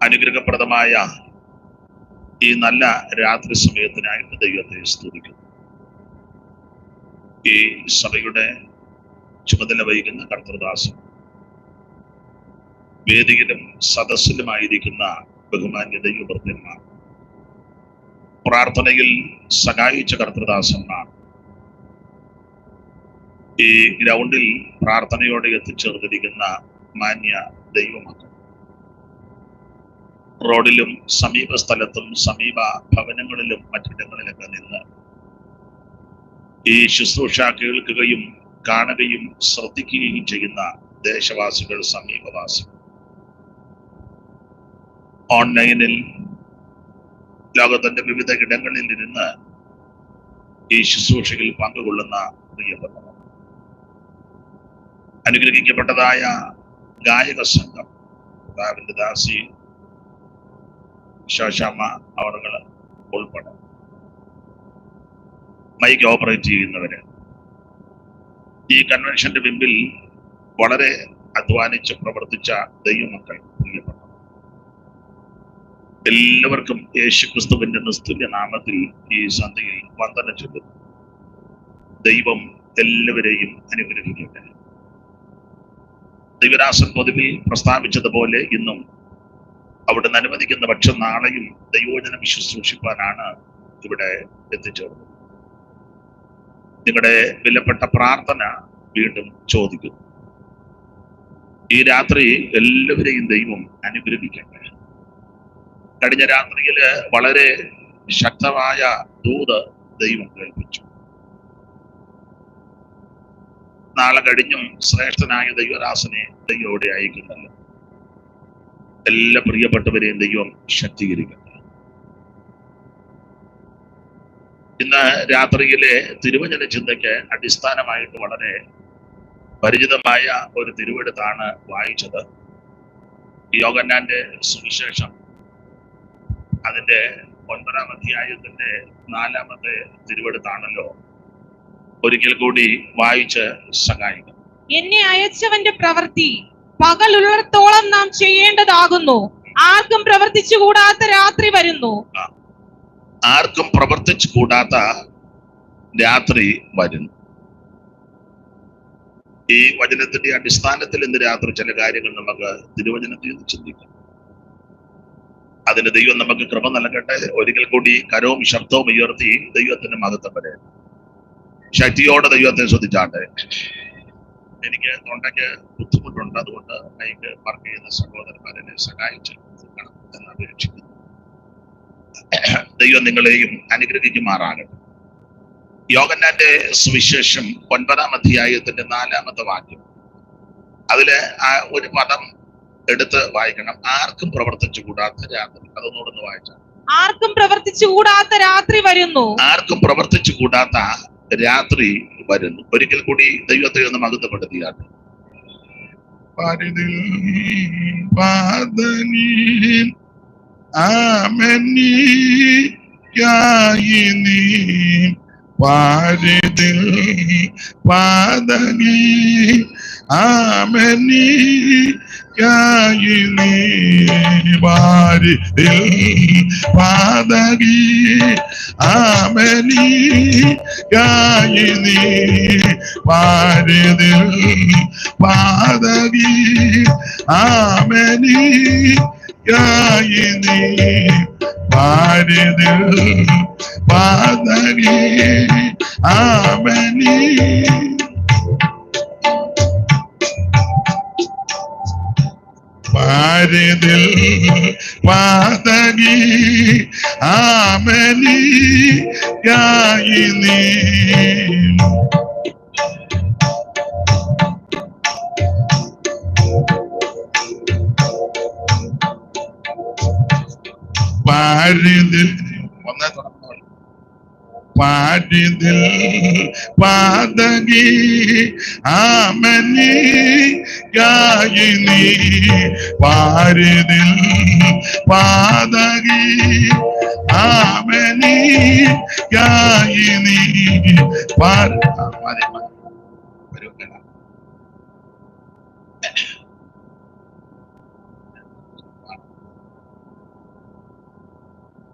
അനുഗ്രഹപ്രദമായ ഈ നല്ല രാത്രി സമയത്തിനായിട്ട് ദൈവത്തെ സ്തുതിക്കുന്നു. ഈ സഭയുടെ ചുമതല വഹിക്കുന്ന കർത്തൃദാസൻ, വേദിയിലും സദസ്സിലുമായിരിക്കുന്ന ബഹുമാന്യ ദൈവഭൃത്യന്മാർ, പ്രാർത്ഥനയിൽ സഹായിച്ച കർത്തൃദാസന്മാർ, ഈ ഗ്രൗണ്ടിൽ പ്രാർത്ഥനയോടെ എത്തിച്ചേർന്നിരിക്കുന്ന മാന്യ ദൈവമക്കൾ, റോഡിലും സമീപ സ്ഥലത്തും സമീപ ഭവനങ്ങളിലും മറ്റിടങ്ങളിലൊക്കെ നിന്ന് ഈ ശുശ്രൂഷ കേൾക്കുകയും കാണുകയും ശ്രദ്ധിക്കുകയും ചെയ്യുന്ന ദേശവാസികൾ, സമീപവാസികൾ, ഓൺലൈനിൽ ലോകത്തിന്റെ വിവിധ ഇടങ്ങളിൽ ഇരുന്ന് ഈ ശുശ്രൂഷയിൽ പങ്കുകൊള്ളുന്ന പ്രിയപ്പെട്ടവർ, അനുഗ്രഹിക്കപ്പെട്ടതായ ഗായക സംഘം, കർത്താവിന്റെ ദാസി ശോശാമ്മ അവറുകൾ ഉൾപ്പെടെ മൈക്ക് ഓപ്പറേറ്റ് ചെയ്യുന്നവര്, ഈ കൺവെൻഷന്റെ പിമ്പിൽ വളരെ അധ്വാനിച്ച് പ്രവർത്തിച്ച ദൈവമക്കൾ, പ്രിയപ്പെട്ട എല്ലാവർക്കും യേശുക്രിസ്തുവിന്റെ നിസ്തുല്യ നാമത്തിൽ ഈ സന്ധ്യയിൽ വന്ദനം ചൊല്ലുന്നു. ദൈവം എല്ലാവരെയും അനുഗ്രഹിക്കട്ടെ. ദൈവദാസൻ പൊതുവിൽ പ്രസ്താവിച്ചതുപോലെ ഇന്നും അവിടുന്ന് അനുവദിക്കുന്ന പക്ഷം നാളെയും ദൈവവചനം ശുശ്രൂഷിപ്പാനാണ് ഇവിടെ എത്തിച്ചേർന്നത്. നിങ്ങളുടെ വിലപ്പെട്ട പ്രാർത്ഥന വീണ്ടും ചോദിക്കുന്നു. ഈ രാത്രി എല്ലാവരെയും ദൈവം അനുഗ്രഹിക്കട്ടെ. കഴിഞ്ഞ രാത്രിയില് വളരെ ശക്തമായ ദൂത് ദൈവം കേൾപ്പിച്ചു. നാളെ കഴിഞ്ഞും ശ്രേഷ്ഠനായ ദൈവദാസനെ ദൈവോടെ അയക്കുന്നല്ലോ. എല്ലാ പ്രിയപ്പെട്ടവരെയും ദൈവം ശക്തീകരിക്കട്ടെ. ഇന്ന് രാത്രിയിലെ തിരുവചന ചിന്തയ്ക്ക് അടിസ്ഥാനമായിട്ട് വളരെ പരിചിതമായ ഒരു തിരുവെടുത്താണ് വായിച്ചത്. യോഹന്നാന്റെ സുവിശേഷം അതിന്റെ 9-ാം അധ്യായത്തിന്റെ 4-ാമത്തെ തിരുവെടുത്താണല്ലോ. ഒരിക്കൽ കൂടി വായിച്ച് സഹായിക്കും. എന്നെ അയച്ചവന്റെ പ്രവൃത്തി പകലുള്ളിടത്തോളം നാം ചെയ്യേണ്ടതാകുന്നു. ആർക്കും പ്രവർത്തിച്ചു കൂടാത്ത രാത്രി വരുന്നു. ആർക്കും പ്രവർത്തിച്ചു കൂടാത്ത രാത്രി വരുന്നു. ഈ വചനത്തിന്റെ അടിസ്ഥാനത്തിൽ ഇന്ന് രാത്രി ചില കാര്യങ്ങൾ നമുക്ക് തിരുവചനത്തിൽ നിന്ന് ചിന്തിക്കാം. അതിന് ദൈവം നമുക്ക് കൃപ നൽകട്ടെ. ഒരിക്കൽ കൂടി കരവും ശബ്ദവും ഉയർത്തി ദൈവത്തിന്റെ മഹത്വം വരെ ശക്തിയോടെ ദൈവത്തെ ശ്രദ്ധിച്ചാട്ടെ. എനിക്ക് തൊണ്ടയ്ക്ക് ബുദ്ധിമുട്ടുണ്ട്, അതുകൊണ്ട് മൈക്ക് വർക്ക് ചെയ്യുന്ന സഹോദരന്മാരെ സഹായിച്ച് എന്ന് അപേക്ഷിക്കുന്നു. ദൈവം നിങ്ങളെയും അനുഗ്രഹിക്കുമാറാകട്ടെ. യോഹന്നാന്റെ സുവിശേഷം 9-ാം അധ്യായത്തിന്റെ 4-ാമത്തെ വാക്യം, അതില് ഒരു പദം എടുത്ത് വായിക്കണം. ആർക്കും പ്രവർത്തിച്ചു കൂടാത്ത രാത്രി. അതൊന്നുകൂടെ വായിച്ചാൽ, ആർക്കും പ്രവർത്തിച്ചു കൂടാത്ത രാത്രി വരുന്നു. ആർക്കും പ്രവർത്തിച്ചു കൂടാത്ത രാത്രി വരുന്നു. ഒരിക്കൽ കൂടി ദൈവത്തെ ഒന്ന് മഹത്വപ്പെടുത്തിയാണ്. പാരിതിൽ പാതകി ആമനി ഗായിനി പാരിതിൽ പാതകി ആമനി ഗായിനി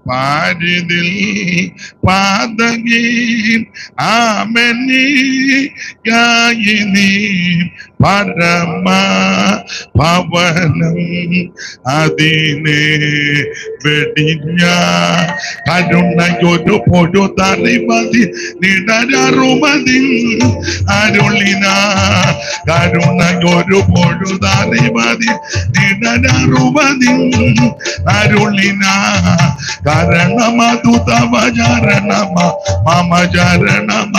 പാരിതിൽ പാതകി ആമനിയായി നീ പരമ ഭവനം അതിനെ വെടിഞ്ഞ കരുണയൊരു പൊഴുതറിമതി നിടരറുമതി അരുളിന കരുണയൊരു പൊഴുതറിമതി നിടരറുമതി അരുളിന കരണമതു തവ ചരണമ മമ ചരണമ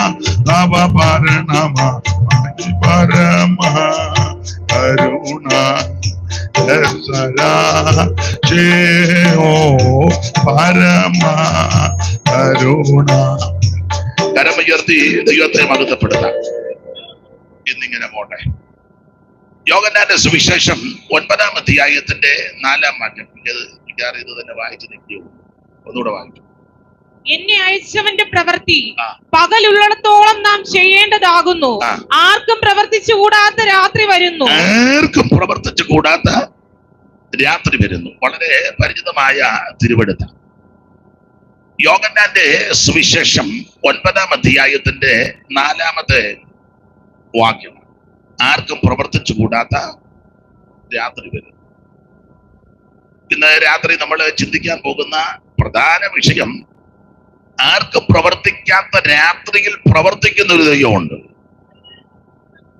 തവ പരണമ പരമ കരുണ പരമ കരുണ. കരമുയർത്തി ദൈവത്തെ മഹത്വപ്പെടുത്താം. ഇന്നിങ്ങനെ പോട്ടെ. യോഹന്നാന്റെ സുവിശേഷം 9-ാം അധ്യായത്തിന്റെ 4-ാം വാക്യം. ഇത് തന്നെ വായിച്ചു നിൽക്കുകയുള്ളൂ. ഒന്നുകൂടെ വായിച്ചു. എന്നെ അയച്ചവന്റെ പ്രവൃത്തി പകലുള്ളിടത്തോളം നാം ചെയ്യേണ്ടതാകുന്നു. ആർക്കും പ്രവർത്തിച്ചുകൂടാത്ത രാത്രി വരുന്നു. ആർക്കും പ്രവർത്തിച്ചുകൂടാത്ത രാത്രി വരുന്നു. വളരെ പരിചിതമായ തിരുവെടുത്ത യോഹന്നാന്റെ സുവിശേഷം 9-ാം അധ്യായത്തിന്റെ 4-ാമത്തെ വാക്യം. ആർക്കും പ്രവർത്തിച്ചുകൂടാത്ത രാത്രി വരുന്നു. ഇന്ന് രാത്രി നമ്മൾ ചിന്തിക്കാൻ പോകുന്ന പ്രധാന വിഷയം, ആർക്കും പ്രവർത്തിക്കാത്ത രാത്രിയിൽ പ്രവർത്തിക്കുന്ന ഒരു ദൈവമുണ്ട്.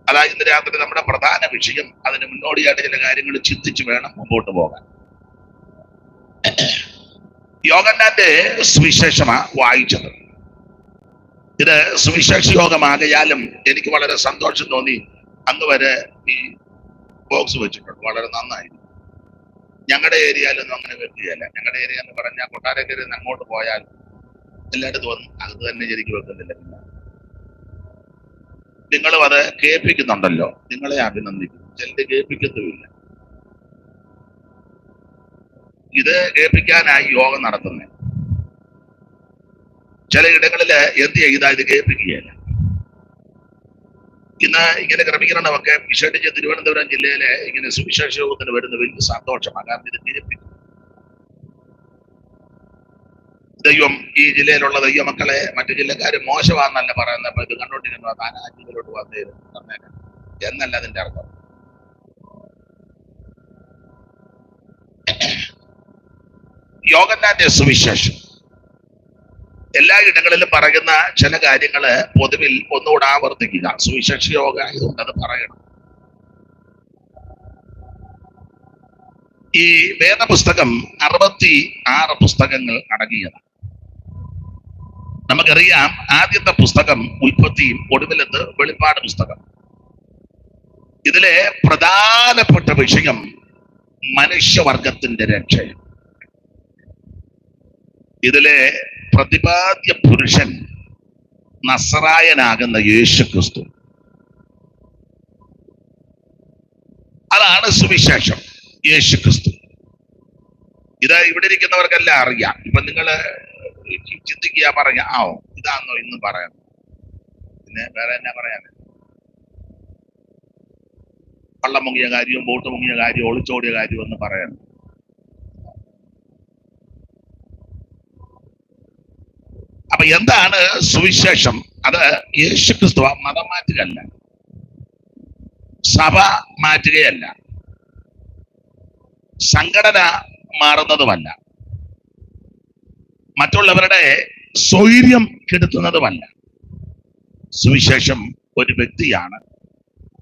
അതായത് ഇന്ന് രാത്രി നമ്മുടെ പ്രധാന വിഷയം. അതിന് മുന്നോടിയായിട്ട് ചില കാര്യങ്ങൾ ചിന്തിച്ച് വേണം മുമ്പോട്ട് പോകാൻ. യോഹന്നാന്റെ സുവിശേഷമാ വായിച്ചത്. ഇത് സുവിശേഷ യോഗമാകയാലും എനിക്ക് വളരെ സന്തോഷം തോന്നി. അന്ന് വരെ ഈ ബോക്സ് വെച്ചിട്ടുണ്ട്. വളരെ നന്നായി. ഞങ്ങളുടെ ഏരിയയിലൊന്നും അങ്ങനെ വെക്കുകയല്ല. ഞങ്ങളുടെ ഏരിയ എന്ന് പറഞ്ഞാൽ കൊട്ടാരക്കരയിൽ നിന്ന് അങ്ങോട്ട് പോയാൽ എല്ലായിടത്തും വന്ന് അത് തന്നെ ശരിക്കും വെക്കുന്നില്ല. നിങ്ങളും അത് കേൾപ്പിക്കുന്നുണ്ടല്ലോ. നിങ്ങളെ അഭിനന്ദിക്കുന്നു. ചിലത് കേൾപ്പിക്കത്തുമില്ല. ഇത് കേൾപ്പിക്കാനായി യോഗം നടത്തുന്നത്. ചില ഇടങ്ങളില് എന്ത് ചെയ്താൽ ഇത് കേൾപ്പിക്കുകയല്ല. ഇന്ന് ഇങ്ങനെ ക്രമീകരണമൊക്കെ വിശേഷിച്ച് തിരുവനന്തപുരം ജില്ലയിലെ ഇങ്ങനെ സുവിശേഷ യോഗത്തിന് വരുന്ന വലിയ സന്തോഷമാണ്. കാരണം ഇത് കേൾപ്പിക്കും. ദൈവം ഈ ജില്ലയിലുള്ള ദൈവമക്കളെ മറ്റു ജില്ലക്കാര് മോശമാണെന്നല്ല പറയുന്നത്. അപ്പൊ ഇത് കണ്ടോണ്ടിരുന്നു താൻ ആ ജില്ലയിലോട്ട് വന്നേക്കാം എന്നല്ല അതിന്റെ അർത്ഥം. യോഹന്നാന്റെ സുവിശേഷം എല്ലാ ഇടങ്ങളിലും പറയുന്ന ചില കാര്യങ്ങള് പൊതുവിൽ ഒന്നുകൂടെ ആവർത്തിക്കുക. സുവിശേഷ യോഗ ആയതുകൊണ്ട് അത് പറയണം. ഈ വേദപുസ്തകം 66 പുസ്തകങ്ങൾ അടങ്ങിയതാണ്. നമുക്കറിയാം, ആദ്യത്തെ പുസ്തകം ഉൽപ്പത്തിയും ഒടുവിലത്ത് വെളിപ്പാട് പുസ്തകം. ഇതിലെ പ്രധാനപ്പെട്ട വിഷയം മനുഷ്യവർഗത്തിന്റെ രക്ഷയാണ്. ഇതിലെ പ്രതിപാദ്യ പുരുഷൻ നസറായനാകുന്ന യേശു ക്രിസ്തു. അതാണ് സുവിശേഷം, യേശു ക്രിസ്തു. ഇത് ഇവിടെ ഇരിക്കുന്നവർക്കെല്ലാം അറിയാം. ഇപ്പൊ നിങ്ങള് ചിന്തിക്കുക, പറയാ ഇതാണോ ഇന്ന് പറയാൻ, പിന്നെ വേറെ എന്നാ പറയാൻ? വള്ളം മുങ്ങിയ കാര്യവും ബോട്ട് മുങ്ങിയ കാര്യവും ഒളിച്ചോടിയ കാര്യവും എന്ന് പറയാൻ. അപ്പൊ എന്താണ് സുവിശേഷം? അത് യേശുക്രിസ്തു മതം മാറ്റുകയല്ല, സഭ മാറ്റുകയല്ല, സംഘടന മാറുന്നതുമല്ല, മറ്റുള്ളവരുടെ സ്വൈര്യം കെടുത്തുന്നതുമല്ല. സുവിശേഷം ഒരു വ്യക്തിയാണ്.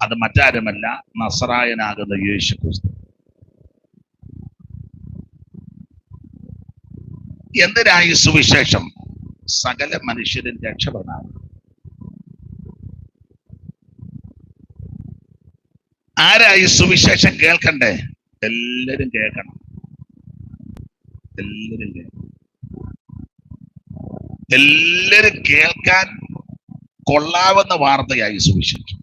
അത് മറ്റാരുമല്ല, നസറായനാകുന്ന യേശുക്രിസ്തു. എന്തിനായി സുവിശേഷം? സകല മനുഷ്യരും രക്ഷപ്പെടാൻ. ആരായി സുവിശേഷം കേൾക്കണ്ടേ? എല്ലാരും കേൾക്കണം. എല്ലാരും കേൾക്കാൻ കൊള്ളാവുന്ന വാർത്തയായി സുവിശേഷം.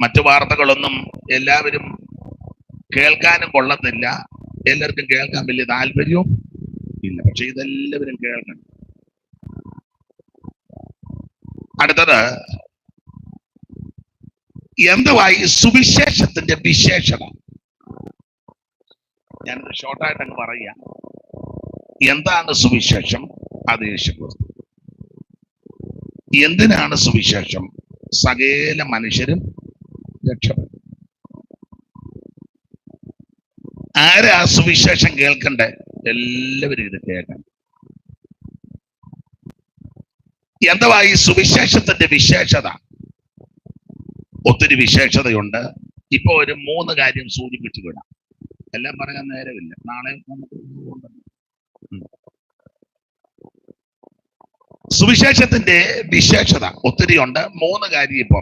മറ്റു വാർത്തകളൊന്നും എല്ലാവരും കേൾക്കാനും കൊള്ളത്തില്ല, എല്ലാവർക്കും കേൾക്കാൻ വലിയ താല്പര്യവും ഇല്ല. പക്ഷെ ഇതെല്ലാവരും കേൾക്കണം. അടുത്തത് എന്തുവായി സുവിശേഷത്തിന്റെ വിശേഷത? ഞാനത് ഷോർട്ടായിട്ട് അങ്ങ് പറയാം. എന്താണ് സുവിശേഷം? അത് യേശുക്രിസ്തു. എന്തിനാണ് സുവിശേഷം? സകല മനുഷ്യരും രക്ഷപ്പെടും. ആരാ സുവിശേഷം കേൾക്കണ്ടേ? എല്ലാവരും ഇത് കേൾക്കണം. എന്തുവാ ഈ സുവിശേഷത്തിന്റെ വിശേഷത? ഒത്തിരി വിശേഷതയുണ്ട്. ഇപ്പൊ ഒരു 3 കാര്യം സൂചിപ്പിച്ചു വിടാം. എല്ലാം പറയാൻ നേരമില്ല, നാളെ നമുക്ക് സുവിശേഷത്തിന്റെ വിശേഷത ഒത്തിരി ഉണ്ട്. 3 കാര്യം ഇപ്പൊ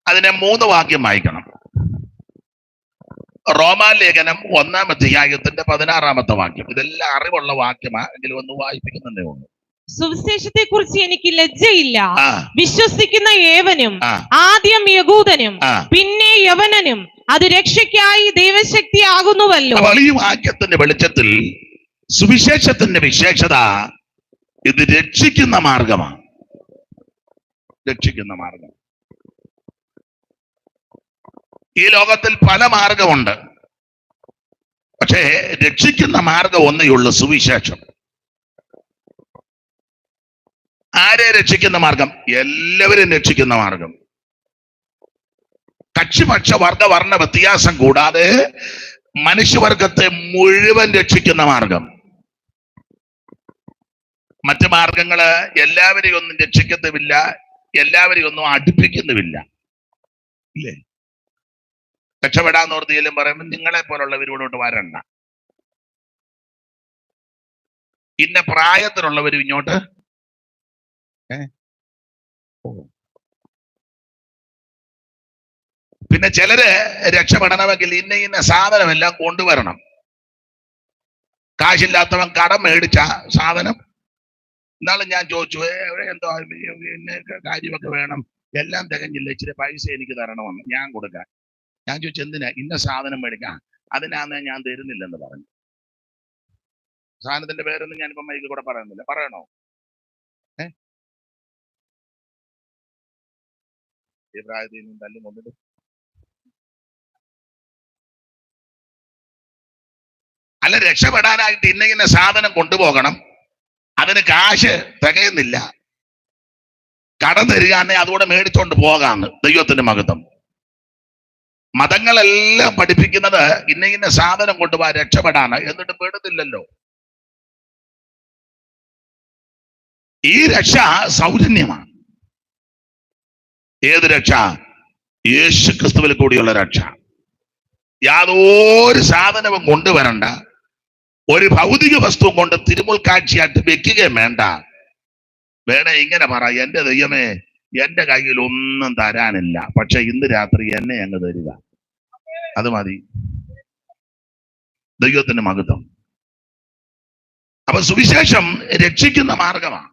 അതിനെ 3 വാക്യം വായിക്കണം. റോമാലേഖനം 1-ാം അധ്യായത്തിന്റെ 16-ാമത്തെ വാക്യം. ഇതെല്ലാം അറിവുള്ള വാക്യമാ, എങ്കിലും ഒന്ന് വായിപ്പിക്കുന്നതേ ഉള്ളൂ. സുവിശേഷത്തെ കുറിച്ച് എനിക്ക് ലജ്ജയില്ല. വിശ്വസിക്കുന്ന ഏവനും, ആദ്യം യഹൂദനും പിന്നെ യവനനും, അത് രക്ഷയ്ക്കായി ദൈവശക്തി ആകുന്നുവല്ലോ. ഈ വാക്യത്തിന്റെ വെളിച്ചത്തിൽ സുവിശേഷത്തിന്റെ വിശേഷത ഇത് രക്ഷിക്കുന്ന മാർഗമാണ്. രക്ഷിക്കുന്ന മാർഗം. ഈ ലോകത്തിൽ പല മാർഗമുണ്ട്, പക്ഷേ രക്ഷിക്കുന്ന മാർഗം ഒന്നേ ഉള്ളൂ, സുവിശേഷം. ആരെ രക്ഷിക്കുന്ന മാർഗം? എല്ലാവരും രക്ഷിക്കുന്ന മാർഗം. കക്ഷിപക്ഷ വർഗ വർണ്ണ വ്യത്യാസം കൂടാതെ മനുഷ്യവർഗത്തെ മുഴുവൻ രക്ഷിക്കുന്ന മാർഗം. മറ്റു മാർഗങ്ങള് എല്ലാവരെയും ഒന്നും രക്ഷിക്കുന്നുമില്ല, എല്ലാവരെയും ഒന്നും അടുപ്പിക്കുന്നുമില്ല. ഇല്ലേ? രക്ഷപ്പെടാന്നോർത്തിയെല്ലാം പറയുമ്പോൾ നിങ്ങളെ പോലുള്ളവരോട് വരണ്ട, ഇന്ന പ്രായത്തിലുള്ളവരും ഇങ്ങോട്ട് പിന്നെ ചിലര് രക്ഷപ്പെടണമെങ്കിൽ ഇന്ന സാധനമെല്ലാം കൊണ്ടുവരണം. കാശില്ലാത്തവൻ കടം മേടിച്ച സാധനം. എന്നാലും ഞാൻ ചോദിച്ചു, എന്തോ ഇന്ന കാര്യമൊക്കെ വേണം, എല്ലാം തികഞ്ഞില്ല, ഇച്ചിരി പൈസ എനിക്ക് തരണമെന്ന്. ഞാൻ കൊടുക്കാൻ. ഞാൻ ചോദിച്ചു, എന്തിനാ? ഇന്ന സാധനം മേടിക്കാം. അതിനാന്ന് ഞാൻ തരുന്നില്ലെന്ന് പറഞ്ഞു. സാധനത്തിന്റെ പേരൊന്നും ഞാനിപ്പോ മൈക്കിൽ കൂടെ പറയുന്നില്ല. പറയണോ? ഈ പ്രായത്തിൽ നിന്നും തല്ലും കൊണ്ടിട്ട് അല്ല, രക്ഷപ്പെടാനായിട്ട് ഇന്ന സാധനം കൊണ്ടുപോകണം, അതിന് കാശ് തികയുന്നില്ല, കടം തരികയാണെ അതുകൂടെ മേടിച്ചോണ്ട് പോകാന്ന്. ദൈവത്തിന്റെ മഹത്വം. മതങ്ങളെല്ലാം പഠിപ്പിക്കുന്നത് ഇന്ന സാധനം കൊണ്ടുപോകാൻ രക്ഷപ്പെടാണ്, എന്നിട്ട് പെടുന്നില്ലല്ലോ. ഈ രക്ഷ സൗജന്യമാണ്. ഏത് രക്ഷ? യേശു ക്രിസ്തുവിൽ കൂടിയുള്ള രക്ഷ. യാതൊരു സാധനവും കൊണ്ടുവരണ്ട, ഒരു ഭൗതിക വസ്തുവും കൊണ്ട് തിരുമുൽക്കാഴ്ചയായിട്ട് വെക്കുകയും വേണ്ട. വേണേ ഇങ്ങനെ പറ, എന്റെ ദൈവമേ, എന്റെ കയ്യിൽ ഒന്നും തരാനില്ല, പക്ഷെ ഇന്ന് രാത്രി എന്നെ അങ്ങ് തരിക, അത് മതി. ദൈവത്തിന്റെ മഹത്വം. അപ്പൊ സുവിശേഷം രക്ഷിക്കുന്ന മാർഗമാണ്.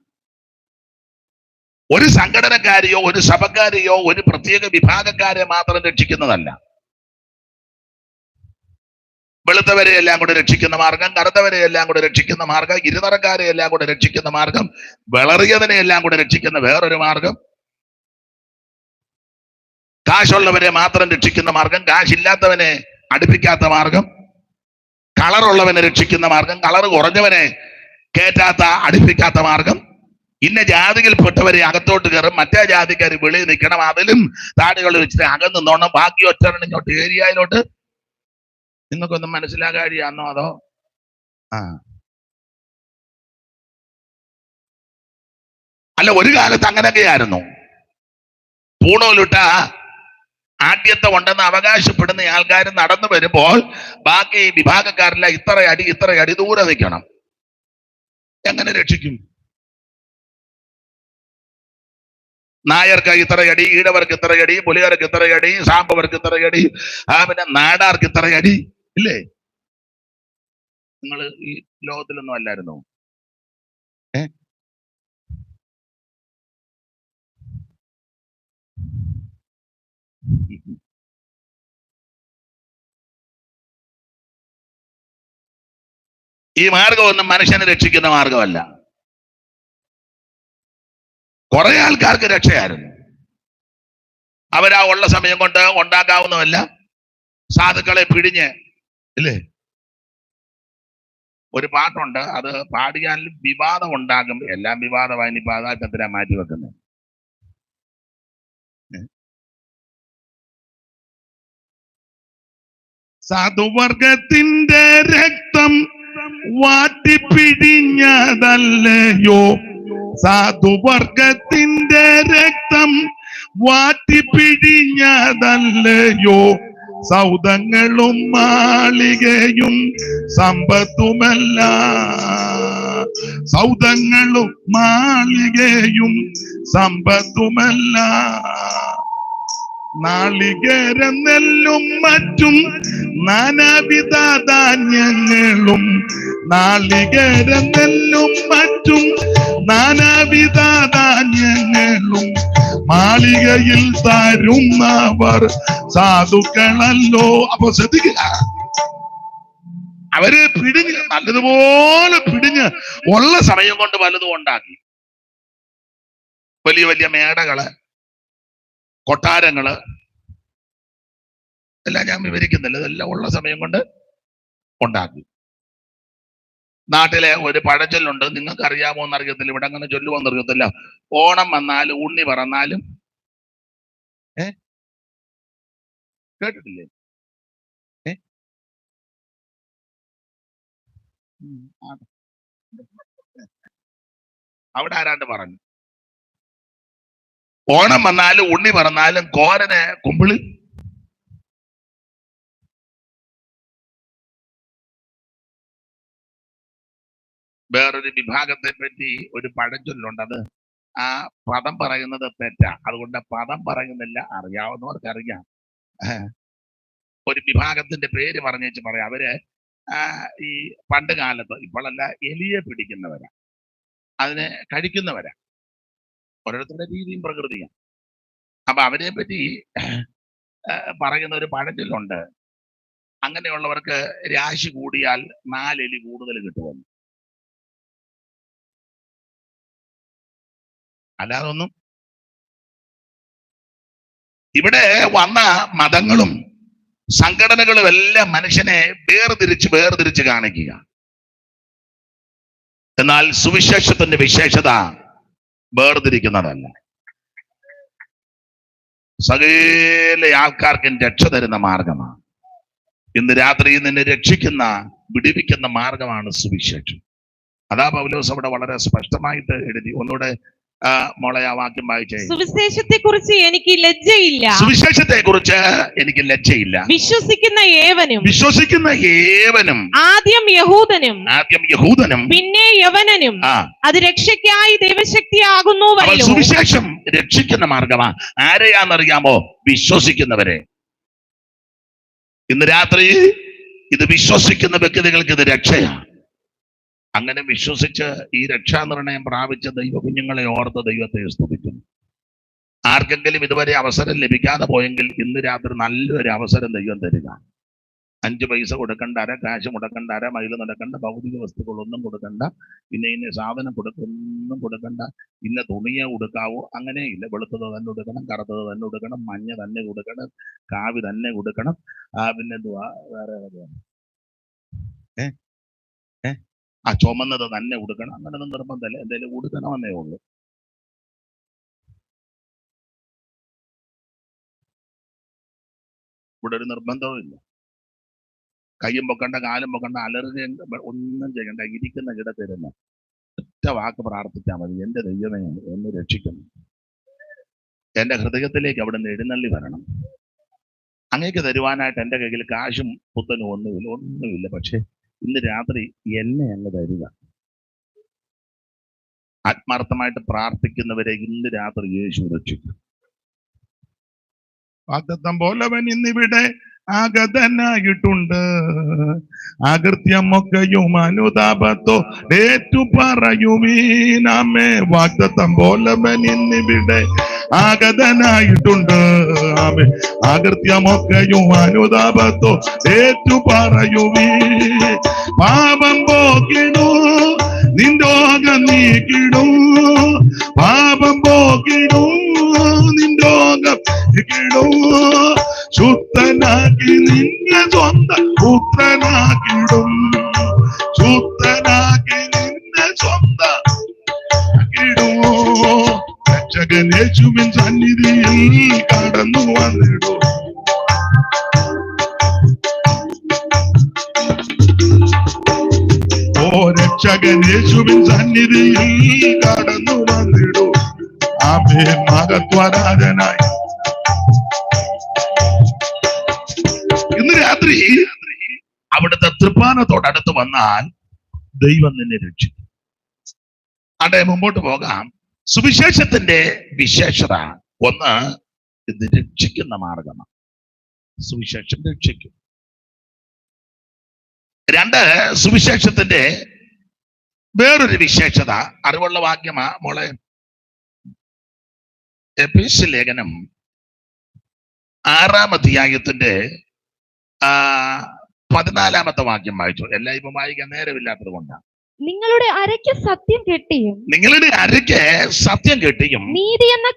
ഒരു സംഘടനക്കാരെയോ ഒരു സഭക്കാരെയോ ഒരു പ്രത്യേക വിഭാഗക്കാരെ മാത്രം രക്ഷിക്കുന്നതല്ല. വെളുത്തവരെ എല്ലാം കൂടെ രക്ഷിക്കുന്ന മാർഗം, കറുത്തവരെ എല്ലാം കൂടെ രക്ഷിക്കുന്ന മാർഗം, ഇരുനിറക്കാരെ എല്ലാം കൂടെ രക്ഷിക്കുന്ന മാർഗം, വിളറിയതിനെ എല്ലാം കൂടെ രക്ഷിക്കുന്ന വേറൊരു മാർഗം, കാശുള്ളവരെ മാത്രം രക്ഷിക്കുന്ന മാർഗം, കാശില്ലാത്തവനെ അടുപ്പിക്കാത്ത മാർഗം, കളറുള്ളവനെ രക്ഷിക്കുന്ന മാർഗം, കളർ കുറഞ്ഞവനെ കേറ്റാത്ത അടുപ്പിക്കാത്ത മാർഗം, ഇന്ന ജാതിയിൽപ്പെട്ടവരെ അകത്തോട്ട് കയറും, മറ്റേ ജാതിക്കാർ വെളിയിൽ നിൽക്കണം, അതിലും താടികൾ വെച്ചിട്ട് അകന്ന് നോണം, ബാക്കി ഒറ്റ ഇങ്ങോട്ട് ഏരിയയിലോട്ട്. നിങ്ങൾക്കൊന്നും മനസ്സിലാകാഴിയാന്നോ? അതോ അല്ല, ഒരു കാലത്ത് അങ്ങനെയൊക്കെയായിരുന്നു. പൂണൂലിട്ട ആദ്യത്തെ ഉണ്ടെന്ന് അവകാശപ്പെടുന്ന ആൾക്കാർ നടന്നു വരുമ്പോൾ ബാക്കി വിഭാഗക്കാരില്ല ഇത്ര അടി ദൂരെ നിൽക്കണം. എങ്ങനെ രക്ഷിക്കും? നായർക്ക് ഇത്രയടി, ഈഴവർക്ക് ഇത്രയടി, പുലിയർക്ക് ഇത്രയടി, സാമ്പവർക്ക് ഇത്രയടി, പിന്നെ നാടാർക്ക് ഇത്രയടി, ഇല്ലേ? നിങ്ങൾ ഈ ലോകത്തിലൊന്നും അല്ലായിരുന്നു. ഈ മാർഗമൊന്നും മനുഷ്യനെ രക്ഷിക്കുന്ന മാർഗമല്ല. കുറെ ആൾക്കാർക്ക് രക്ഷയായിരുന്നു. അവരാ ഉള്ള സമയം കൊണ്ട് ഉണ്ടാക്കാവുന്നതല്ല സാധുക്കളെ പിടിഞ്ഞ്, ഇല്ലേ, ഒരു പാട്ടുണ്ട്, അത് പാടിയാൽ വിവാദം ഉണ്ടാകും. എല്ലാം വിവാദമായി, ഇനിയിപ്പോ അതായിട്ടെന്തിനാ മാറ്റി വെക്കുന്നത്? സാധുവർഗത്തിന്റെ രക്തം വാറ്റിപ്പിടിഞ്ഞതല്ലയോ, സാധുവർഗത്തിന്റെ രക്തം വാറ്റിപ്പിടിഞ്ഞതല്ലയോ, സൗധങ്ങളും മാളികയും സമ്പത്തുമല്ല, സൗധങ്ങളും മാളികയും സമ്പത്തുമല്ല, നാളികേരം നെല്ലും മറ്റും നാനാവിധ ധാന്യങ്ങളും, നാളികേരം നെല്ലും മറ്റും നാനാവിധ ധാന്യങ്ങളും മാളികയിൽ തരുന്നവർ സാധുക്കളല്ലോ. അപ്പൊ ശ്രദ്ധിക്കുക, അവര് പിടിഞ്ഞ് നല്ലതുപോലെ പിടിഞ്ഞ് ഉള്ള സമയം കൊണ്ട് പലതും ഉണ്ടാക്കി. വലിയ വലിയ മേടകള്, കൊട്ടാരങ്ങള്, എല്ലാം ഞാൻ വിവരിക്കുന്നില്ല, ഇതെല്ലാം ഉള്ള സമയം കൊണ്ട് ഉണ്ടാക്കി. നാട്ടിലെ ഒരു പഴഞ്ചൊല്ലുണ്ട്, നിങ്ങൾക്ക് അറിയാമോ എന്നറിയത്തില്ല, ഇവിടെ അങ്ങനെ ചൊല്ലുമോന്ന് അറിയത്തില്ല. ഓണം വന്നാലും ഉണ്ണി പറന്നാലും കേട്ടിട്ടില്ലേ? അവിടെ ആരാണ്ട് പറഞ്ഞു, ഓണം വന്നാലും ഉണ്ണി പറന്നാലും കോരന് കുമ്പിളി. വേറൊരു വിഭാഗത്തെ പറ്റി ഒരു പഴഞ്ചൊല്ലുണ്ട്, അത് ആ പദം പറയുന്നത് തെറ്റാ, അതുകൊണ്ട് പദം പറയുന്നില്ല, അറിയാവുന്നവർക്ക് അറിയാം. ഒരു വിഭാഗത്തിന്റെ പേര് പറഞ്ഞേച്ച് പറയാം. അവര് ഈ പണ്ട് കാലത്ത്, ഇപ്പോഴല്ല, എലിയെ പിടിക്കുന്നവരാ, അതിനെ കഴിക്കുന്നവരാ. ഓരോരുത്തരുടെ രീതിയും പ്രകൃതിയാണ്. അപ്പൊ അവരെ പറ്റി പറയുന്ന ഒരു പഴഞ്ചൊല്ലുണ്ട്, അങ്ങനെയുള്ളവർക്ക് രാശി കൂടിയാൽ 4 എലി കൂടുതൽ കിട്ടുമെന്ന്. അല്ലാതൊന്നും ഇവിടെ വന്ന മതങ്ങളും സംഘടനകളും എല്ലാം മനുഷ്യനെ വേർതിരിച്ച് കാണിക്കുക. എന്നാൽ സുവിശേഷത്തിന്റെ വിശേഷത വേർതിരിക്കുന്നതല്ല, സകല ആൾക്കാർക്കും രക്ഷ തരുന്ന മാർഗമാണ്. ഇന്ന് രാത്രി നിന്നെ രക്ഷിക്കുന്ന, വിടിവിക്കുന്ന മാർഗമാണ് സുവിശേഷം. അതാ പൗലോസ് അവിടെ വളരെ സ്പഷ്ടമായിട്ട് എഴുതി. ഒന്നുകൂടെ മോളെ ആ വാക്യം വായിച്ചേ. സുവിശേഷത്തെ കുറിച്ച് എനിക്ക് ലജ്ജയില്ല, സുവിശേഷത്തെ കുറിച്ച് എനിക്ക് ലജ്ജയില്ല, വിശ്വസിക്കുന്ന ഏവനും ആദ്യം യഹൂദനും പിന്നെ യവനനും അത് രക്ഷയ്ക്കായി ദൈവശക്തി ആകുന്നുവല്ലോ. സുവിശേഷം രക്ഷിക്കുന്ന മാർഗമാണ്. ആരെയാണെന്നറിയാമോ? വിശ്വസിക്കുന്നവരെ. ഇന്ന് രാത്രി ഇത് വിശ്വസിക്കുന്ന വ്യക്തികൾക്ക് ഇത് രക്ഷയാണ്. അങ്ങനെ വിശ്വസിച്ച് ഈ രക്ഷാനിർണയം പ്രാപിച്ച ദൈവ കുഞ്ഞുങ്ങളെ ഓർത്ത് ദൈവത്തെ സ്തുതിക്കുന്നു. ആർക്കെങ്കിലും ഇതുവരെ അവസരം ലഭിക്കാതെ പോയെങ്കിൽ ഇന്ന് രാത്രി നല്ലൊരു അവസരം ദൈവം തരിക. 5 പൈസ കൊടുക്കണ്ട, അര കാശ് മുടക്കണ്ട, അര മൈൽ നടക്കണ്ട, ഭൗതിക വസ്തുക്കളൊന്നും കൊടുക്കണ്ട, ഇന്ന സാധനം ഒന്നും കൊടുക്കണ്ട, ഇന്ന തുണിയെ കൊടുക്കാവൂ, അങ്ങനെ ഇല്ല. വെളുത്തത് തന്നെ കൊടുക്കണം, കറുത്തത് തന്നെ കൊടുക്കണം, മഞ്ഞ തന്നെ കൊടുക്കണം, കാവി തന്നെ കൊടുക്കണം, പിന്നെന്തുവാ വേറെ ചുമന്നത് തന്നെ കൊടുക്കണം. അങ്ങനെയൊന്നും നിർബന്ധമല്ല, എന്തായാലും കൊടുക്കണമെന്നേ ഉള്ളൂ. ഇവിടെ ഒരു നിർബന്ധവും ഇല്ല. കയ്യും പൊക്കണ്ട, കാലും പൊക്കണ്ട, അലർജി ഒന്നും ചെയ്യണ്ട. ഇരിക്കുന്ന കിടത്തിരുന്ന ഒറ്റ വാക്ക് പ്രാർത്ഥിച്ചാൽ മതി, എന്റെ ദൈവമേ എന്നെ രക്ഷിക്കുന്നു. എന്റെ ഹൃദയത്തിലേക്ക് അവിടെ നിന്ന് എഴുന്നള്ളി വരണം. അങ്ങേക്ക് തരുവാനായിട്ട് എൻ്റെ കയ്യിൽ കാശും പുത്തനും ഒന്നുമില്ല. പക്ഷെ ഇന്ന് രാത്രി എന്നെ അങ്ങ് തരിക. ആത്മാർത്ഥമായിട്ട് പ്രാർത്ഥിക്കുന്നവരെ ഇന്ന് രാത്രി യേശു രക്ഷിക്കും. വാഗ്ദത്തം പോലവൻ ഇന്നിവിടെ ആഗതനായിട്ടുണ്ട്, അകൃത്യമൊക്കെയും അനുതാപത്തോ ഏറ്റു പറയുമീനാമേ. വാഗ്ദത്തം പോലവൻ ഇന്നിവിടെ ആഗതനായിട്ടുണ്ട്, ആമേ. അകൃത്യമൊക്കെയും അനുതാപത്തോ ഏറ്റു പറയുമീ. പാപം പോക്കിടൂ, നിൻരോഗം നീക്കിടൂ, പാപം പോക്കിടൂ, നിൻരോഗം നീക്കിടൂ. ശുദ്ധനാക്കി നിന്നെ സ്വന്തം പുത്രനാക്കിടും, ശുദ്ധ സ്വന്തമാക്കിടുവോ. രക്ഷകൻ യേശുവിൻ സന്നിധിയിൽ കടന്നു വന്നിടൂ. ഓ രക്ഷകൻ യേശുവിൻ സന്നിധിയിൽ കടന്നു വന്നിടൂ. ആമേൻ. മഹത്വരാജനായി ഇന്ന് രാത്രി അവിടുത്തെ തൃപ്പാനത്തോടടുത്ത് വന്നാൽ ദൈവം നിന്നെ രക്ഷിക്കും. അവിടെ മുമ്പോട്ട് പോകാം. സുവിശേഷത്തിന്റെ വിശേഷത ഒന്ന്, ഇത് രക്ഷിക്കുന്ന മാർഗമാണ്. സുവിശേഷം രക്ഷിക്കും. രണ്ട്, സുവിശേഷത്തിന്റെ വേറൊരു വിശേഷത അറിവുള്ള വാക്യമാ മോളെ. എഫേസ്യ ലേഖനം 6-ാം അധ്യായത്തിന്റെ 14-ാമത്തെ വാക്യം വായിച്ചു. എല്ലാം ഇപ്പൊ വായിക്കാൻ നേരമില്ലാത്തത് കൊണ്ടാണ്. നിങ്ങളുടെ അരയ്ക്ക് സത്യം കെട്ടിയും നീതി എന്ന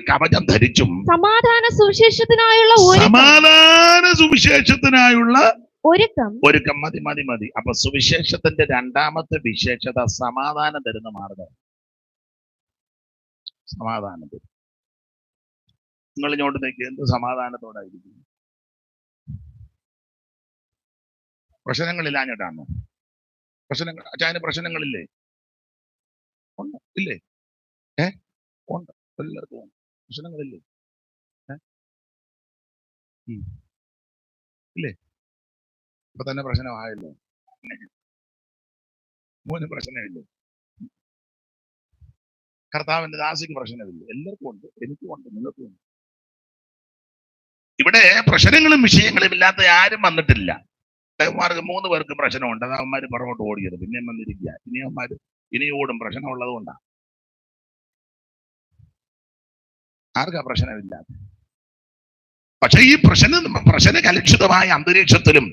കവചം ധരിച്ചും സമാധാന സുവിശേഷത്തിനായുള്ള ഒരുക്കം. മതി. അപ്പൊ സുവിശേഷത്തിന്റെ രണ്ടാമത്തെ വിശേഷത സമാധാനം തരുന്ന മാർഗം. സമാധാനം തരും. നിങ്ങൾ ഇങ്ങോട്ട് നോക്കി, എന്ത് സമാധാനത്തോടായിരിക്കും? പ്രശ്നങ്ങളില്ലാഞ്ഞിട്ടാണോ? അച്ചായന് പ്രശ്നങ്ങളില്ലേ? ഉണ്ട് ഇല്ലേ? ഉണ്ട്. എല്ലാവർക്കും ഉണ്ട്. പ്രശ്നങ്ങളില്ലേ? ഇല്ലേ? ഇപ്പൊ തന്നെ പ്രശ്നമായല്ലോ. മോന് പ്രശ്നമില്ലേ? കർത്താവിന്റെ ദാസിക്ക് പ്രശ്നമില്ല. എല്ലാവർക്കും ഉണ്ട്. എനിക്കും ഉണ്ട്. നിങ്ങൾക്കും ഉണ്ട്. ഇവിടെ പ്രശ്നങ്ങളും വിഷയങ്ങളും ഇല്ലാത്ത ആരും വന്നിട്ടില്ല. അവന്മാർക്ക് 3 പേർക്ക് പ്രശ്നമുണ്ട്. അത് അവന്മാര് പുറകോട്ട് ഓടിയത്. പിന്നെയും വന്നിരിക്കുക. ഇനി ഓടും. പ്രശ്നം ഉള്ളത് കൊണ്ടാണ്. ആർക്കാ പ്രശ്നമില്ലാത്ത? പക്ഷെ ഈ പ്രശ്ന കലുഷിതമായ അന്തരീക്ഷത്തിലും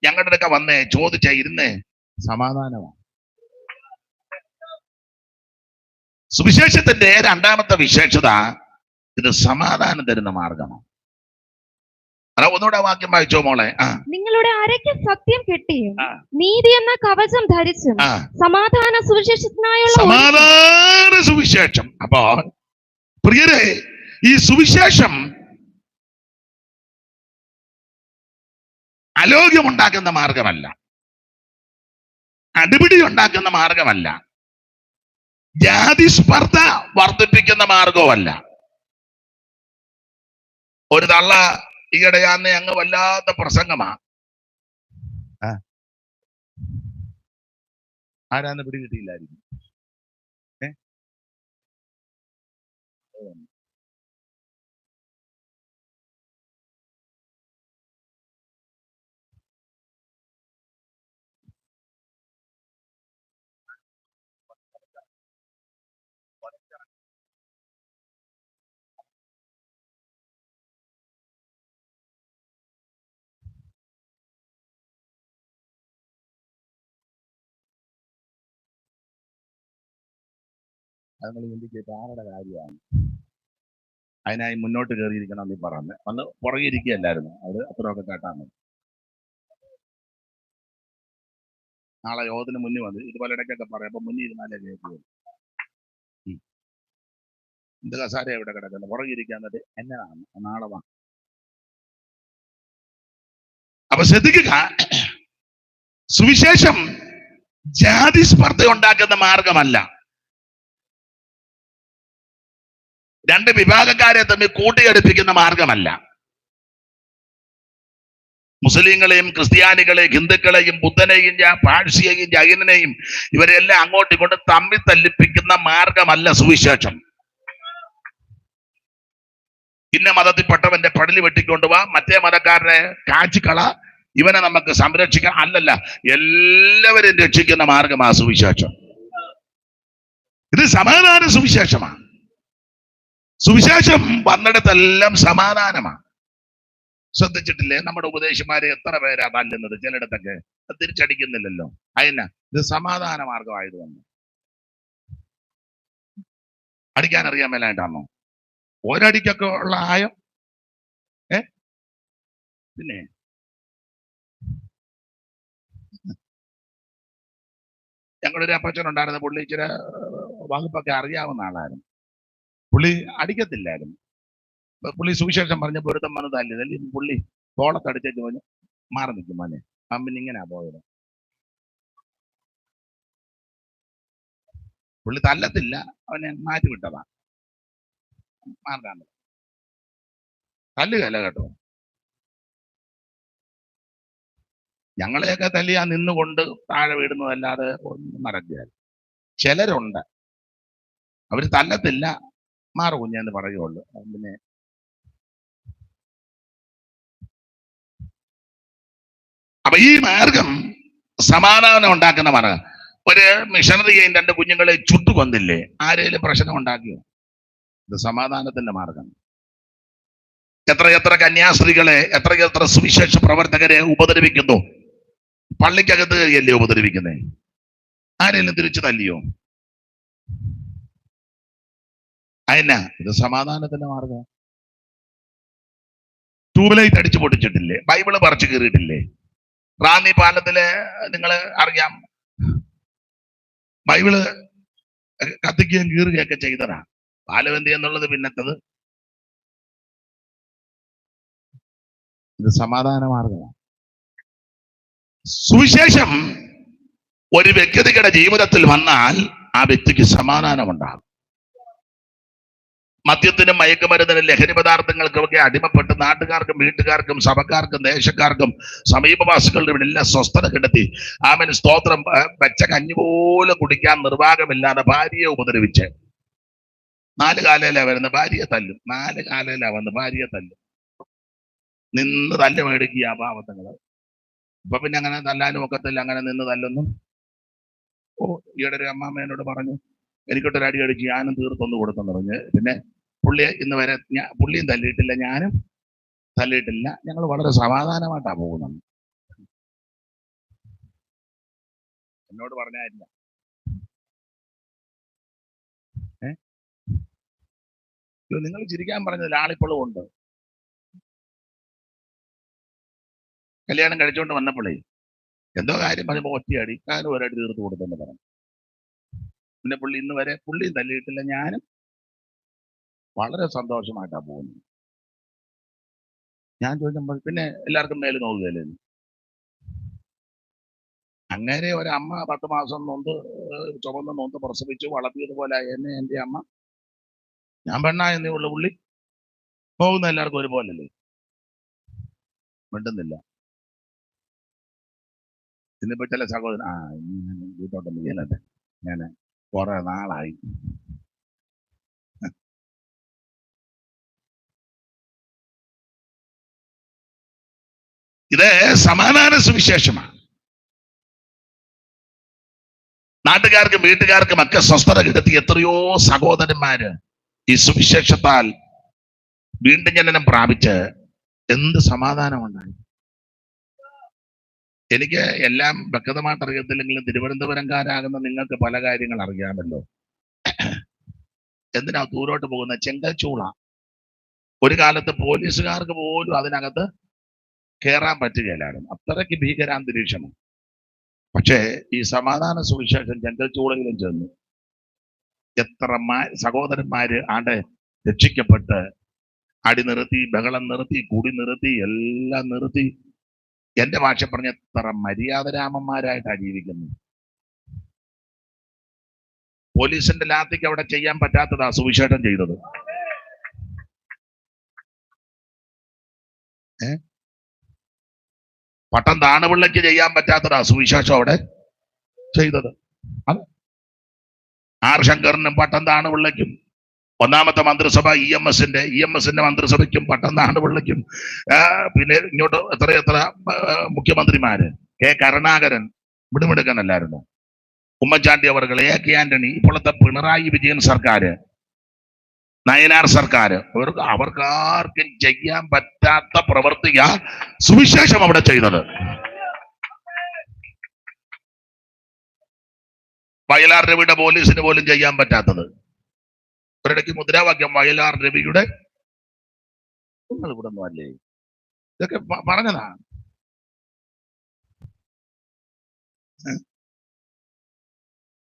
ഞങ്ങളുടെ അടുക്ക വന്നേ ചോദിച്ച ഇരുന്നേ സമാധാനമാണ്. സുവിശേഷത്തിന്റെ രണ്ടാമത്തെ വിശേഷത ഇത് സമാധാനം തരുന്ന മാർഗമാണ്. അതാ ഒന്നുകൂടെ വാക്യം വായിച്ചോ മോളെ. നിങ്ങളുടെ അരയ്ക്ക് സത്യം കെട്ടിയും നീതി എന്ന കവചം ധരിച്ചും സമാധാന സുവിശേഷം. അപ്പോ പ്രിയരെ, ഈ സുവിശേഷം അലോക്യമുണ്ടാക്കുന്ന മാർഗമല്ല, അടിപിടി ഉണ്ടാക്കുന്ന മാർഗമല്ല, ജാതിസ്പർദ്ധ വർദ്ധിപ്പിക്കുന്ന മാർഗവുമല്ല. ഒരു തള്ള ഈയിടെയാന്ന് അങ്ങ് വല്ലാത്ത പ്രസംഗമാ. ആരാന്ന് പിടികിട്ടിയില്ലായിരിക്കും. അത് നിങ്ങൾ ചിന്തിച്ചിട്ട് ആരുടെ കാര്യമാണ്? അതിനായി മുന്നോട്ട് കയറിയിരിക്കണം നീ പറഞ്ഞ് വന്ന് പുറകിരിക്കുകയല്ലായിരുന്നു. അത് അത്രയൊക്കെ കേട്ടാൽ മതി. നാളെ യോഗത്തിന് മുന്നിൽ വന്ന് ഇതുപോലെ ഇടയ്ക്കൊക്കെ പറയാം. അപ്പൊ മുന്നിൽ ഇരുന്നാലേ കേൾക്കുകയുള്ളൂ. എന്ത് കസാര എവിടെ കിടക്കുന്നത്? പുറകിരിക്കാൻ എന്നതാണ് നാളെ വാ. അപ്പൊ ശ്രദ്ധിക്കുക, സുവിശേഷം ജാതി സ്പർദ്ധ ഉണ്ടാക്കുന്ന മാർഗമല്ല. രണ്ട് വിഭാഗക്കാരെ തമ്മിൽ കൂട്ടിയടുപ്പിക്കുന്ന മാർഗമല്ല. മുസ്ലിങ്ങളെയും ക്രിസ്ത്യാനികളെയും ഹിന്ദുക്കളെയും ബുദ്ധനെയും പാഴ്സിയെയും ജൈനനെയും ഇവരെല്ലാം അങ്ങോട്ടും ഇങ്ങോട്ടും തമ്മിൽ തല്ലിപ്പിക്കുന്ന മാർഗമല്ല സുവിശേഷം. ഇന്ന മതത്തിൽപ്പെട്ടവന്റെ പടലി വെട്ടിക്കൊണ്ടുപോവാ, മറ്റേ മതക്കാരനെ കാച്ചിക്കള, ഇവനെ നമുക്ക് സംരക്ഷിക്കാം. അല്ലല്ല, എല്ലാവരും രക്ഷിക്കുന്ന മാർഗമാ സുവിശേഷം. ഇത് സമാധാന സുവിശേഷമാണ്. സുവിശേഷം വന്നിടത്തെല്ലാം സമാധാനമാണ്. ശ്രദ്ധിച്ചിട്ടില്ലേ? നമ്മുടെ ഉപദേശിമാരെ എത്ര പേരാ തല്ലുന്നത്? ചിലയിടത്തൊക്കെ തിരിച്ചടിക്കുന്നില്ലല്ലോ. അതിനാ ഇത് സമാധാന മാർഗമായതുകൊണ്ട്. അടിക്കാൻ അറിയാൻ മേലായിട്ടാണോ? ഒരടിക്കൊക്കെ ഉള്ള ആയം പിന്നെ ഞങ്ങളുടെ ഒരു അപ്പച്ചൻ ഉണ്ടായിരുന്ന പുള്ളി ഇച്ചിരി വകുപ്പൊക്കെ അറിയാവുന്ന ആളായിരുന്നു. പുള്ളി അടിക്കത്തില്ലായിരുന്നു. പുള്ളി സുവിശേഷം പറഞ്ഞ പൊരുത്തം വന്ന് തല്ലി പുള്ളി തോളത്തടിച്ചു പോയി മാറി നിൽക്കും. മോനെ പമ്പിന് ഇങ്ങനെയാ പോയത്. പുള്ളി തല്ലത്തില്ല, അവനെ മാറ്റി വിട്ടതാ. മാർഗാണ്ട് തല്ലുകയല്ല കേട്ടോ. ഞങ്ങളെയൊക്കെ തല്ലിയാ നിന്നുകൊണ്ട് താഴെ വീടുന്നതല്ലാതെ ഒന്നും നടക്കുകയല്ല. ചിലരുണ്ട് അവര് തല്ലത്തില്ല, മാറു കുഞ്ഞെന്ന് പറയുള്ളൂ. പിന്നെ അപ്പൊ ഈ മാർഗം സമാധാനം ഉണ്ടാക്കുന്ന മാർഗം. ഒരു മിഷണറിയെയും 2 കുഞ്ഞുങ്ങളെ ചുട്ടു കൊന്നില്ലേ? ആരെങ്കിലും പ്രശ്നം ഉണ്ടാക്കിയോ? ഇത് സമാധാനത്തിന്റെ മാർഗം. എത്ര കന്യാസ്ത്രീകളെ, എത്ര സുവിശേഷ പ്രവർത്തകരെ ഉപദ്രവിക്കുന്നു. പള്ളിക്കകത്ത് കയറിയല്ലേ ഉപദ്രവിക്കുന്നേ? ആരെങ്കിലും തിരിച്ചു തല്ലിയോ? അതെന്നാ? ഇത് സമാധാനത്തിന്റെ മാർഗം. ട്യൂബ്ലൈറ്റ് അടിച്ചു പൊട്ടിച്ചിട്ടില്ലേ? ബൈബിള് പറിച്ചു കീറിയിട്ടില്ലേ? റാന്നി പാലത്തില് നിങ്ങൾ അറിയാം, ബൈബിള് കത്തിക്കുകയും കീറുകയൊക്കെ ചെയ്തതാ. പാലവന്തി എന്നുള്ളത് പിന്നത്തത്. ഇത് സമാധാന മാർഗമാണ്. സുവിശേഷം ഒരു വ്യക്തിയുടെ ജീവിതത്തിൽ വന്നാൽ ആ വ്യക്തിക്ക് സമാധാനമുണ്ടാകും. മദ്യത്തിനും മയക്കുമരുന്നിനും ലഹരി പദാർത്ഥങ്ങൾക്കുമൊക്കെ അടിമപ്പെട്ട് നാട്ടുകാർക്കും വീട്ടുകാർക്കും സഭക്കാർക്കും ദേശക്കാർക്കും സമീപവാസികളുടെ എല്ലാം സ്വസ്ഥത കിടത്തി ആമൻ സ്തോത്രം വെച്ച കഞ്ഞി പോലും കുടിക്കാൻ നിർവാഹമില്ലാതെ ഭാര്യയെ ഉപദ്രവിച്ച് 4 കാലയിലാ വരുന്ന ഭാര്യയെ തല്ലും. 4 കാലയിലാ വന്ന് ഭാര്യയെ തല്ലും. നിന്ന് തല്ല് മേടിക്കുക ആ പാവത്തങ്ങള്. ഇപ്പൊ പിന്നെ അങ്ങനെ തല്ലാനും ഒക്കത്തില്ല, അങ്ങനെ നിന്ന് തല്ലൊന്നും. ഈയിടെ ഒരു അമ്മാമ്മ എന്നോട് പറഞ്ഞു, എനിക്കൊട്ടൊരു അടി അടിച്ച് ഞാനും തീർത്തൊന്ന് കൊടുത്തെന്ന് പറഞ്ഞ്. പിന്നെ പുള്ളിയെ ഇന്ന് വരെ പുള്ളിയും തല്ലിയിട്ടില്ല, ഞാനും തല്ലിയിട്ടില്ല. ഞങ്ങൾ വളരെ സമാധാനമായിട്ടാ പോകുന്നത്. എന്നോട് പറഞ്ഞായില്ല. നിങ്ങൾ ചിരിക്കാൻ പറഞ്ഞതിൽ ആളിപ്പോഴും ഉണ്ട്. കല്യാണം കഴിച്ചുകൊണ്ട് വന്നപ്പോഴേ എന്തോ കാര്യം പറഞ്ഞപ്പോ ഒറ്റയടി ഞാനും ഒരടി തീർത്ത് കൊടുത്തെന്ന് പറഞ്ഞു. പിന്നെ പുള്ളി ഇന്ന് വരെ പുള്ളിയും തല്ലിയിട്ടില്ല, ഞാനും വളരെ സന്തോഷമായിട്ടാ പോകുന്നത്. ഞാൻ ചോദിക്കുമ്പോൾ പിന്നെ എല്ലാവർക്കും മേല് നോക്കുകയല്ലേ. അങ്ങനെ ഒരമ്മ 10 മാസം നൊന്ത് ചുവന്ന് നൊന്ത് പ്രസവിച്ചു വളർത്തിയതുപോലെ എന്നെ എൻ്റെ അമ്മ. ഞാൻ പെണ്ണായെന്നേ ഉള്ളു, പുള്ളി പോകുന്ന എല്ലാവർക്കും ഒരുപോലല്ലേ. മിണ്ടുന്നില്ല. ഇന്നിപ്പോ ചില സഹോദരൻ വീട്ടോട്ടൊന്നും ചെയ്യലല്ലേ, ഞാൻ കുറെ നാളായി. ഇത് സമാധാന സുവിശേഷമാണ്. നാട്ടുകാർക്കും വീട്ടുകാർക്കും ഒക്കെ സ്വസ്ഥത കിടത്തി എത്രയോ സഹോദരന്മാര് ഈ സുവിശേഷത്താൽ വീണ്ടും ജനനം പ്രാപിച്ച് എന്ത് സമാധാനമുണ്ടായി. എനിക്ക് എല്ലാം വ്യക്തമായിട്ട് അറിയത്തില്ലെങ്കിലും തിരുവനന്തപുരംകാരാകുന്ന നിങ്ങൾക്ക് പല കാര്യങ്ങൾ അറിയാമല്ലോ. എന്തിനാ ദൂരോട്ട് പോകുന്ന? ചെങ്കൽച്ചൂള. ഒരു കാലത്ത് പോലീസുകാർക്ക് പോലും അതിനകത്ത് കയറാൻ പറ്റുകയില്ലായിരുന്നു, അത്രയ്ക്ക് ഭീകരാന്തരീക്ഷമാണ്. പക്ഷേ ഈ സമാധാന സുവിശേഷം ചെങ്കൽച്ചൂളയിലും ചെന്നു. എത്ര സഹോദരന്മാര് ആടെ രക്ഷിക്കപ്പെട്ട് അടി നിർത്തി, ബഹളം നിർത്തി, കുടി നിർത്തി, എല്ലാം നിർത്തി. എന്റെ ഭാഷ പറഞ്ഞ എത്ര മര്യാദരാമന്മാരായിട്ടാണ് ജീവിക്കുന്നത്. പോലീസിന്റെ ലാത്തിക്ക് അവിടെ ചെയ്യാൻ പറ്റാത്തതാ സുവിശേഷം ചെയ്തത്. പട്ടം താണുപിള്ളയ്ക്ക് ചെയ്യാൻ പറ്റാത്തതാ സുവിശേഷം അവിടെ ചെയ്തത്. ആർ ശങ്കറിനും പട്ടം താണുപിള്ളയ്ക്കും, ഒന്നാമത്തെ മന്ത്രിസഭ ഇ എം എസിന്റെ മന്ത്രിസഭയ്ക്കും പട്ടം താണുപിള്ളയ്ക്കും, പിന്നെ ഇങ്ങോട്ട് എത്ര മുഖ്യമന്ത്രിമാര്, കെ കരുണാകരൻ മിടുമിടുക്കനല്ലായിരുന്നു, ഉമ്മൻചാണ്ടി അവർകൾ, എ കെ ആന്റണി, ഇപ്പോഴത്തെ പിണറായി വിജയൻ സർക്കാര്, നയനാർ സർക്കാർ, അവർക്കാർക്കും ചെയ്യാൻ പറ്റാത്ത പ്രവൃത്തിയാ സുവിശേഷം അവിടെ ചെയ്തത്. വയലാർ രവിയുടെ പോലീസിന് പോലും ചെയ്യാൻ പറ്റാത്തത്. ഒരിടയ്ക്ക് മുദ്രാവാക്യം വയലാർ രവിയുടെ, നിങ്ങൾ ഇവിടെ ഒന്നും അല്ലേ, ഇതൊക്കെ പറഞ്ഞതാ.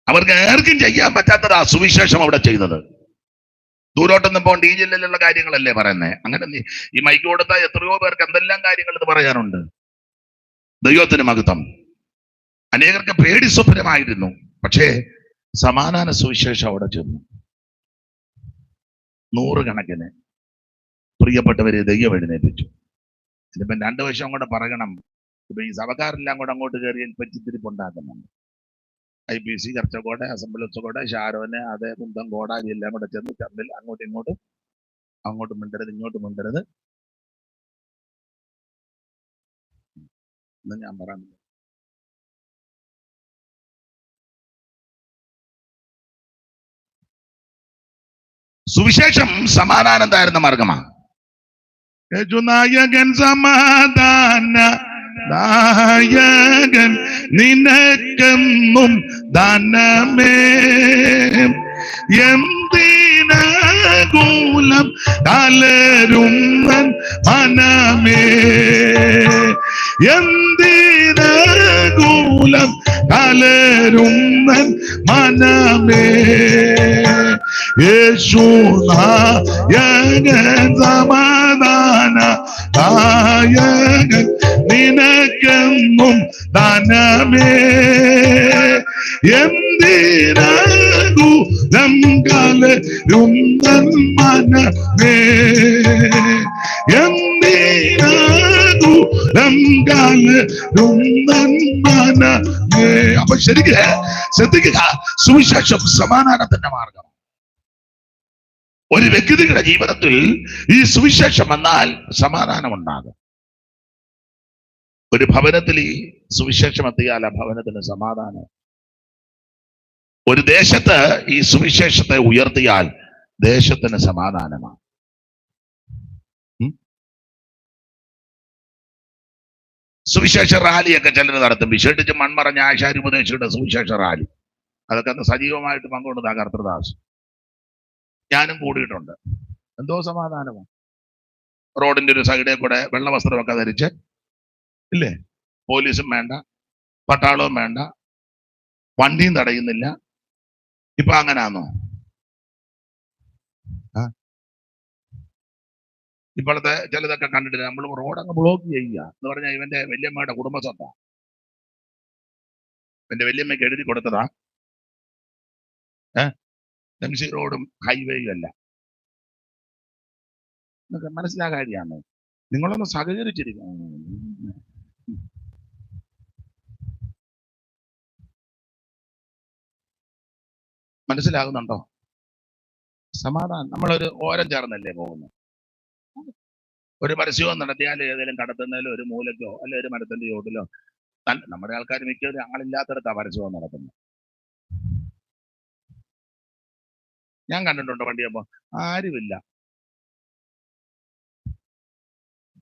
അവർക്ക് ആർക്കും ചെയ്യാൻ പറ്റാത്തത് ആ സുവിശേഷം അവിടെ ചെയ്തത്. ദൂരോട്ടൊന്നും പോകണ്ട, ഈ ജില്ലയിലുള്ള കാര്യങ്ങളല്ലേ പറയുന്നത്. അങ്ങനെ ഈ മൈക്ക് കൊടുത്താൽ എത്രയോ പേർക്ക് എന്തെല്ലാം കാര്യങ്ങൾ ഇത് പറയാനുണ്ട്. ദൈവത്തിന് മഹത്വം. അനേകർക്ക് പേടി സ്വപ്നമായിരുന്നു, പക്ഷേ സമാധാന സുവിശേഷം അവിടെ ചെന്നു. 100 കണക്കിന് പ്രിയപ്പെട്ടവരെ ദൈവം എഴുന്നേൽപ്പിച്ചു. ഇതിപ്പം 2 വർഷം കൂടെ പറയണം. ഇപ്പൊ ഈ സഭക്കാരെല്ലാം കൂടെ അങ്ങോട്ട് കയറി പറ്റിത്തിരിപ്പുണ്ടാക്കുന്നുണ്ട്. IPC, ചർച്ചക്കോട്, അസംബ്ലിച്ചക്കോട്, ഷാരോന്, അതേ കുന്തം, കോടാലി എല്ലാം കൂടെ ചെന്ന് ചർമ്മിൽ അങ്ങോട്ടും മിണ്ടരുത്, ഇങ്ങോട്ട് മിണ്ടരുത് എന്ന് ഞാൻ പറഞ്ഞു. സുവിശേഷം സമാധാനം താരുന്ന മാർഗമാണ്. യേശുനായകൻ സമാധാന നായകൻ നിനക്കെന്നും ദാനമേ, എന്തിനാകുലം കലരുന്നൻ മനമേ, എന്തിനാകുലം കലരുന്നൻ മനമേ, യേശുനായകൻ സമാധാന നായകൻ നിനക്കെന്നും ദാനമേ, എന്തിനാകുലം കലരുന്നൻ മനമേ, എന്തിനാകുലം കലരുന്നൻ മനമേ. അപ്പൊ ശരിക്കും ശ്രദ്ധിക്കുക, സുവിശേഷം സമാധാനത്തിന്റെ മാർഗം. ഒരു വ്യക്തിയുടെ ജീവിതത്തിൽ ഈ സുവിശേഷം വന്നാൽ സമാധാനം ഉണ്ടാകും. ഒരു ഭവനത്തിൽ ഈ സുവിശേഷം എത്തിയാൽ ആ ഭവനത്തിന് സമാധാനം. ഒരു ദേശത്ത് ഈ സുവിശേഷത്തെ ഉയർത്തിയാൽ ദേശത്തിന് സമാധാനമാണ്. സുവിശേഷ റാലിയൊക്കെ ചിലർ നടത്തും. വിശേഷിച്ച് മൺമറഞ്ഞ ആശാരി ഉപദേശിയുടെ സുവിശേഷ റാലി, അതൊക്കെ അന്ന് സജീവമായിട്ട് പങ്കുകൊണ്ടതാ കർത്തൃദാസ്. ഞാനും കൂടിയിട്ടുണ്ട്. എന്തോ സമാധാനമാണ്. റോഡിന്റെ ഒരു സൈഡിൽ കൂടെ വെള്ള വസ്ത്രമൊക്കെ ധരിച്ച്, ഇല്ലേ, പോലീസും വേണ്ട, പട്ടാളവും വേണ്ട, വണ്ടിയും തടയുന്നില്ല. ഇപ്പൊ അങ്ങനാന്നോ? ഇപ്പോഴത്തെ ചിലതൊക്കെ കണ്ടിട്ടില്ല. നമ്മൾ റോഡങ്ങ് ബ്ലോക്ക് ചെയ്യുക എന്ന് പറഞ്ഞാൽ ഇവന്റെ വല്യമ്മയുടെ കുടുംബ സ്വത്താ. എന്റെ വല്യമ്മയ്ക്ക് എഴുതി കൊടുത്തതാ. MC റോഡും ഹൈവേയും അല്ല. മനസ്സിലായ കാര്യമാണ്. നിങ്ങളൊന്ന് സഹകരിച്ചിരിക്കണം. മനസ്സിലാകുന്നുണ്ടോ? സമാധാനം. നമ്മളൊരു ഓരം ചേർന്നല്ലേ പോകുന്നത്. ഒരു പരസ്യവും നടത്തിയാൽ ഏതെങ്കിലും കടത്തുന്നതിലോ ഒരു മൂലക്കോ അല്ലെ ഒരു മരത്തിന്റെ ചോട്ടിലോ, നമ്മുടെ ആൾക്കാർ മിക്കവരും ആളില്ലാത്തടത്താ പരസ്യവും നടത്തുന്നത്. ഞാൻ കണ്ടിട്ടുണ്ട് വണ്ടിയപ്പോ ആരുമില്ല.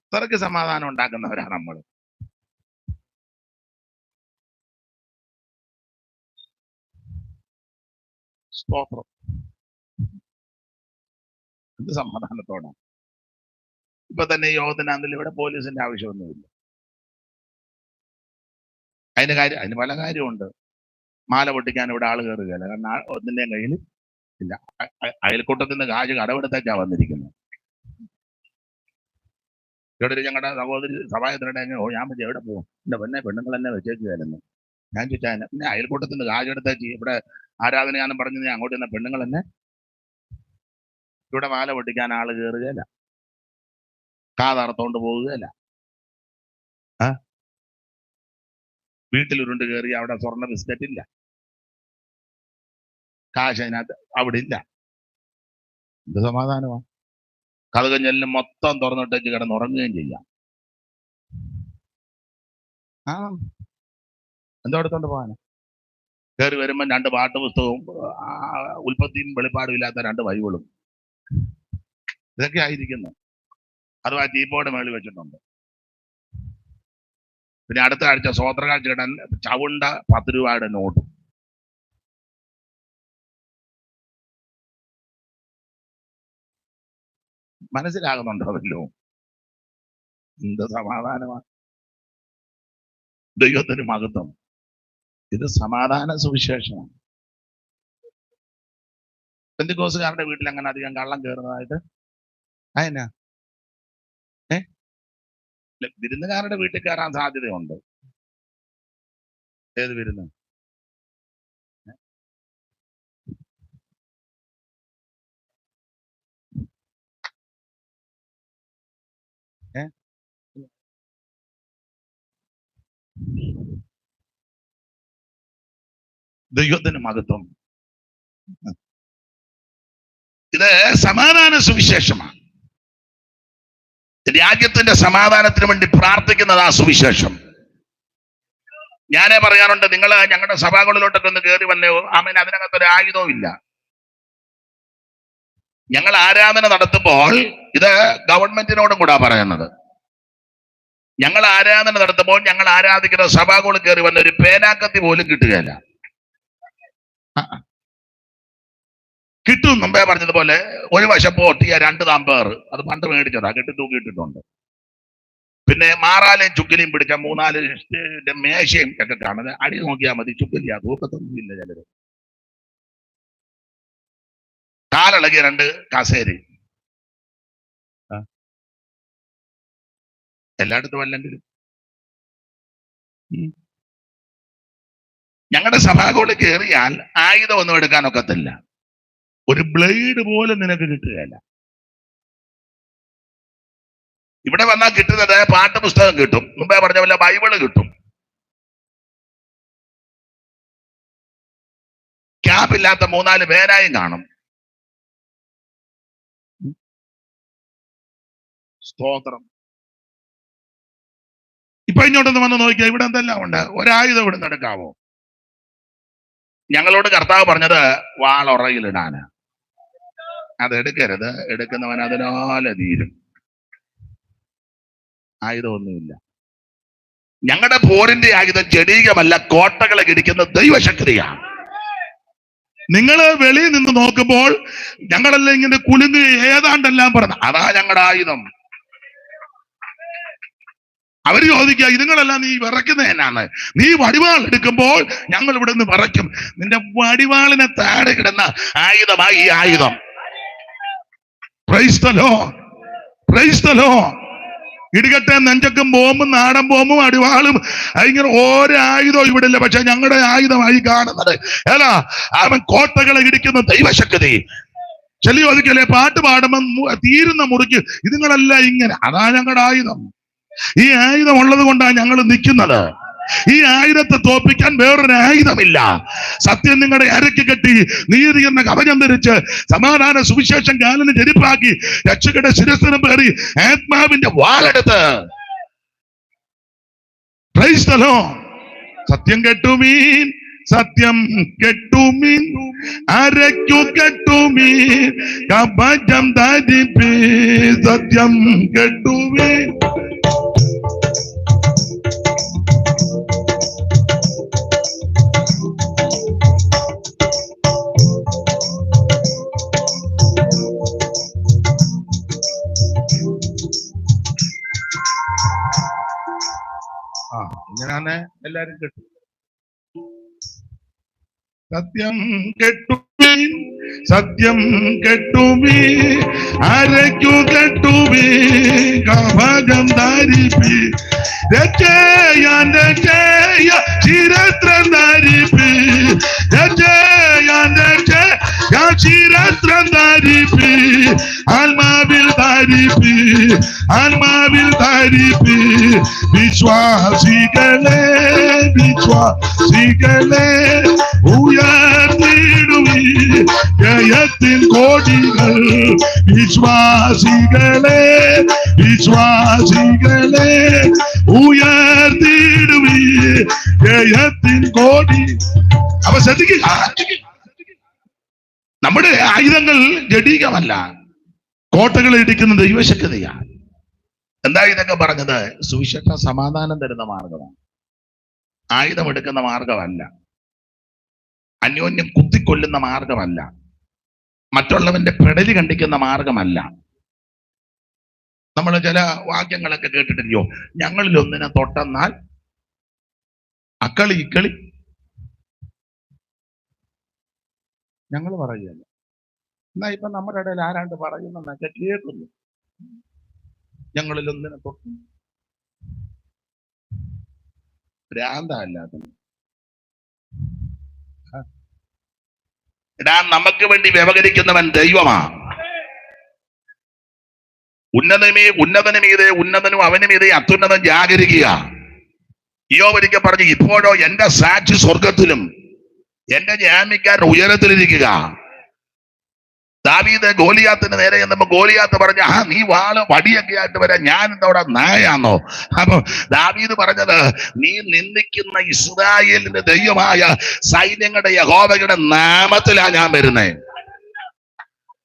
അത്രയ്ക്ക് സമാധാനം ഉണ്ടാക്കുന്നവരാണ് നമ്മൾ. സ്തോത്രം. എന്ത് സമാധാനത്തോടാണ്. ഇപ്പൊ തന്നെ ഈ യോഗത്തിനാണെങ്കിൽ ഇവിടെ പോലീസിന്റെ ആവശ്യമൊന്നുമില്ല. അതിന് പല കാര്യമുണ്ട്. മാല പൊട്ടിക്കാൻ ഇവിടെ ആള് കയറുകയല്ല. കാരണം ഒന്നിന്റെയും കയ്യിൽ ഇല്ല. അയൽക്കൂട്ടത്തിന്റെ കാശ് കടമെടുത്തേക്കാ വന്നിരിക്കുന്നത്. ഇവിടെ ഞങ്ങളുടെ സഹോദരി സഭായത്തിനിടെ ഞാൻ പറ്റി എവിടെ പോകും, എന്റെ പെണ്ണുങ്ങൾ എന്നെ വെച്ചേക്കുകയായിരുന്നു. ഞാൻ ചോദിച്ചാൽ പിന്നെ അയൽക്കൂട്ടത്തിന്റെ കാശ് എടുത്തേക്ക് ഇവിടെ ആരാധനയാണെന്ന് പറഞ്ഞു അങ്ങോട്ട് തന്നെ പെണ്ണുങ്ങൾ തന്നെ ഇവിടെ മാല പൊട്ടിക്കാൻ ആള് കയറുകയല്ല, കാതർത്തോണ്ട് പോവുകയല്ല. വീട്ടിൽ ഉരുണ്ട് കയറി അവിടെ സ്വർണ്ണ ബിസ്ക്കറ്റ് ഇല്ല, കാശ് അതിനകത്ത് അവിടെ ഇല്ല. എന്ത് സമാധാനമാണ്. കഥകഞ്ഞെല്ലാം മൊത്തം തുറന്നിട്ടേക്ക് കിടന്നുറങ്ങുകയും ചെയ്യാം. എന്തോ എടുത്തോണ്ട് പോകാന്. കയറി വരുമ്പോ 2 പാട്ട് പുസ്തകവും ഉൽപ്പത്തിയും വെളിപ്പാടും ഇല്ലാത്ത 2 ബൈബിളും ഇതൊക്കെ ആയിരിക്കുന്നു. അഥവാ ടീപ്പോയുടെ മേളിൽ വെച്ചിട്ടുണ്ട്. പിന്നെ അടുത്ത ആഴ്ച സ്വോത്രകാഴ്ച ഇടാൻ ചവുണ്ട 10 രൂപയുടെ നോട്ടും. മനസ്സിലാകുന്നുണ്ടോ? വല്ലോ എന്ത് സമാധാനമാണ്. ദൈവത്തിന് മഹത്വം. ഇത് സമാധാന സുവിശേഷമാണ്. പെന്തിക്കോസുകാരുടെ വീട്ടിൽ അങ്ങനെ അധികം കള്ളം കയറുന്നതായിട്ട് അതെന്നാ വിരുന്നുകാരുടെ വീട്ടിൽ കയറാൻ സാധ്യതയുണ്ട്. ഏത് വിരുന്ന്? ദൈവത്തിന് മഹത്വം. ഇത് സമാധാന സുവിശേഷമാണ്. രാജ്യത്തിന്റെ സമാധാനത്തിന് വേണ്ടി പ്രാർത്ഥിക്കുന്നത് ആ സുവിശേഷം. ഞാനേ പറയാറുണ്ട്, നിങ്ങൾ ഞങ്ങളുടെ സഭകളിലോട്ടൊക്കെ ഒന്ന് കയറി വന്നേ, ആമേൻ, അതിനകത്തൊരു ആയുധവും ഇല്ല. ഞങ്ങൾ ആരാധന നടത്തുമ്പോൾ, ഇത് ഗവൺമെന്റിനോടും കൂടാ പറയുന്നത്, ഞങ്ങൾ ആരാധന നടത്തുമ്പോൾ ഞങ്ങൾ ആരാധിക്കുന്ന സഭകളിൽ കയറി വന്ന ഒരു പേനാക്കത്തി പോലും കിട്ടുകയില്ല. കിട്ടും. മുമ്പേ പറഞ്ഞതുപോലെ ഒരു വശം പൊട്ടിയ 2 താമ്പേർ, അത് പണ്ട് മേടിച്ചതാ, കെട്ടി തൂക്കിയിട്ടിട്ടുണ്ട്. പിന്നെ മാറാലയും ചുക്കിലിയും പിടിച്ച 3-4 മേശയും ഒക്കെ കാണുന്നത്. അടി നോക്കിയാൽ മതി, ചുക്കില്ല, തൂക്കത്തൊന്നുമില്ല. ചിലര് കാലിളകിയ 2 കസേരി, എല്ലായിടത്തും അല്ലെങ്കിലും. ഞങ്ങളുടെ സഭാകോളിൽ കയറിയാൽ ആയുധം ഒന്നും എടുക്കാനൊക്കത്തില്ല. ഒരു ബ്ലേഡ് പോലും നിനക്ക് കിട്ടുകയില്ല. ഇവിടെ വന്നാൽ കിട്ടുന്നത് പാഠപുസ്തകം കിട്ടും, മുമ്പേ പറഞ്ഞ പോലെ ബൈബിള് കിട്ടും, ക്യാപ്പില്ലാത്ത 3-4 പേരായും കാണും. സ്തോത്രം. ഇപ്പൊ ഇങ്ങോട്ടൊന്ന് വന്ന് നോക്കിയാൽ ഇവിടെ എന്തെല്ലാം ഉണ്ട്. ഒരായുധം ഇവിടെ നിന്ന് എടുക്കാവോ? ഞങ്ങളോട് കർത്താവ് പറഞ്ഞത് വാളുറയിലിടാന്. അത് എടുക്കരുത്, എടുക്കുന്നവൻ അതിനാലെ തീരും. ആയുധമൊന്നുമില്ല. ഞങ്ങളുടെ പോരിന്റെ ആയുധം ജഡീകമല്ല, കോട്ടകളെ ഇടിക്കുന്ന ദൈവശക്തിയാണ്. നിങ്ങള് വെളിയിൽ നിന്ന് നോക്കുമ്പോൾ ഞങ്ങളെല്ലാം ഇങ്ങനെ കുലുങ്ങി ഏതാണ്ടെല്ലാം പറഞ്ഞു, അതാ ഞങ്ങളുടെ ആയുധം. അവര് ചോദിക്കുക, ഇതുങ്ങളെല്ലാം നീ വിറയ്ക്കുന്നത് എന്നാണ്? നീ വടിവാൾ എടുക്കുമ്പോൾ ഞങ്ങൾ ഇവിടെ നിന്ന് വിറയ്ക്കും. നിന്റെ വടിവാളിനെ താഴെ കിടന്ന ആയുധമായി ഈ ആയുധം. Praise the lord, praise the lord. ഇടികട്ടെ, നെഞ്ചക്കും ബോംബും നാടൻ ബോംബും അടിവാളും ഇങ്ങനെ ഓരോ ആയുധവും ഇവിടെ ഇല്ല. പക്ഷെ ഞങ്ങളുടെ ആയുധമായി കാണുന്നത് അല്ല, അവൻ കോട്ടകളെ ഇടിക്കുന്ന ദൈവശക്തി. ചെല്ലി ഒതുക്കല്ലേ, പാട്ട് പാടുമ്പോൾ തീരുന്ന മുറിക്ക് ഇതുങ്ങളെല്ലാം ഇങ്ങനെ, അതാ ഞങ്ങളുടെ ആയുധം. ഈ ആയുധം ഉള്ളത് കൊണ്ടാണ് ഞങ്ങൾ നിൽക്കുന്നത്. ഈ ആയുധത്തെ തോപ്പിക്കാൻ വേറൊരു ആയുധമില്ല. സത്യം നിങ്ങളുടെ അരയ്ക്ക് കെട്ടി, നീതി എന്ന കവചം ധരിച്ച്, സമാധാന സുവിശേഷം കാലിന് ചെരുപ്പാക്കി, രക്ഷകന്റെ ശിരസ്സിനും പേറി ആത്മാവിന്റെ വാളെടുത്ത്, പ്രൈസ് ദി ലോർഡ്. സത്യം കെട്ടുമീൻ, സത്യം കെട്ടുമീൻ, അരയ്ക്കു കെട്ടുമീൻ, കവചം ധരിപ്പീൻ, സത്യം കെട്ടുമീൻ. ഇങ്ങനെയാണ് എല്ലാരും കെട്ടും. സത്യം കെട്ടുമീൻ, സത്യം കെട്ടുമീൻ, അരയ്ക്കു കെട്ടുമീൻ, കവചം ധരിപ്പീൻ, രക്ഷയാൻ രക്ഷയ ശിരസ്ത്രം ധരിപ്പീൻ, രക്ഷയാൻ രക്ഷയ ശിരസ്ത്രം ധരിപ്പീൻ, ആത്മാവിൽ ധരിപ്പീൻ, ആത്മാവിൽ ധരിപ്പീൻ. വിശ്വാസികളെ, വിശ്വാസികളെ ഉയർത്തിടുവീൻ ജയത്തിൻ കോടികൾ. വിശ്വാസികളെ, വിശ്വാസികളെ ഉയർത്തിടുവീൻ ജയത്തിൻ കോടി. അപ്പൊ ശ്രദ്ധിക്കുക, നമ്മുടെ ആയുധങ്ങൾ ജഡീകമല്ല, കോട്ടകളെ ഇടിക്കുന്ന ദൈവശക്തിയാണ്. എന്താ ഇതൊക്കെ പറഞ്ഞത്? സുവിശേഷ സമാധാനം തരുന്ന മാർഗമാണ്, ആയുധം എടുക്കുന്ന മാർഗമല്ല, അന്യോന്യം കുത്തിക്കൊല്ലുന്ന മാർഗമല്ല, മറ്റുള്ളവന്റെ പെടലി കണ്ടിക്കുന്ന മാർഗമല്ല. നമ്മൾ ചില വാക്യങ്ങളൊക്കെ കേട്ടിട്ടില്ലയോ, ഞങ്ങളിൽ ഒന്നിനെ തൊട്ടെന്നാൽ അക്കളി ഇക്കളി. ഞങ്ങൾ പറയുകയല്ല, എന്നാ ഇപ്പൊ നമ്മുടെ ഇടയിൽ ആരാണ്ട് പറയുന്നൊക്കെ കേൾക്കുന്നു. ഞങ്ങളിലൊന്നിനെ തൊട്ടു ഭ്രാന്തല്ലാത്ത ഇടാൻ നമുക്ക് വേണ്ടി വ്യവഹരിക്കുന്നവൻ ദൈവമാ. ഉന്നതനുമീതെ ഉന്നതനും അവനുമീതെ അത്യുന്നതൻ ജാഗരിക്കുക. ഇയ്യോബ് ഒരിക്കൽ പറഞ്ഞു, ഇപ്പോഴോ എന്റെ സാക്ഷി സ്വർഗത്തിലും എന്റെ ജാമ്യക്കാരൻ ഉയരത്തിലിരിക്കുക. ദാവീദ് ഗോലിയാത്തിന് നേരെ ചെന്നപ്പോ ഗോലിയാത്ത് പറഞ്ഞ, നീ വാള് വടിയൊക്കെ ആയിട്ട് വരാൻ ഞാൻ എന്തവിടെ നായാന്നോ? അപ്പൊ ദാവീദ് പറഞ്ഞത്, നീ നിന്ദിക്കുന്ന ഇസ്രായേലിന്റെ ദൈവമായ സൈന്യങ്ങളുടെ യഹോവയുടെ നാമത്തിലാ ഞാൻ വരുന്നേ.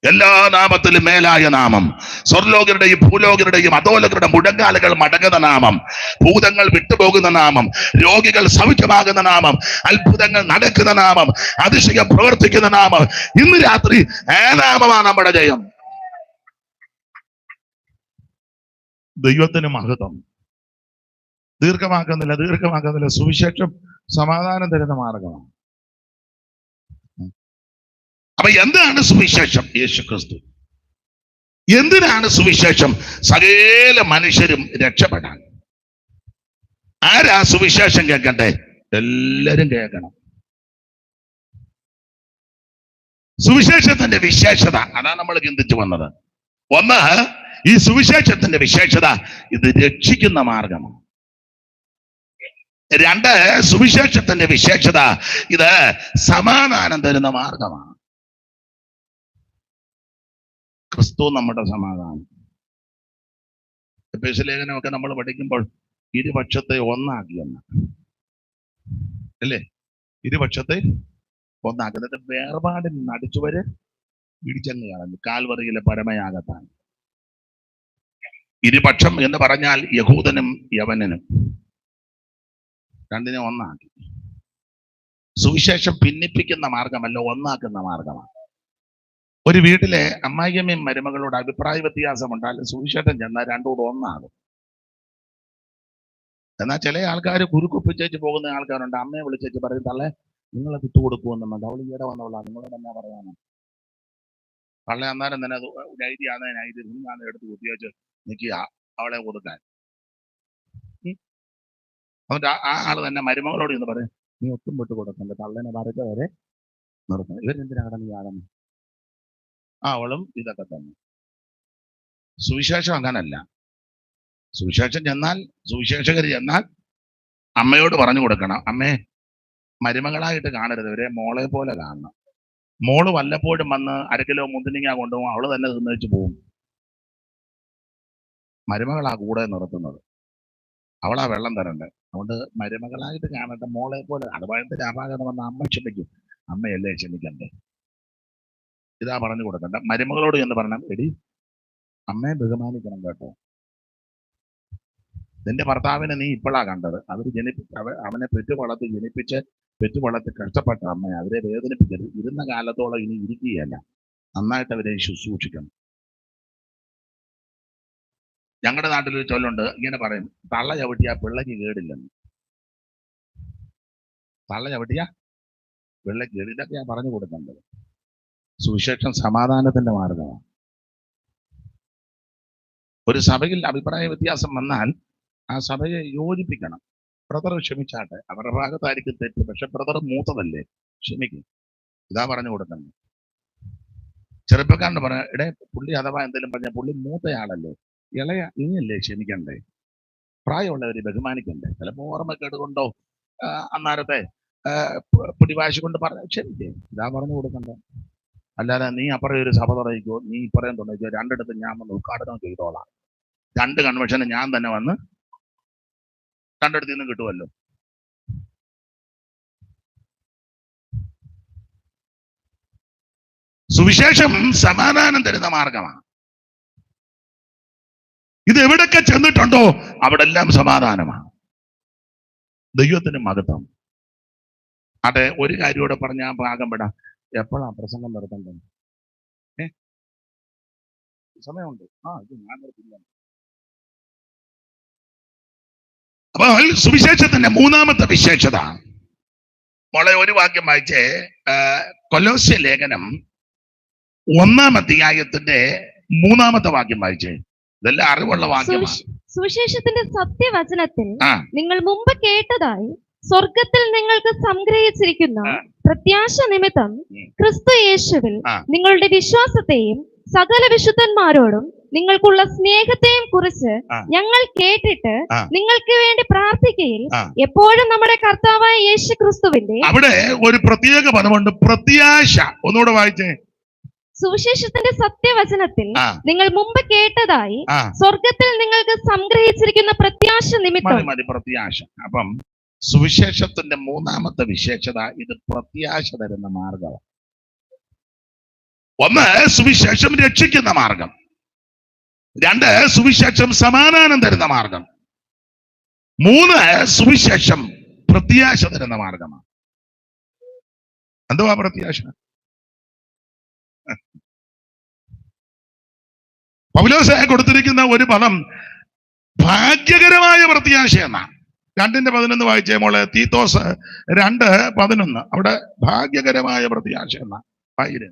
എല്ലാ നാമത്തിലും മേലായ നാമം, സ്വർലോകരുടെയും ഭൂലോകരുടെയും അധോലോകരുടെ മുഴങ്കാലുകൾ മടങ്ങുന്ന നാമം, ഭൂതങ്ങൾ വിട്ടുപോകുന്ന നാമം, രോഗികൾ സൗഖ്യമാകുന്ന നാമം, അത്ഭുതങ്ങൾ നടക്കുന്ന നാമം, അതിശയം പ്രവർത്തിക്കുന്ന നാമം. ഇന്ന് രാത്രി ആ നാമമാണ് നമ്മുടെ ജയം. ദൈവത്തിന് മഹത്വം. ദീർഘമാക്കുന്നില്ല. സുവിശേഷം സമാധാനം തരുന്ന മാർഗമാണ്. അപ്പൊ എന്താണ് സുവിശേഷം? യേശു ക്രിസ്തു. എന്തിനാണ് സുവിശേഷം? സകല മനുഷ്യരും രക്ഷപ്പെടാൻ. ആരാ സുവിശേഷം കേൾക്കണ്ടേ? എല്ലാരും കേൾക്കണം. സുവിശേഷത്തിന്റെ വിശേഷത അതാണ് നമ്മൾ ചിന്തിച്ചു വന്നത്. ഒന്ന്, ഈ സുവിശേഷത്തിന്റെ വിശേഷത ഇത് രക്ഷിക്കുന്ന മാർഗമാണ്. രണ്ട്, സുവിശേഷത്തിന്റെ വിശേഷത ഇത് സമാധാനം തരുന്ന മാർഗമാണ്. ക്രിസ്തു നമ്മുടെ സമാധാനം. എഫേസ്യ ലേഖനമൊക്കെ നമ്മൾ പഠിക്കുമ്പോൾ ഇരുപക്ഷത്തെ ഒന്നാക്കിയെന്ന് അല്ലേ? ഇരുപക്ഷത്തെ ഒന്നാക്കി. എന്നിട്ട് വേർപാടിൽ നടിച്ചുവര് ഇടിച്ചങ്ങ് കളഞ്ഞു. കാൽവറിയിലെ പരമയാഗത്താണ്. ഇരുപക്ഷം എന്ന് പറഞ്ഞാൽ യഹൂദനും യവനനും രണ്ടിനെ ഒന്നാക്കി. സുവിശേഷം ഭിന്നിപ്പിക്കുന്ന മാർഗമല്ല, ഒന്നാക്കുന്ന മാർഗമാണ്. ഒരു വീട്ടിലെ അമ്മായിയമ്മയും മരുമകളോട് അഭിപ്രായ വ്യത്യാസം ഉണ്ടായാലും സുവിശേഷം ചെന്നാൽ രണ്ടുകൂടെ ഒന്നാകും. എന്നാൽ ചില ആൾക്കാർ കുരുക്കുപ്പിച്ചേച്ച് പോകുന്ന ആൾക്കാരുണ്ട്. അമ്മയെ വിളിച്ചേച്ച് പറയും, തള്ളെ നിങ്ങളെ വിട്ടുകൊടുക്കുമെന്നുണ്ട്. അവൾ ഈയിടെ വന്നവളാ, നിങ്ങളോട് എന്നാ പറയാനാണ്? തള്ളെ അന്നേരം തന്നെ നൈതി നിന്നാണ് എടുത്ത് കുത്തിയേച്ച് നിൽക്കുക അവളെ കൊടുക്കാൻ. അതുകൊണ്ട് ആ ആള് തന്നെ മരുമകളോട് എന്ന് പറയും, നീ ഒട്ടും വിട്ടു കൊടുക്കണ്ട, തള്ളനെ വരച്ച വരെ നിർത്തണം. ഇവരെന്തിനാ കടന്ന് യാതൊന്നും. അവളും ഇതൊക്കെ തന്നെ. സുവിശേഷം അങ്ങനല്ല. സുവിശേഷം ചെന്നാൽ, സുവിശേഷകർ ചെന്നാൽ അമ്മയോട് പറഞ്ഞു കൊടുക്കണം, അമ്മേ മരുമകളായിട്ട് കാണരുത്, ഇവരെ മോളെ പോലെ കാണണം. മോള് വല്ലപ്പോഴും വന്ന് 1 കിലോ മുന്തിരിങ്ങ കൊണ്ടുപോകും, അവള് തന്നെ തിന്നേച്ച് പോവും. മരുമകളാ കൂടെ നിർത്തുന്നത്, അവളാ വെള്ളം തരണ്ടേ. അതുകൊണ്ട് മരുമകളായിട്ട് കാണട്ടെ, മോളെ പോലെ. അതുപോലെ അപാകത വന്ന അമ്മ ക്ഷമിക്കും, അമ്മയല്ലേ ക്ഷമിക്കണ്ടേ. ഇതാ പറഞ്ഞു കൊടുക്കണ്ട. മരുമകളോട് എന്ന് പറഞ്ഞാൽ, എടി അമ്മയെ ബഹുമാനിക്കണം കേട്ടോ. നിന്റെ ഭർത്താവിനെ നീ ഇപ്പോഴാ കണ്ടത്. അവനെ പെറ്റുവളർത്തി കഷ്ടപ്പെട്ട അമ്മയെ അവരെ വേദനിപ്പിക്കരുത്. ഇരുന്ന കാലത്തോളം ഇനി ഇരിക്കുകയല്ല, നന്നായിട്ട് അവരെ ശുശ്രൂഷിക്കണം. ഞങ്ങളുടെ നാട്ടിലൊരു ചൊല്ലുണ്ട്, ഇങ്ങനെ പറയും, തള്ള ചവിട്ടിയാ പിള്ളയ്ക്ക് കേടില്ലെന്ന്. തള്ള ചവിട്ടിയാ പിള്ളയ്ക്ക് കേട്. ഇതൊക്കെയാ പറഞ്ഞു കൊടുക്കേണ്ടത്. സുവിശേഷം സമാധാനത്തിന്റെ മാർഗമാണ്. ഒരു സഭയിൽ അഭിപ്രായ വ്യത്യാസം വന്നാൽ ആ സഭയെ യോജിപ്പിക്കണം. ബ്രദർ ക്ഷമിച്ചാട്ടെ, അവരുടെ ഭാഗത്തായിരിക്കും തെറ്റ്, പക്ഷെ ബ്രദർ മൂത്തതല്ലേ, ക്ഷമിക്കും. ഇതാ പറഞ്ഞു കൊടുക്കുന്നത്. ചെറുപ്പക്കാരന് പറഞ്ഞ, ഇടേ പുള്ളി അഥവാ എന്തെങ്കിലും പറഞ്ഞ, പുള്ളി മൂത്തയാളല്ലേ, ഇളയ ഇനിയല്ലേ ക്ഷമിക്കണ്ടേ, പ്രായമുള്ളവരെ ബഹുമാനിക്കണ്ടേ. ചിലപ്പോൾ ഓർമ്മക്കേട് കൊണ്ടോ അന്നേരത്തെ പിടിവാശി കൊണ്ട് പറഞ്ഞ ക്ഷമിക്കേ. ഇതാ പറഞ്ഞു കൊടുക്കണ്ടേ. അല്ലാതെ നീ അപ്പുറം ഒരു സഭ തുടങ്ങിക്കോ, നീ ഇപ്പറയും തുടങ്ങിക്കോ, രണ്ടിടത്ത് ഞാൻ വന്ന് ഉദ്ഘാടനം ചെയ്തോളാം, 2 കൺവെൻഷന് ഞാൻ തന്നെ വന്ന് രണ്ടിടത്തു നിന്ന് കിട്ടുമല്ലോ. സുവിശേഷം സമാധാനം തരുന്ന മാർഗമാണ്. ഇത് എവിടൊക്കെ ചെന്നിട്ടുണ്ടോ അവിടെ എല്ലാം സമാധാനമാണ്. ദൈവത്തിന് മഹത്വം. അതെ, ഒരു കാര്യത്തോടെ പറഞ്ഞാൽ ഭാഗം പെടാം. എപ്പോഴാ പ്രസംഗം നടത്തേണ്ടത്? സമയമുണ്ട്. ഇത് ഞാൻ നിർത്തില്ല. അപ്പൊ സുവിശേഷത്തിന്റെ 3ാമത്തെ വിശേഷത, മോളെ ഒരു വാക്യം വായിച്ചേ. കൊലോസ്യ ലേഖനം 1-ാം അധ്യായത്തിന്റെ 3-ാമത്തെ വാക്യം വായിച്ചേ. ഇതെല്ലാം അറിവുള്ള വാക്യമാണ്. സുവിശേഷത്തിന്റെ സത്യവചനത്തിൽ ആ നിങ്ങൾ മുമ്പ് കേട്ടതായി സ്വർഗത്തിൽ നിങ്ങൾക്ക് സംഗ്രഹിച്ചിരിക്കുന്ന പ്രത്യാശ നിമിത്തം ക്രിസ്തു യേശുവിൽ ആ. നിങ്ങളുടെ വിശ്വാസത്തെയും സകല വിശുദ്ധന്മാരോടും നിങ്ങൾക്കുള്ള സ്നേഹത്തെയും കുറിച്ച് ആ. ഞങ്ങൾ കേട്ടിട്ട് ആ. നിങ്ങൾക്ക് വേണ്ടി പ്രാർത്ഥിക്കയിൽ ആ. എപ്പോഴും നമ്മുടെ കർത്താവായ യേശു ക്രിസ്തുവിന്റെ അവിടെ ഒരു പ്രത്യേക പദമുണ്ട്, പ്രത്യാശ. ഒന്നുകൂടെ വായിച്ചേ. സുവിശേഷത്തിന്റെ സത്യവചനത്തിൽ ആ നിങ്ങൾ മുമ്പ് കേട്ടതായി ആ സ്വർഗത്തിൽ നിങ്ങൾക്ക് സംഗ്രഹിച്ചിരിക്കുന്ന പ്രത്യാശ നിമിത്തം. മതി പ്രത്യാശ. അപ്പം സുവിശേഷത്തിന്റെ 3-ാമത്തെ വിശേഷത ഇത് പ്രത്യാശ തരുന്ന മാർഗമാണ്. 1, സുവിശേഷം രക്ഷിക്കുന്ന മാർഗം. 2, സുവിശേഷം സമാധാനം തരുന്ന മാർഗം. 3, സുവിശേഷം പ്രത്യാശ തരുന്ന മാർഗമാണ്. എന്തുവാ പ്രത്യാശ? പൗലോസ് കൊടുത്തിരിക്കുന്ന ഒരു പദം ഭാഗ്യകരമായ പ്രത്യാശ എന്നാണ്. 2:11 വായിച്ചേ മോളെ. തീത്തോസ് 2:11 അവിടെ ഭാഗ്യകരമായ പ്രത്യാശ എന്ന പൈര്.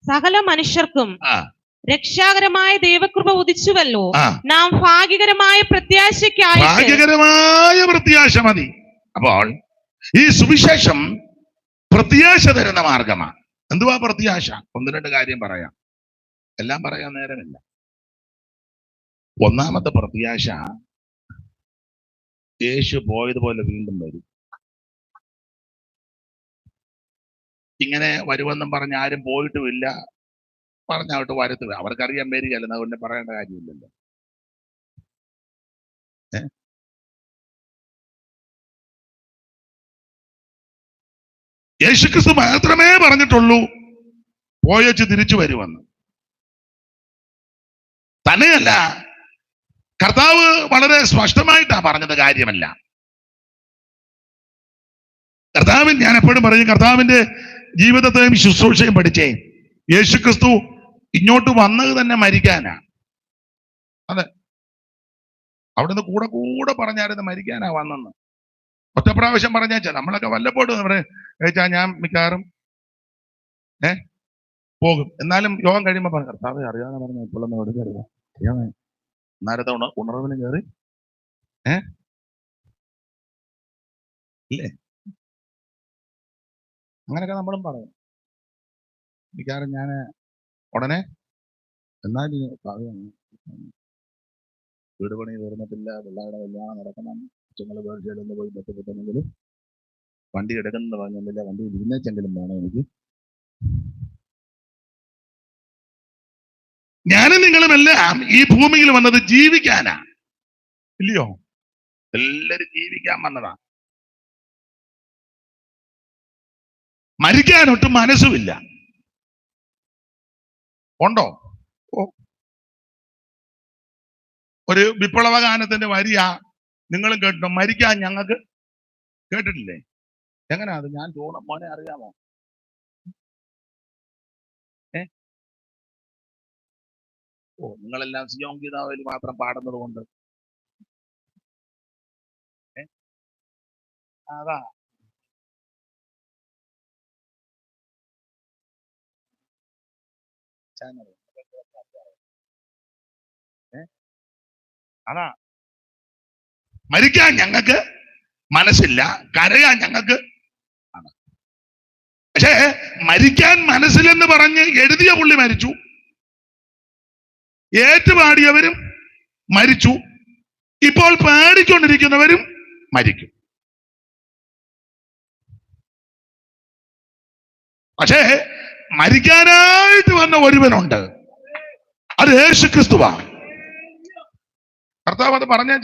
സകല മനുഷ്യർക്കും ആ രക്ഷാകരമായ ദൈവകൃപ ഉദിച്ചുവല്ലോ. ആ നാം ഭാഗ്യകരമായ പ്രത്യാശയ്ക്കായി ഭാഗ്യകരമായ പ്രത്യാശ മതി. അപ്പോൾ ഈ സുവിശേഷം പ്രത്യാശ തരുന്ന മാർഗമാണ്. എന്തുവാ പ്രത്യാശ? 1-2 കാര്യം പറയാം, എല്ലാം പറയാൻ നേരമില്ല. 1-ാമത്തെ പ്രത്യാശ, യേശു പോയതുപോലെ വീണ്ടും വരും. ഇങ്ങനെ വരുമെന്നും പറഞ്ഞ് ആരും പോയിട്ടുമില്ല, പറഞ്ഞാവട്ടെ വരത്തില്ല. അവർക്കറിയാൻ വരികയല്ലെന്ന്, അതുകൊണ്ട് പറയേണ്ട കാര്യമില്ലല്ലോ. യേശുക്രിസ്തു മാത്രമേ പറഞ്ഞിട്ടുള്ളൂ പോയച്ച് തിരിച്ചു വരുമെന്ന്. തന്നെയല്ല, കർത്താവ് വളരെ സ്പഷ്ടമായിട്ടാ പറഞ്ഞത്, കാര്യമല്ല. ഞാൻ എപ്പോഴും പറയും, കർത്താവിന്റെ ജീവിതത്തെയും ശുശ്രൂഷയും പഠിച്ചേ. യേശുക്രിസ്തു ഇങ്ങോട്ട് വന്നത് തന്നെ മരിക്കാനാ. അതെ, അവിടുന്ന് കൂടെ കൂടെ പറഞ്ഞായിരുന്നു മരിക്കാനാ വന്നെന്ന്. ഒറ്റ പ്രാവശ്യം പറഞ്ഞാച്ചാ നമ്മളൊക്കെ വല്ലപ്പോഴും പറയാ ഞാൻ മിക്കവാറും പോകും. എന്നാലും യോഗം കഴിയുമ്പോ പറഞ്ഞു, കർത്താവ് അറിയാതെ പറഞ്ഞു ഇപ്പോഴൊന്നും എടുക്കരുത്, അറിയാമേ നേരത്തെ ഉണർവിലും കയറി ഇല്ലേ. അങ്ങനെയൊക്കെ നമ്മളും പറയും. മിക്കവാറും ഞാൻ ഉടനെ എന്നാലും വീട് പണി തീർന്നിട്ടില്ല, പിള്ളേരുടെ കല്യാണം നടക്കണം, കൊച്ചുങ്ങൾ പേഴ്ചയിലൊന്ന് പോയി പറ്റുന്നെങ്കിലും വണ്ടി എടുക്കുന്നത് പറഞ്ഞില്ല, വണ്ടി ഇരുന്നേച്ചെങ്കിലും വേണം എനിക്ക്. ഞാനും നിങ്ങളുമെല്ലാം ഈ ഭൂമിയിൽ വന്നത് ജീവിക്കാനാ, ഇല്ലയോ? എല്ലാരും ജീവിക്കാൻ വന്നതാ. മരിക്കാനൊട്ടും മനസ്സുമില്ല. ഉണ്ടോ? ഒരു വിപ്ലവ ഗാനത്തിന്റെ വരിയാ, നിങ്ങളും കേട്ടോ, മരിക്കാൻ ഞങ്ങൾക്ക്. കേട്ടിട്ടില്ലേ? എങ്ങനെയാ അത്? ഞാൻ ചോണം മോനെ, അറിയാമോ? നിങ്ങളെല്ലാം സിയോൻ ഗീതാവിൽ മാത്രം പാടുന്നത് കൊണ്ട് അതാ. അതാ, മരിക്കാൻ ഞങ്ങൾക്ക് മനസ്സില്ല, കരയാൻ ഞങ്ങൾക്ക്. പക്ഷേ മരിക്കാൻ മനസ്സിലെന്ന് പറഞ്ഞ് എഴുതിയ പുള്ളി മരിച്ചു, ഏറ്റുപാടിയവരും മരിച്ചു, ഇപ്പോൾ പാടിക്കൊണ്ടിരിക്കുന്നവരും മരിക്കും. പക്ഷേ മരിക്കാനായിട്ട് വന്ന ഒരുവനുണ്ട്, അത് യേശുക്രിസ്തുവാണ്. കർത്താവ് അത് പറഞ്ഞാ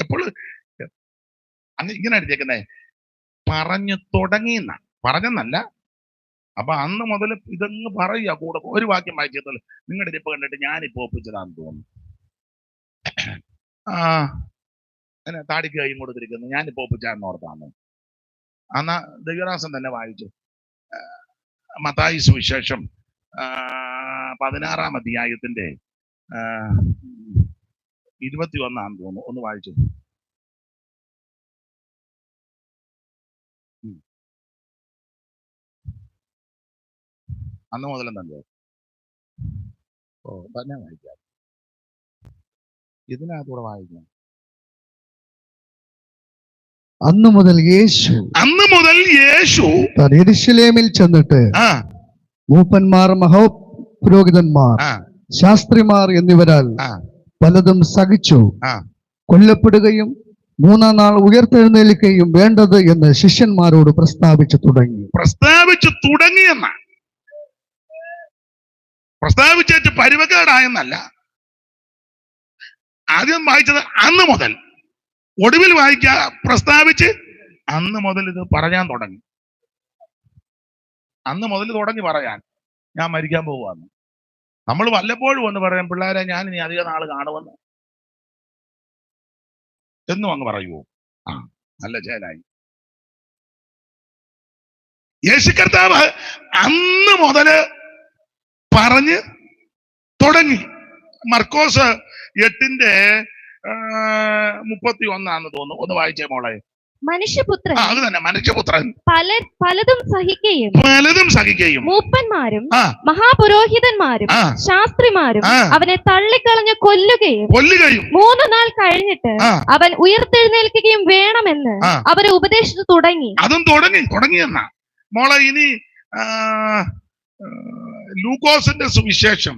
എപ്പോഴും അങ്ങ് ഇങ്ങനെ അടിച്ചേക്കുന്നേ, പറഞ്ഞു തുടങ്ങിയെന്ന, പറഞ്ഞെന്നല്ല. അപ്പൊ അന്ന് മുതൽ ഇതങ്ങ് പറയുക. കൂടെ ഒരു വാക്യം വായിച്ചത്, നിങ്ങളുടെ ഇരിപ്പ് കണ്ടിട്ട് ഞാനിപ്പോ ഒപ്പിച്ചതാന്ന് തോന്നുന്നു. അങ്ങനെ താടിക്ക് കൈയും കൊടുത്തിരിക്കുന്നു, ഞാനിപ്പോ ഒപ്പിച്ചാന്ന് ഓർത്താന്ന്. എന്നാ ദൈവദാസൻ തന്നെ വായിച്ചു. മത്തായി സുവിശേഷം 16-ാം അധ്യായത്തിന്റെ 21 തോന്നുന്നു, ഒന്ന് വായിച്ചു. അന്ന് മുതലെന്നല്ലേ? ഓ, തന്നെ വായിക്കാം. ഇതിനകത്തൂടെ വായിക്കാം. അന്നു മുതൽ യേശു താൻ യെരൂശലേമിൽ ചെന്നിട്ട് മൂപ്പന്മാർ, മഹാപുരോഹിതന്മാർ, ശാസ്ത്രിമാർ എന്നിവരാൽ പലതും സഹിച്ചു കൊല്ലപ്പെടുകയും മൂന്നാം നാൾ ഉയർത്തെഴുന്നേൽക്കുകയും വേണ്ടത് എന്ന് ശിഷ്യന്മാരോട് പ്രസ്താവിച്ചു തുടങ്ങിയെന്ന പ്രസ്താവിച്ചിട്ട് പരുവക്കേടായെന്നല്ല. ആദ്യം വായിച്ചത് അന്ന് മുതൽ, ഒടുവിൽ പ്രസ്താവിച്ച് അന്ന് മുതൽ ഇത് പറയാൻ തുടങ്ങി. അന്ന് മുതൽ തുടങ്ങി പറയാൻ, ഞാൻ മരിക്കാൻ പോവാന്ന്. നമ്മൾ വല്ലപ്പോഴും ഒന്ന് പറയാം, പിള്ളേരെ ഞാൻ ഇനി അധിക നാൾ കാണുമെന്ന് എന്നും അങ്ങ് പറയുമോ? നല്ല ചേലായി. യേശു കർത്താവ് അന്ന് മുതല് പറഞ്ഞ് തുടങ്ങി. മർക്കോസ് 8:31 തോന്നുന്നു. ഒന്ന് വായിച്ചേ മോളെ. മനുഷ്യപുത്രൻ, അത് തന്നെ, മനുഷ്യപുത്രൻ പലതും സഹിക്കുകയും മൂപ്പന്മാരും മഹാപുരോഹിതന്മാരും ശാസ്ത്രിമാരും അവനെ തള്ളിക്കളഞ്ഞ് കൊല്ലുകയും 3 നാൾ കഴിഞ്ഞിട്ട് അവൻ ഉയർത്തെഴുന്നേൽക്കുകയും വേണമെന്ന് അവരെ ഉപദേശിച്ചു തുടങ്ങി. അതും തുടങ്ങിയെന്ന മോളെ. ഇനി ലൂക്കോസിന്റെ സുവിശേഷം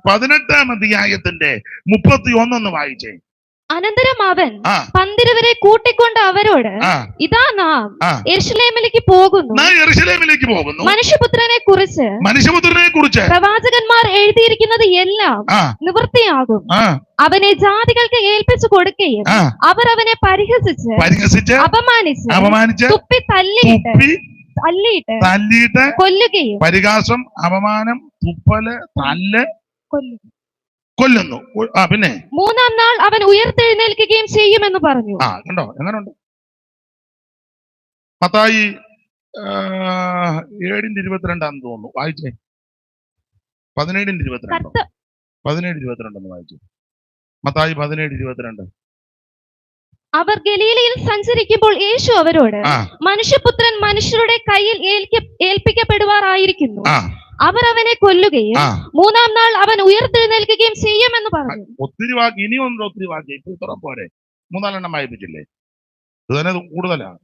18-ാം അധ്യായത്തിന്റെ 31 വായിച്ചേ. അനന്തരം അവൻ 12 കൂട്ടിക്കൊണ്ട് അവരോട്, ഇതാ നാം യെരൂശലേമിലേക്ക് പോകുന്നു. മനുഷ്യപുത്രനെ കുറിച്ച് പ്രവാചകന്മാർ എഴുതിയിരിക്കുന്നത് എല്ലാം നിവൃത്തിയാകും. അവനെ ജാതികൾക്ക് ഏൽപ്പിച്ചു കൊടുക്കുകയും അവർ അവനെ പരിഹസിച്ച് അപമാനിച്ച് തുപ്പി തല്ലിയിട്ട് കൊല്ലുകയും, പരിഹാസം, അപമാനം, തുപ്പല്, തല്ല്, കൊല്ലുന്നു. പിന്നെ 3-ാം നാൾ അവൻ ഉയർത്തെഴുന്നേൽക്കുകയും ചെയ്യുമെന്ന് പറഞ്ഞു. കണ്ടോ എങ്ങനെയുണ്ട്? മത്തായി 7:22 തോന്നുന്നു. വായിച്ചേ. 17:22 വായിച്ചു. മത്തായി 17:22. അവർ ഗലീലയിൽ സഞ്ചരിക്കുമ്പോൾ യേശു അവരോട്, മനുഷ്യപുത്രൻ മനുഷ്യരുടെ കയ്യിൽ ഏൽപ്പിക്കപ്പെടുവാറായിരിക്കുന്നു. അവർ അവനെ കൊല്ലുകയും 3-ാം നാൾ അവൻ ഉയർത്തെഴുന്നേൽക്കുകയും ചെയ്യുമെന്ന് പറഞ്ഞു. ഒത്തിരി വാക്ക്, ഇനിയൊന്നും ഒത്തിരി വാക്ക്. ഇപ്പൊ ഇത്ര പോരെ? 3-4 വായിപ്പിച്ചില്ലേ? ഇത് തന്നെ കൂടുതലാണ്.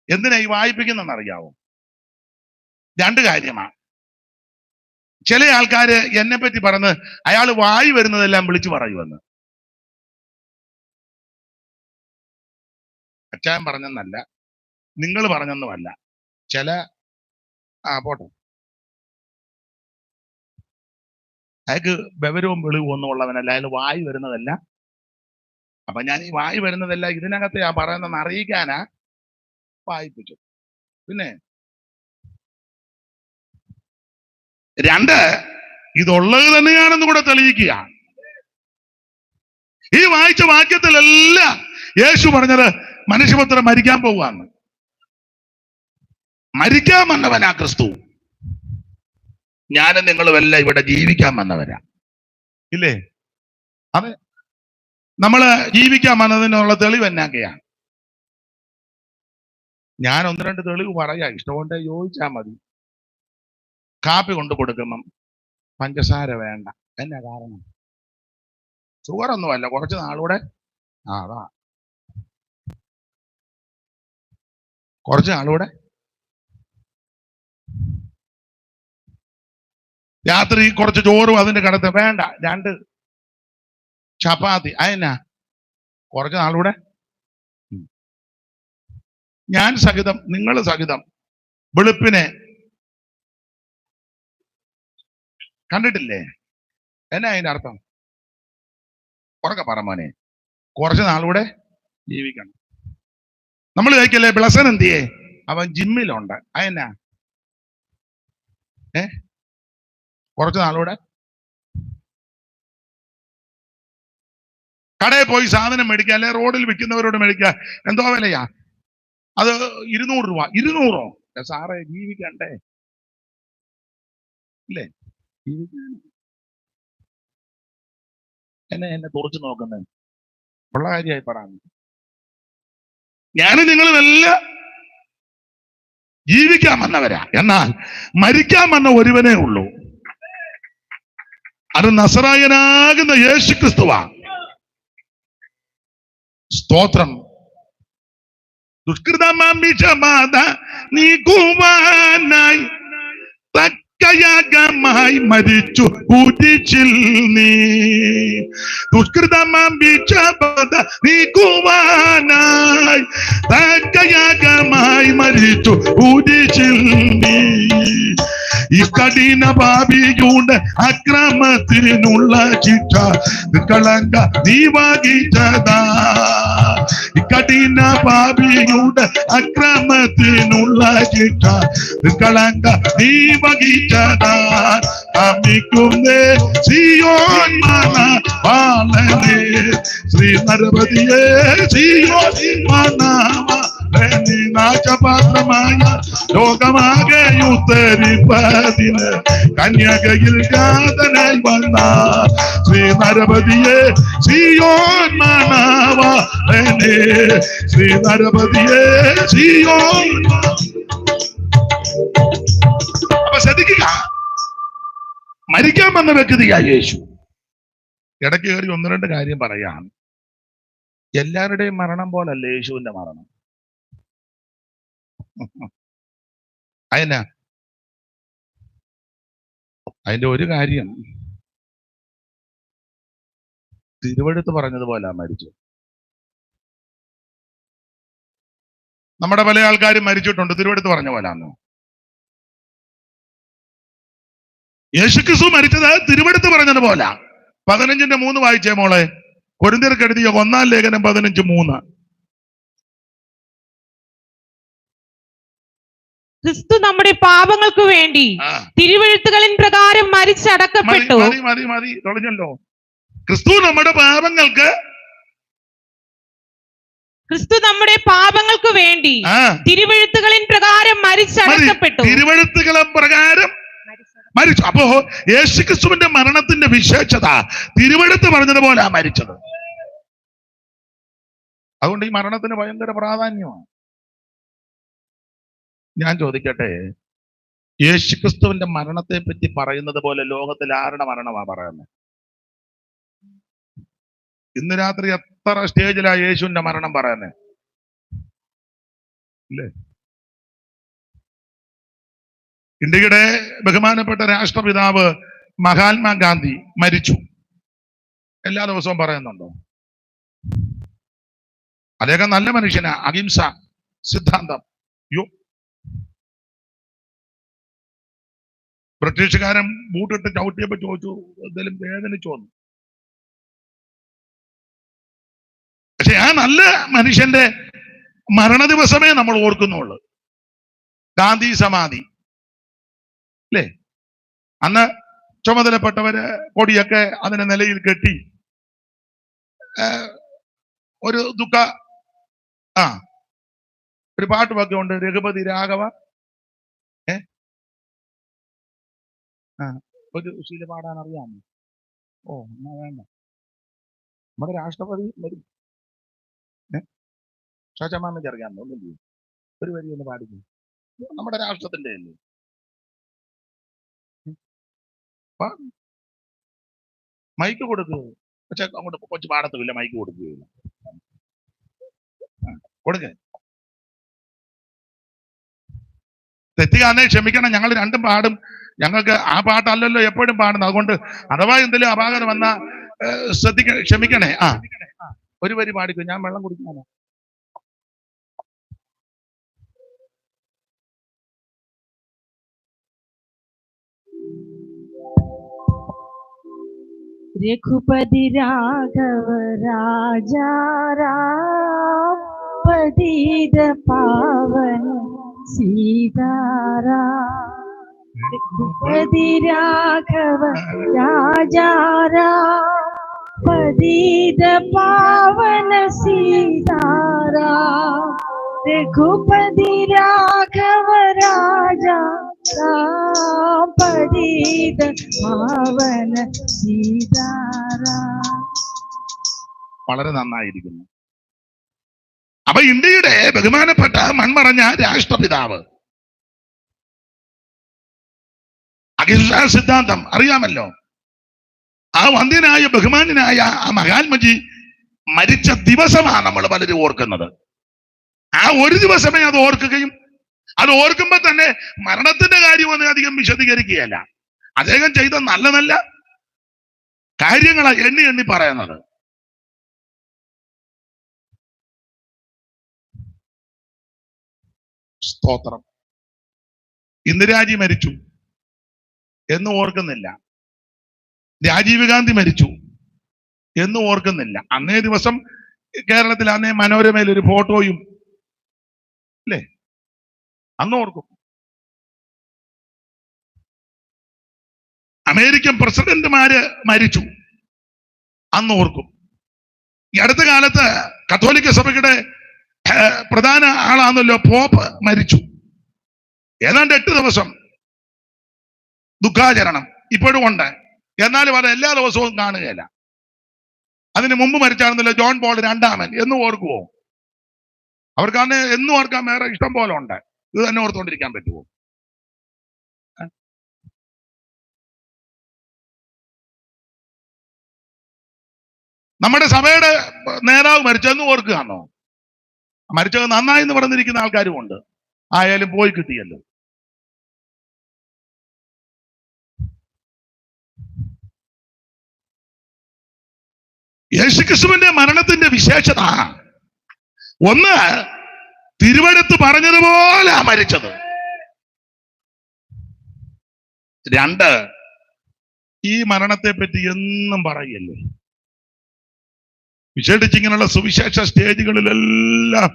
എന്തിനാ ഈ വായിപ്പിക്കുന്നെന്ന് അറിയാവോ? 2 കാര്യമാണ്. ചില ആൾക്കാര് എന്നെ പറ്റി പറഞ്ഞ് അയാൾ വായി വരുന്നതെല്ലാം വിളിച്ചു പറയുമെന്ന്. അച്ചായൻ പറഞ്ഞെന്നല്ല, നിങ്ങൾ പറഞ്ഞെന്നുമല്ല. ചില പോട്ടെ, അയാൾക്ക് ബെവരവും വെളിവും ഒന്നും ഉള്ളവനല്ല. അയാൾ വായി വരുന്നതല്ല. അപ്പൊ ഞാൻ ഈ വായി വരുന്നതല്ല ഇതിനകത്ത് ആ പറയുന്നതെന്ന് അറിയിക്കാനാ വായിപ്പിച്ചു. പിന്നെ 2, ഇതുള്ളത് തന്നെയാണെന്ന് കൂടെ തെളിയിക്കുക. ഈ വായിച്ച വാക്യത്തിലെല്ലാം യേശു പറഞ്ഞത് മനുഷ്യപുത്രൻ മരിക്കാൻ പോവാന്ന്. മരിക്കാൻ വന്നവനാ ക്രിസ്തു. ഞാനും നിങ്ങളും എല്ലാം ഇവിടെ ജീവിക്കാൻ വന്നവരാ, ഇല്ലേ? അതെ, നമ്മള് ജീവിക്കാൻ വന്നതിനുള്ള തെളിവ് എന്നാക്കെയാണ്? ഞാൻ 1-2 തെളിവ് പറയാ, ഇഷ്ടമുണ്ടെ ചോദിച്ചാൽ മതി. കാപ്പി കൊണ്ട് കൊടുക്കുമ്പം പഞ്ചസാര വേണ്ട. എന്നാ കാരണം? ഷുഗറൊന്നുമല്ല, കുറച്ച് നാളൂടെ അതാ കുറച്ച് നാളൂടെ. രാത്രി കുറച്ച് ചോറും അതിന്റെ കടത്ത് വേണ്ട, 2 ചപ്പാത്തി. അതെന്നാ? കുറച്ച് നാളൂടെ. ഞാൻ സഹിതം, നിങ്ങൾ സഹിതം വെളുപ്പിനെ കണ്ടിട്ടില്ലേ? എന്നാ അതിന്റെ അർത്ഥം? ഉറക്കെ പറ മോനെ. കുറച്ച് നാളൂടെ ജീവിക്കണം. നമ്മൾ കഴിക്കല്ലേ ബ്ലസൻ എന്തിയേ? അവൻ ജിമ്മിലുണ്ട്. അതെന്നാ? കുറച്ച് നാളൂടെ. കടയിൽ പോയി സാധനം മേടിക്കുക, അല്ലെ റോഡിൽ വിൽക്കുന്നവരോട് മേടിക്കുക. എന്തോ വിലയാ അത്? 200 രൂപ. 200ഓ? സാറേ, ജീവിക്കണ്ടേ? ഇല്ലേ? എന്നെ തുറച്ചു നോക്കുന്നത് ഉള്ള കാര്യമായി പറയാൻ. ഞാനും നിങ്ങളും എല്ലാം ജീവിക്കാൻ വന്നവരാ. എന്നാൽ മരിക്കാൻ വന്ന ഒരുവനേ ഉള്ളൂ. അത് നസറായനാകുന്ന യേശു ക്രിസ്തുവാ. സ്തോത്രം. ദുഷ്കൃതമാംബിച്ചബാധ നീക്കുവാനായി തക്കയാഗമായി മരിച്ചു കുരിശിൽ നീ. ദുഷ്കൃതമാംബിച്ചബാധ നീക്കുവാനായി തക്കയാഗമായി മരിച്ചു കുരിശിൽ നീ. ഈ കഠിന പാപിയുടെ അക്രമത്തിനുള്ള ശിക്ഷ നിഷ്കളങ്ക നീ വഹിച്ചതാ. ഈ കഠിന പാപിയുടെ അക്രമത്തിനുള്ള ശിക്ഷ നിഷ്കളങ്ക നീ വഹിച്ചതാ. അമിക്കുന്നേ സിയോൻ മണവാളനേ, ശ്രീ നരപതിയേ സിയോൻ മണവാളനേ, നാശപാത്രമായ ലോകമാകെ ഉത്തരിപ്പതിന് കന്യകയിൽ ജാതനായി വന്ന ശ്രീ നരപതിയെ സിയോൻ മണവാളനേ, ശ്രീ നരപതിയെ സിയോൻ. അപ്പൊ ശ്രദ്ധിക്കുക, മരിക്കാൻ വന്ന വ്യക്തിയാ യേശു. ഇടയ്ക്ക് കയറി ഒന്ന് രണ്ട് കാര്യം പറയാം. എല്ലാവരുടെയും മരണം പോലല്ല യേശുവിന്റെ മരണം. അതിന്റെ ഒരു കാര്യം തിരുവെഴുത്ത് പറഞ്ഞതുപോലെ മരിച്ചു. നമ്മുടെ പല ആൾക്കാരും മരിച്ചിട്ടുണ്ട്, തിരുവെഴുത്ത് പറഞ്ഞ പോലാന്ന്. യേശുക്രിസ്തു മരിച്ചത് തിരുവെഴുത്ത് പറഞ്ഞതുപോലെ. 15:3 വായിച്ചേ മോളെ. കൊരിന്ത്യർക്ക് എഴുതിയ 1-ാം ലേഖനം 15:3. ക്രിസ്തു നമ്മുടെ പാപങ്ങൾക്ക് വേണ്ടി തിരുവെഴുത്തുകളിൻ പ്രകാരം മരിച്ചടക്കപ്പെട്ടു. മതി തുടങ്ങല്ലോ. ക്രിസ്തു നമ്മുടെ പാപങ്ങൾക്ക് വേണ്ടി തിരുവെഴുത്തുകളിൻ പ്രകാരം മരിച്ചടക്കപ്പെട്ടു. തിരുവെഴുത്തുകളെ പ്രകാരം മരിച്ചു. അപ്പോ യേശുക്രിസ്തുവിന്റെ മരണത്തിന്റെ വിശേഷത തിരുവെഴുത്ത് പറഞ്ഞതുപോലെ മരിച്ചത്. അതുകൊണ്ട് ഈ മരണത്തിന് ഭയങ്കര പ്രാധാന്യമാണ്. ഞാൻ ചോദിക്കട്ടെ, യേശുക്രിസ്തുവിന്റെ മരണത്തെ പറ്റി പറയുന്നത് പോലെ ലോകത്തിൽ ആരുടെ മരണമാ പറയുന്നത്? ഇന്ന് രാത്രി എത്ര സ്റ്റേജിലാ യേശുവിന്റെ മരണം പറയുന്നത് ഇല്ലേ? ഇന്ത്യയുടെ ബഹുമാനപ്പെട്ട രാഷ്ട്രപിതാവ് മഹാത്മാഗാന്ധി മരിച്ചു. എല്ലാ ദിവസവും പറയുന്നുണ്ടോ? അദ്ദേഹം നല്ല മനുഷ്യനാ, അഹിംസ സിദ്ധാന്തം. ബ്രിട്ടീഷുകാരൻ ബൂട്ടിട്ട് ചവിട്ടിയപ്പോ ചോദിച്ചു, എന്തെങ്കിലും വേദനിച്ചു വന്നു. പക്ഷെ ആ നല്ല മനുഷ്യന്റെ മരണ ദിവസമേ നമ്മൾ ഓർക്കുന്നുള്ളൂ. ഗാന്ധി സമാധി അല്ലേ? അന്ന് ചുമതലപ്പെട്ടവര് കൊടിയൊക്കെ അതിന്റെ നിലയിൽ കെട്ടി ഒരു ദുഃഖ ഒരു പാട്ടുമൊക്കെ ഉണ്ട്, രഘുപതി രാഘവ ഒരു ശീല പാടാൻ അറിയാമോ? എന്നാ വേണ്ട. നമ്മുടെ രാഷ്ട്രപതി വരും. ഷാജമാമയ്ക്ക് അറിയാമോ? ഒന്നും ഒരു വരി ഒന്ന് പാടിക്കും. നമ്മുടെ രാഷ്ട്രത്തിന്റെ അല്ലേ? മൈക്ക് കൊടുക്കുക. പക്ഷെ അങ്ങോട്ട് കൊച്ചു പാടത്തുമില്ല, മൈക്ക് കൊടുക്കുകയില്ല. കൊടുക്ക. തെറ്റുകാരനെ ക്ഷമിക്കണം, ഞങ്ങൾ രണ്ടും പാടും. ഞങ്ങൾക്ക് ആ പാട്ടല്ലല്ലോ എപ്പോഴും പാടുന്നത്. അതുകൊണ്ട് അഥവാ എന്തെങ്കിലും അപാകത വന്നാ ക്ഷമിക്കണേ. ഒരു വരി പാടിക്കും. ഞാൻ വെള്ളം കുടിക്കാനോ? രഘുപതി രാഘവ രാജാ രാം പതിത പാവന സീതാരാം. രഘുപതി രാഘവ രാജാ രാം പതിത പാവന സീതാരാം. രഘുപതി രാഘവ രാജാ രാം പതിത പാവന സീതാരാം. വളരെ നന്നായിരിക്കുന്നു. അപ്പൊ ഇന്ത്യയുടെ ബഹുമാനപ്പെട്ട മൺമറഞ്ഞ രാഷ്ട്രപിതാവ് അഹിംസാ സിദ്ധാന്തം അറിയാമല്ലോ. ആ വന്ധ്യനായ ബഹുമാന്യനായ ആ മഹാത്മജി മരിച്ച ദിവസമാണ് നമ്മൾ പലരും ഓർക്കുന്നത്. ആ ഒരു ദിവസമേ അത് ഓർക്കുകയും അത് ഓർക്കുമ്പോ തന്നെ മരണത്തിന്റെ കാര്യമൊന്നും അധികം വിശദീകരിക്കുകയല്ല. അദ്ദേഹം ചെയ്ത നല്ല നല്ല കാര്യങ്ങളാണ് എണ്ണി എണ്ണി പറയുന്നത്. സ്തോത്രം. ഇന്ദിരാജി മരിച്ചു എന്ന് ഓർക്കുന്നില്ല, രാജീവ് ഗാന്ധി മരിച്ചു എന്ന് ഓർക്കുന്നില്ല. അന്നേ ദിവസം കേരളത്തിൽ അന്നേ മനോരമയിൽ ഒരു ഫോട്ടോയും അല്ലേ, അന്ന് ഓർക്കും. അമേരിക്കൻ പ്രസിഡന്റുമാര് മരിച്ചു, അന്ന് ഓർക്കും. ഈ അടുത്ത കാലത്ത് കത്തോലിക്ക സഭയുടെ പ്രധാന ആളാണല്ലോ പോപ്പ് മരിച്ചു. ഏതാണ്ട് 8 ദിവസം ദുഃഖാചരണം ഇപ്പോഴും ഉണ്ട്. എന്നാലും അത് എല്ലാ ദിവസവും കാണുകയില്ല. അതിന് മുമ്പ് മരിച്ചാണെന്നല്ലോ ജോൺ പോൾ രണ്ടാമൻ എന്ന് ഓർക്കുവോ? അവർക്കാണ് എന്നും ഓർക്കാൻ വേറെ ഇഷ്ടം പോലെ ഉണ്ട്. ഇത് തന്നെ ഓർത്തുകൊണ്ടിരിക്കാൻ പറ്റുമോ? നമ്മുടെ സഭയുടെ നേതാവ് മരിച്ചെന്ന് ഓർക്കുകയാണോ? മരിച്ചത് നന്നായി എന്ന് പറഞ്ഞിരിക്കുന്ന ആൾക്കാരും ഉണ്ട്. ആയാലും പോയി കിട്ടിയല്ലോ. യേശുക്രിസ്തുവിന്റെ മരണത്തിന്റെ വിശേഷത ഒന്ന്, തിരുവെടുത്ത് പറഞ്ഞതുപോലെ മരിച്ചത്. 2, ഈ മരണത്തെ പറ്റി എന്നും പറയല്ലേ. വിശേഷിച്ച് ഇങ്ങനെയുള്ള സുവിശേഷ സ്റ്റേജുകളിലെല്ലാം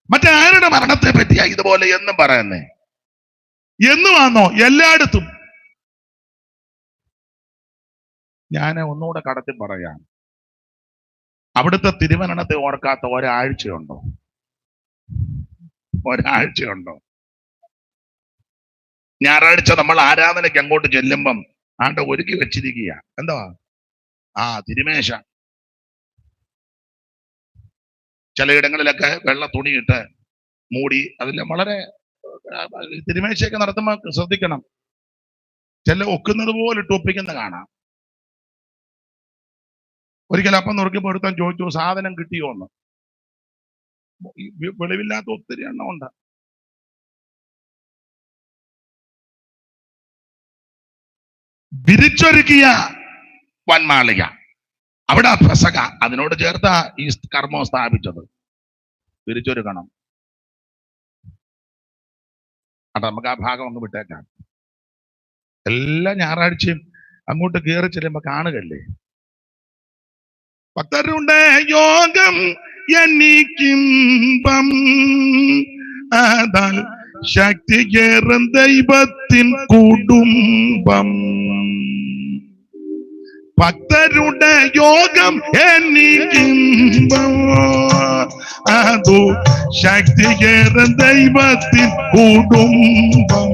മറ്റാരുടെ മരണത്തെ പറ്റിയാ ഇതുപോലെ എന്നും പറയുന്നേ? എന്നുമാണോ? എല്ലായിടത്തും. ഞാൻ ഒന്നുകൂടെ കടത്തി പറയാം, അവിടുത്തെ തിരുമരണത്തെ ഓർക്കാത്ത ഒരാഴ്ചയുണ്ടോ? ഒരാഴ്ചയുണ്ടോ? ഞായറാഴ്ച നമ്മൾ ആരാധനയ്ക്ക് അങ്ങോട്ട് ചെല്ലുമ്പം ആണ്ട് ഒരുക്കി വെച്ചിരിക്കുക എന്താ? തിരുമേശ. ചിലയിടങ്ങളിലൊക്കെ വെള്ള തുണിയിട്ട് മൂടി, അതിൽ വളരെ തിരുമേശയൊക്കെ നടത്തുമ്പോൾ ശ്രദ്ധിക്കണം. ചില ഒക്കുന്നത് പോലെ ഇട്ട് ഒപ്പിക്കുന്ന കാണാം. ഒരിക്കൽ അപ്പം നുറുക്കിയപ്പോൾ ഒരുത്തൻ ചോദിച്ചു, സാധനം കിട്ടിയോ എന്ന്. വെളിവില്ലാത്ത ഒത്തിരി എണ്ണം ഉണ്ട്. വിരിച്ചൊരുക്കിയ വന്മാളിക, അവിടെ പെസക, അതിനോട് ചേർത്ത ഈ കർമ്മം സ്ഥാപിച്ചത്. വിരിച്ചൊരുക്കണം. അപ്പൊ നമുക്ക് ആ ഭാഗം ഒന്ന് വിട്ടേക്കാം. എല്ലാ ഞായറാഴ്ചയും അങ്ങോട്ട് കയറി ചെല്ലുമ്പോ കാണുകല്ലേ, ഭക്തരുടെ യോഗം എനിക്കിമ്പം അതാൽ ശക്തിയേറും ദൈവത്തിൻ കുടുംബം. ഭക്തരുടെ യോഗം എനിക്കിമ്പം അതു ശക്തിയേറും ദൈവത്തിൻ കുടുംബം.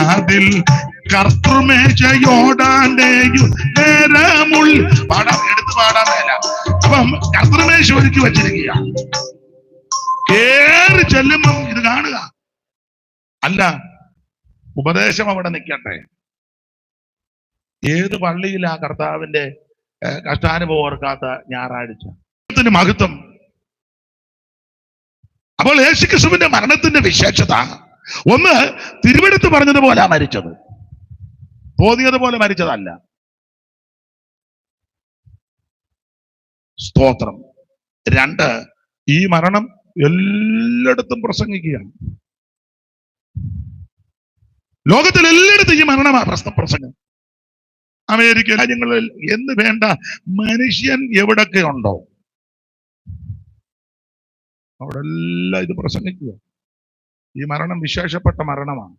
അതിൽ കർത്തൃമേശയോടാണ്ടേയും നേരമുൾ പാടാൻ എടുത്ത് പാടാൻ മേല. അപ്പം കർത്തൃമേശ ഒരുക്കി വച്ചിരിക്കുക. കേറി ചെല്ലുമ്പം ഇത് കാണുക. അല്ല, ഉപദേശം അവിടെ നിൽക്കട്ടെ. ഏത് പള്ളിയിലാ കർത്താവിന്റെ കഷ്ടാനുഭവം ഓർക്കാത്ത ഞായറാഴ്ച? മഹത്വം. അപ്പോൾ യേശുക്രിസ്തുവിന്റെ മരണത്തിന്റെ വിശേഷത ഒന്ന്, തിരുവെടുത്ത് പറഞ്ഞതുപോലെ മരിച്ചത്, തോന്നിയതുപോലെ മരിച്ചതല്ല. സ്തോത്രം. 2, ഈ മരണം എല്ലായിടത്തും പ്രസംഗിക്കുകയാണ്. ലോകത്തിൽ എല്ലായിടത്തും ഈ മരണമാണ് പ്രസംഗം. അമേരിക്ക രാജ്യങ്ങളിൽ എന്ന് വേണ്ട, മനുഷ്യൻ എവിടൊക്കെ ഉണ്ടോ അവിടെ എല്ലാം ഇത് പ്രസംഗിക്കുക. ഈ മരണം വിശേഷപ്പെട്ട മരണമാണ്.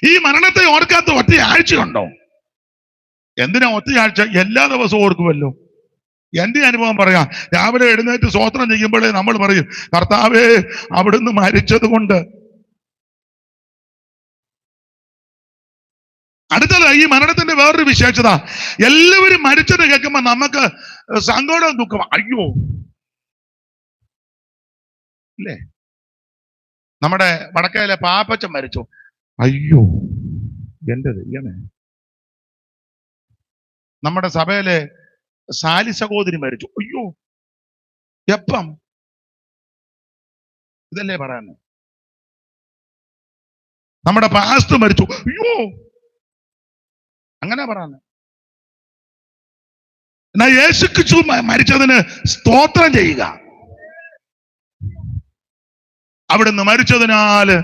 ഈ മരണത്തെ ഓർക്കാത്ത ഒറ്റയാഴ്ചയുണ്ടോ? എന്തിനാ ഒറ്റയാഴ്ച? എല്ലാ ദിവസവും ഓർക്കുമല്ലോ. എന്റെ അനുഭവം പറയാം. രാവിലെ എഴുന്നേറ്റ് സ്തോത്രം ചെയ്യുമ്പോഴേ നമ്മൾ പറയും, കർത്താവേ അവിടുന്ന് മരിച്ചത് കൊണ്ട്. അടുത്തത്, ഈ മരണത്തിന്റെ വേറൊരു വിശേഷത, എല്ലാവരും മരിച്ചത് കേൾക്കുമ്പോ നമുക്ക് സങ്കടവും ദുഃഖം. അയ്യോ, അല്ലേ? നമ്മുടെ വടക്കയിലെ പാപ്പച്ചൻ മരിച്ചു. അയ്യോ എന്റെ ദൈവമേ. നമ്മുടെ സഭയിലെ സാലി സഹോദരി മരിച്ചു. അയ്യോ എപ്പം? ഇതല്ലേ പറയാന്. നമ്മുടെ പാസ്റ്റർ മരിച്ചു. അയ്യോ അങ്ങനെ പറയാന്. എന്നാ യേശു ക്രിസ്തു മരിച്ചതിന് സ്തോത്രം ചെയ്യുക. അവിടുന്ന് മരിച്ചതിനാല്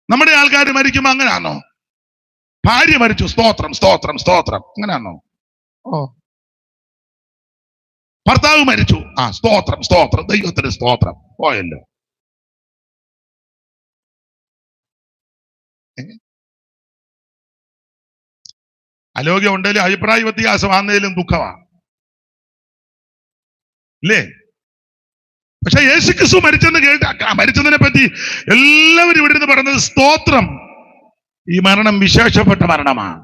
നമ്മുടെ ആൾക്കാർ മരിക്കുമ്പോ അങ്ങനെയാണോ? ഭാര്യ മരിച്ചു, സ്തോത്രം സ്തോത്രം സ്തോത്രം, അങ്ങനെയാണോ? ഓ. ഭർത്താവ് മരിച്ചു, സ്തോത്രം സ്തോത്രം, ദൈവത്തിന് സ്തോത്രം, പോയല്ലോ. അലോഗ്യം ഉണ്ടെങ്കിലും അഭിപ്രായ വ്യത്യാസം ആന്നതിലും ദുഃഖമാണ് ഇല്ലേ? പക്ഷെ യേശു ക്രിസ്തു മരിച്ചെന്ന് മരിച്ചതിനെ പറ്റി എല്ലാവരും ഇവിടെ നിന്ന് പറഞ്ഞത് സ്തോത്രം. ഈ മരണം വിശേഷപ്പെട്ട മരണമാണ്.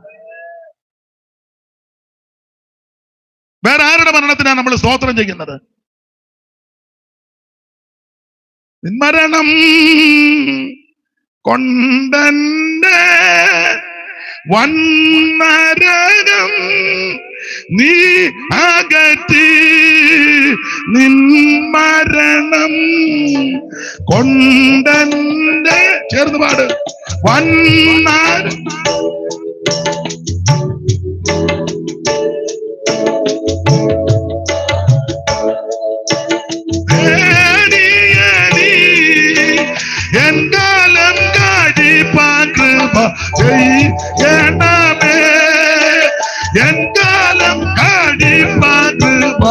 വേറെ ആരുടെ മരണത്തിനാണ് നമ്മൾ സ്തോത്രം ചെയ്യുന്നത്? മരണം കൊണ്ടന്റെ വന്നരകം നീ അകറ്റി, നിൻ മരണം കൊണ്ടന്റെ, ചേർന്ന് പാട്, വന്നര എൻകാലം കഴിപ്പാൻ കൃപ ചെയ്യണമേ, എൻകാലം കഴിപ്പാൻ കൃപ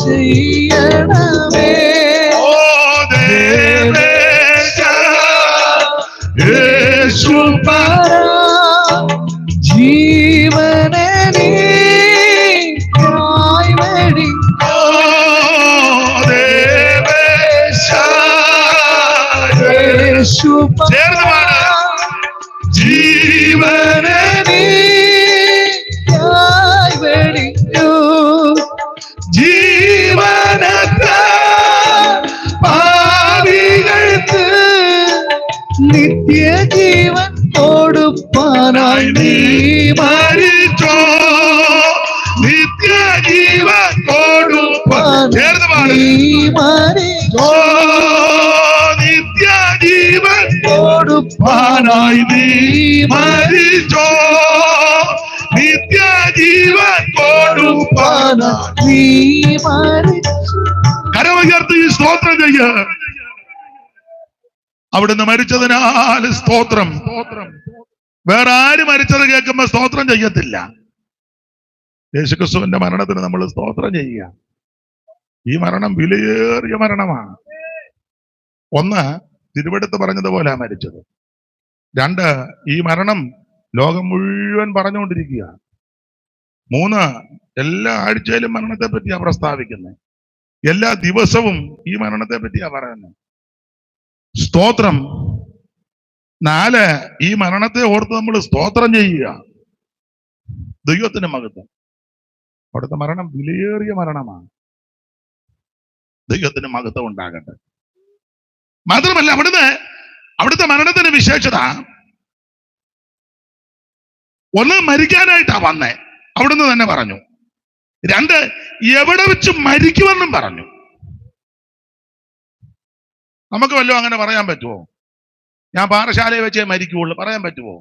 ചെയ്യണമേ. ഓ ദേവേശ യേശു പര ജീവനെ നീയായി വെടി. ഓ ദേവേശ യേശു ജീവനെ നീയായി വെടിഞ്ഞു. ജീവനത്തെ പാപികൾക്ക് നിത്യജീവൻ കൊടുപ്പാനായി നീ മരിച്ചോ, നിത്യജീവൻ കൊടുപ്പാൻ നീ മരിച്ചോ, നിത്യജീവൻ കൊടുപ്പാനായി നീ മരിച്ചോ, നിത്യജീവൻ കൊടുപ്പാനായി നീ മരിച്ചോ. കരമുയർത്തി സ്തോത്രം ചെയ്യ. അവിടുന്ന് മരിച്ചതിനാൽ സ്തോത്രം. വേറെ ആര് മരിച്ചത് കേൾക്കുമ്പോ സ്തോത്രം ചെയ്യത്തില്ല. യേശുക്രിസ്തുവിന്റെ മരണത്തിന് നമ്മൾ സ്തോത്രം ചെയ്യുക. ഈ മരണം വിലയേറിയ മരണമാണ്. ഒന്ന്, തിരുവെടുത്ത് പറഞ്ഞതുപോലെ മരിച്ചത്. രണ്ട്, ഈ മരണം ലോകം മുഴുവൻ പറഞ്ഞുകൊണ്ടിരിക്കുക. മൂന്ന്, എല്ലാ ആഴ്ചയിലും മരണത്തെ പറ്റിയാ പ്രസ്താവിക്കുന്നത്. എല്ലാ ദിവസവും ഈ മരണത്തെ പറ്റിയാ പറയുന്നത്. സ്തോത്രം. നാല്, ഈ മരണത്തെ ഓർത്ത് നമ്മൾ സ്തോത്രം ചെയ്യുക. ദൈവത്തിന്റെ മഹത്വം. അവിടുത്തെ മരണം വിലയേറിയ മരണമാണ്. ദൈവത്തിന് മഹത്വം ഉണ്ടാകട്ടെ. മാത്രമല്ല അവിടുത്തെ മരണത്തിന് വിശേഷത, ഒന്ന്, മരിക്കാനായിട്ടാ വന്നേ, അവിടുന്ന് തന്നെ പറഞ്ഞു. രണ്ട്, എവിടെ വെച്ച് മരിക്കുമെന്നും പറഞ്ഞു. നമുക്ക് വല്ലതും അങ്ങനെ പറയാൻ പറ്റുമോ? ഞാൻ പാറശാലയെ വെച്ചേ മരിക്കുള്ളൂ പറയാൻ പറ്റുമോ?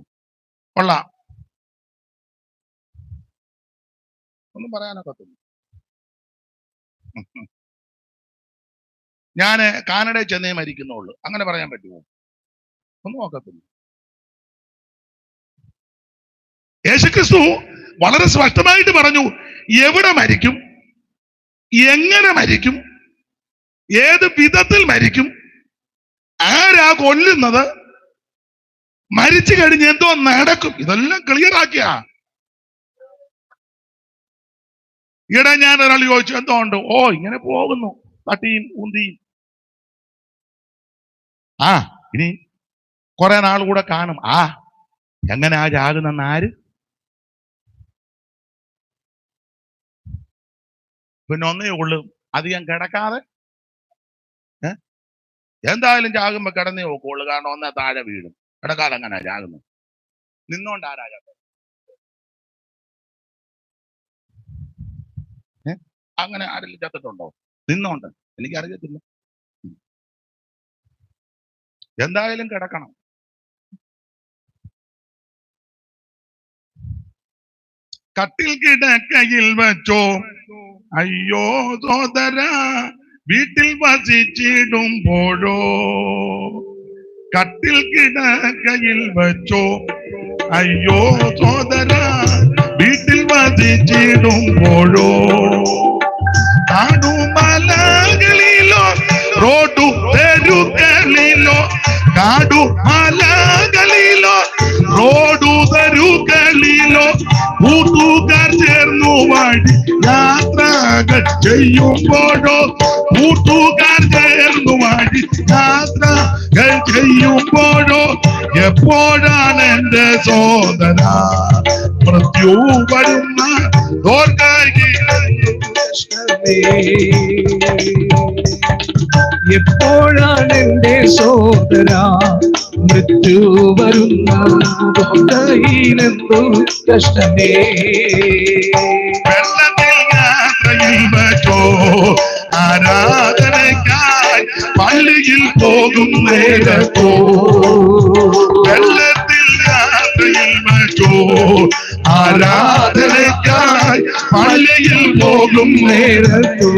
കൊള്ളാം, ഒന്നും പറയാനൊക്കത്തില്ല. ഞാന് കാനഡയിൽ ചെന്നേ മരിക്കുന്നുള്ളൂ അങ്ങനെ പറയാൻ പറ്റുമോ? ഒന്നും നോക്കത്തില്ല. യേശുക്രിസ്തു വളരെ സ്പഷ്ടമായിട്ട് പറഞ്ഞു എവിടെ മരിക്കും, എങ്ങനെ മരിക്കും, ഏത് വിധത്തിൽ മരിക്കും, ആരാ കൊല്ലുന്നത്, മരിച്ചു കഴിഞ്ഞ് എന്തോ നടക്കും, ഇതെല്ലാം ക്ലിയർ ആക്കിയ. ഈയിടെ ഞാൻ ഒരാൾ ചോദിച്ചു എന്തോ ഉണ്ട്. ഓ, ഇങ്ങനെ പോകുന്നു, തട്ടിയും ഊന്തിയും. ഇനി കുറെ നാൾ കൂടെ കാണും. എങ്ങനെ ചാകുന്നെന്ന് ആര്? പിന്നെ ഒന്നേ ഉള്ളു, അധികം കിടക്കാതെ എന്തായാലും ചാകുമ്പോ കിടന്നേ നോക്കുള്ളൂ, കാരണം ഒന്നേ താഴെ വീഴും. കിടക്കാതെ അങ്ങനെ ചാകുന്നു. നിന്നോണ്ട് ആരാ അങ്ങനെ ആരെങ്കിലും ചത്തിട്ടുണ്ടോ? നിന്നോണ്ട്? എനിക്കറിയത്തില്ല. എന്തായാലും കിടക്കണം. കട്ടിൽ കിടക്കയിൽ വെച്ചോ അയ്യോ സോദര, വീട്ടിൽ വസിച്ചിടുമ്പോഴോ. കട്ടിൽ കിടക്കയിൽ വെച്ചോ അയ്യോ സോദര, വീട്ടിൽ വസിച്ചിടുമ്പോഴോ. കാടുമലകളിലോ റോഡു തെരുകളിലോ, കാടുമലകളിലോ റോഡു തെരുകളിലോ കൂട്ടുകാർ ചേർന്നു വഴി യാത്രകൾ ചെയ്യുമ്പോഴോ. കൂട്ടുകാർ ചേർന്നു വഴി യാത്രകൾ ചെയ്യുമ്പോഴോ. എപ്പോഴാണ് എന്റെ സോദര മൃത്യു വരുന്ന എപ്പോഴാണ് എന്റെ സോദര മൃത്യു വരുന്നതെന്തു കഷ്ടമേ. വെള്ളത്തിൽ യാത്രയിൽ വെച്ചോ ആരാധനയ്ക്കായി പള്ളിയിൽ പോകും നേരത്തോ. വെള്ളത്തിൽ യാത്രയിൽ വെച്ചോ ആരാധനയ്ക്കായി പള്ളിയിൽ പോകും നേരത്തോ.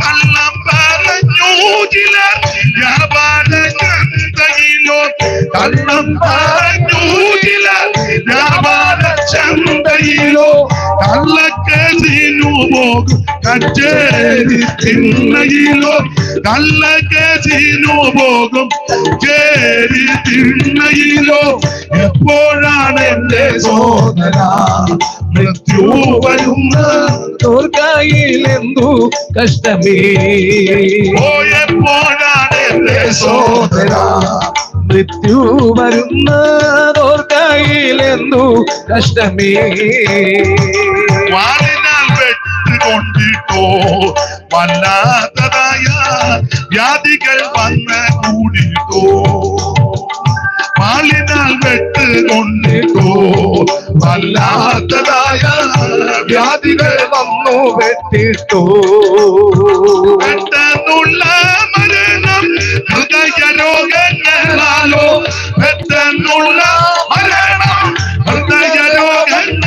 കള്ളം പറഞ്ഞു ചിലർ വ്യാപാര ചന്തയിലോ, കള്ളം പറഞ്ഞു ചിലർ വ്യാപാര ചന്തയിലോ. കള്ളക്കേസിനു പോകും കച്ചേരി തിണ്ണയിലോ, കള്ളക്കേസിനു പോകും ചേരി തിണ്ണയിലോ. എപ്പോഴാണ് എന്റെ സോദര മൃത്യു വരുന്ന കയ്യിലെന്തു കഷ്ടമേ. ഓ എപ്പോഴാണ് എന്റെ സോദര മൃത്യു വരുന്നതോർക്കയിലെന്തു കഷ്ടമേ. വാളിനാൽ വെട്ടുകൊണ്ടിട്ടോ വല്ലാത്തതായ വ്യാധികൾ വന്ന് കൂടിട്ടോ. വാളിനാൽ വെട്ടുകൊണ്ടിട്ടോ വല്ലാത്തതായ വ്യാധികൾ വന്നു വെട്ടിട്ടോ. പെട്ടെന്നുള്ള മരണം ഹൃദയരോഗങ്ങളാലോ, പെട്ടെന്നുള്ള മരണം ഹൃദയരോഗങ്ങളാലോ.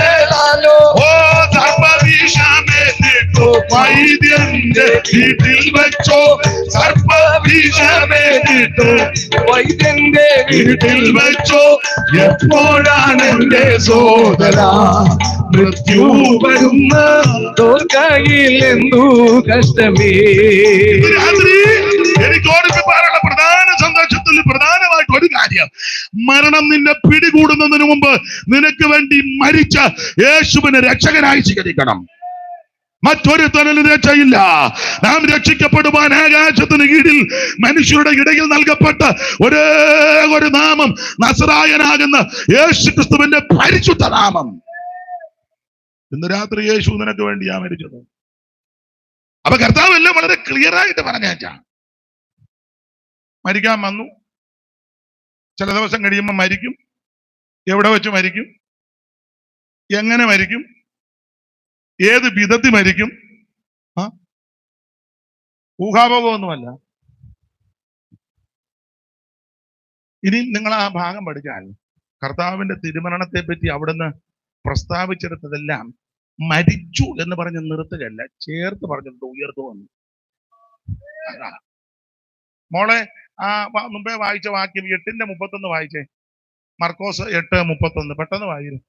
ഓ സർപ്പവിഷമേറ്റിട്ടോ വൈദ്യന്റെ വീട്ടിൽ വെച്ചോ, സർപ്പവിഷമേറ്റിട്ടോ വൈദ്യന്റെ വീട്ടിൽ വെച്ചോ. എപ്പോഴാണ് എന്റെ സോദര മൃത്യു വരുന്ന കയ്യിലെന്തു കഷ്ടമേ. രാത്രി എനിക്ക് ഓടിപ്പിക്കാനുള്ള പ്രധാന സന്തോഷത്തിൽ പ്രധാനമായിട്ട് ഒരു കാര്യം, മരണം നിന്നെ പിടികൂടുന്നതിന് മുമ്പ് നിനക്ക് വേണ്ടി മരിച്ച യേശുവിനെ രക്ഷകനായി സ്വീകരിക്കണം. മറ്റൊരു തണലും രക്ഷയില്ല. നാം രക്ഷിക്കപ്പെടുവാൻ ആകാശത്തിന് കീഴിൽ മനുഷ്യരുടെ ഇടയിൽ നൽകപ്പെട്ട ഒരേ ഒരു നാമം നസറായനാകുന്ന യേശു ക്രിസ്തുവിന്റെ പരിശുദ്ധ നാമം. ഇന്ന് രാത്രി യേശു നിനക്ക് വേണ്ടിയാ മരിച്ചത്. അപ്പൊ കർത്താവ് എല്ലാം വളരെ ക്ലിയർ ആയിട്ട് പറഞ്ഞാ. മരിക്കാൻ വന്നു, ചില ദിവസം കഴിയുമ്പോൾ മരിക്കും. എവിടെ വെച്ച് മരിക്കും, എങ്ങനെ മരിക്കും, ഏത് വിധത്തിൽ മരിക്കും, ഊഹാഭോഗമൊന്നുമല്ല. ഇനി നിങ്ങൾ ആ ഭാഗം പഠിച്ചാൽ കർത്താവിന്റെ തിരുമരണത്തെ പറ്റി അവിടുന്ന് പ്രസ്താവിച്ചെടുത്തതെല്ലാം മരിച്ചു എന്ന് പറഞ്ഞ് നിർത്തുകയല്ല, ചേർത്ത് പറഞ്ഞിട്ട് ഉയർത്തു വന്നു. മോളെ ആ മുമ്പേ വായിച്ച വാക്യം 8:31 വായിച്ചേ. മർക്കോസ് 8:31 പെട്ടെന്ന് വായിക്കും.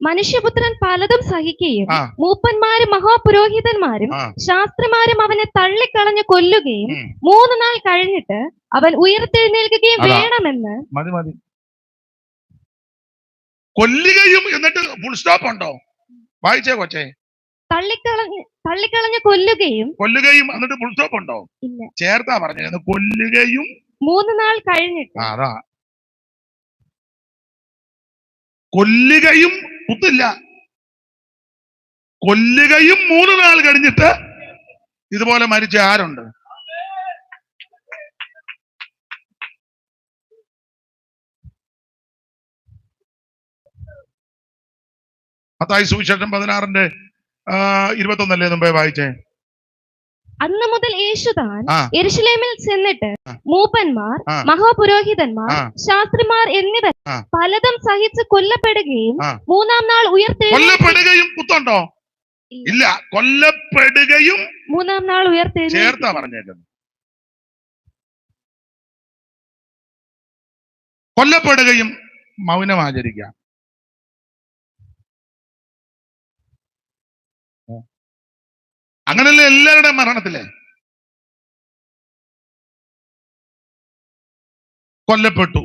മനുഷ്യപുത്രൻ പലതും സഹിക്കുകയും മൂപ്പന്മാരും മഹാപുരോഹിതന്മാരും ശാസ്ത്രിമാരും അവനെ തള്ളിക്കളഞ്ഞു കൊല്ലുകയും 3 നാൾ കഴിഞ്ഞിട്ട് അവൻ ഉയർത്തെഴുന്നേൽക്കുകയും വേണമെന്ന്. മതി മതി. കൊല്ലുകയും എന്നിട്ട് ഫുൾ സ്റ്റോപ്പ് ഉണ്ടോ? വായിച്ചേ കൊച്ചേ. തള്ളിക്കളഞ്ഞു കൊല്ലുകയും എന്നിട്ട് ഫുൾ സ്റ്റോപ്പ് ഉണ്ടോ? ഇല്ല, ചേർത്താ പറഞ്ഞത്. കൊല്ലുകയും 3 നാൾ കഴിഞ്ഞിട്ട്. അതാ കൊല്ലുകയും കുത്തില്ല. കൊല്ലുകയും 3 നാൾ കഴിഞ്ഞിട്ട് ഇതുപോലെ മരിച്ച ആരുണ്ട്? മത്തായി സുവിശേഷം 16:21 മുമ്പേ വായിച്ചേ. അന്ന് മുതൽ യേശുതാൻ ആ. യെരൂശലേമിൽ ചെന്നിട്ട് ആ. മൂപ്പന്മാർ, ആ. മഹാപുരോഹിതന്മാർ, ആ. ശാസ്ത്രിമാർ എന്നിവർ ആ. പലതും സഹിച്ച് കൊല്ലപ്പെടുകയും ആ. മൂന്നാം നാൾ കൊല്ലപ്പെടുകയും കുത്തുണ്ടോ? ഇല്ല, കൊല്ലപ്പെടുകയും മൂന്നാം നാൾ ചേർത്താ പറഞ്ഞേക്കുന്നത്. കൊല്ലപ്പെടുകയും മൗനം ആചരിക്കാം. അങ്ങനല്ലേ എല്ലാവരുടെയും മരണത്തിലെ കൊല്ലപ്പെട്ടു.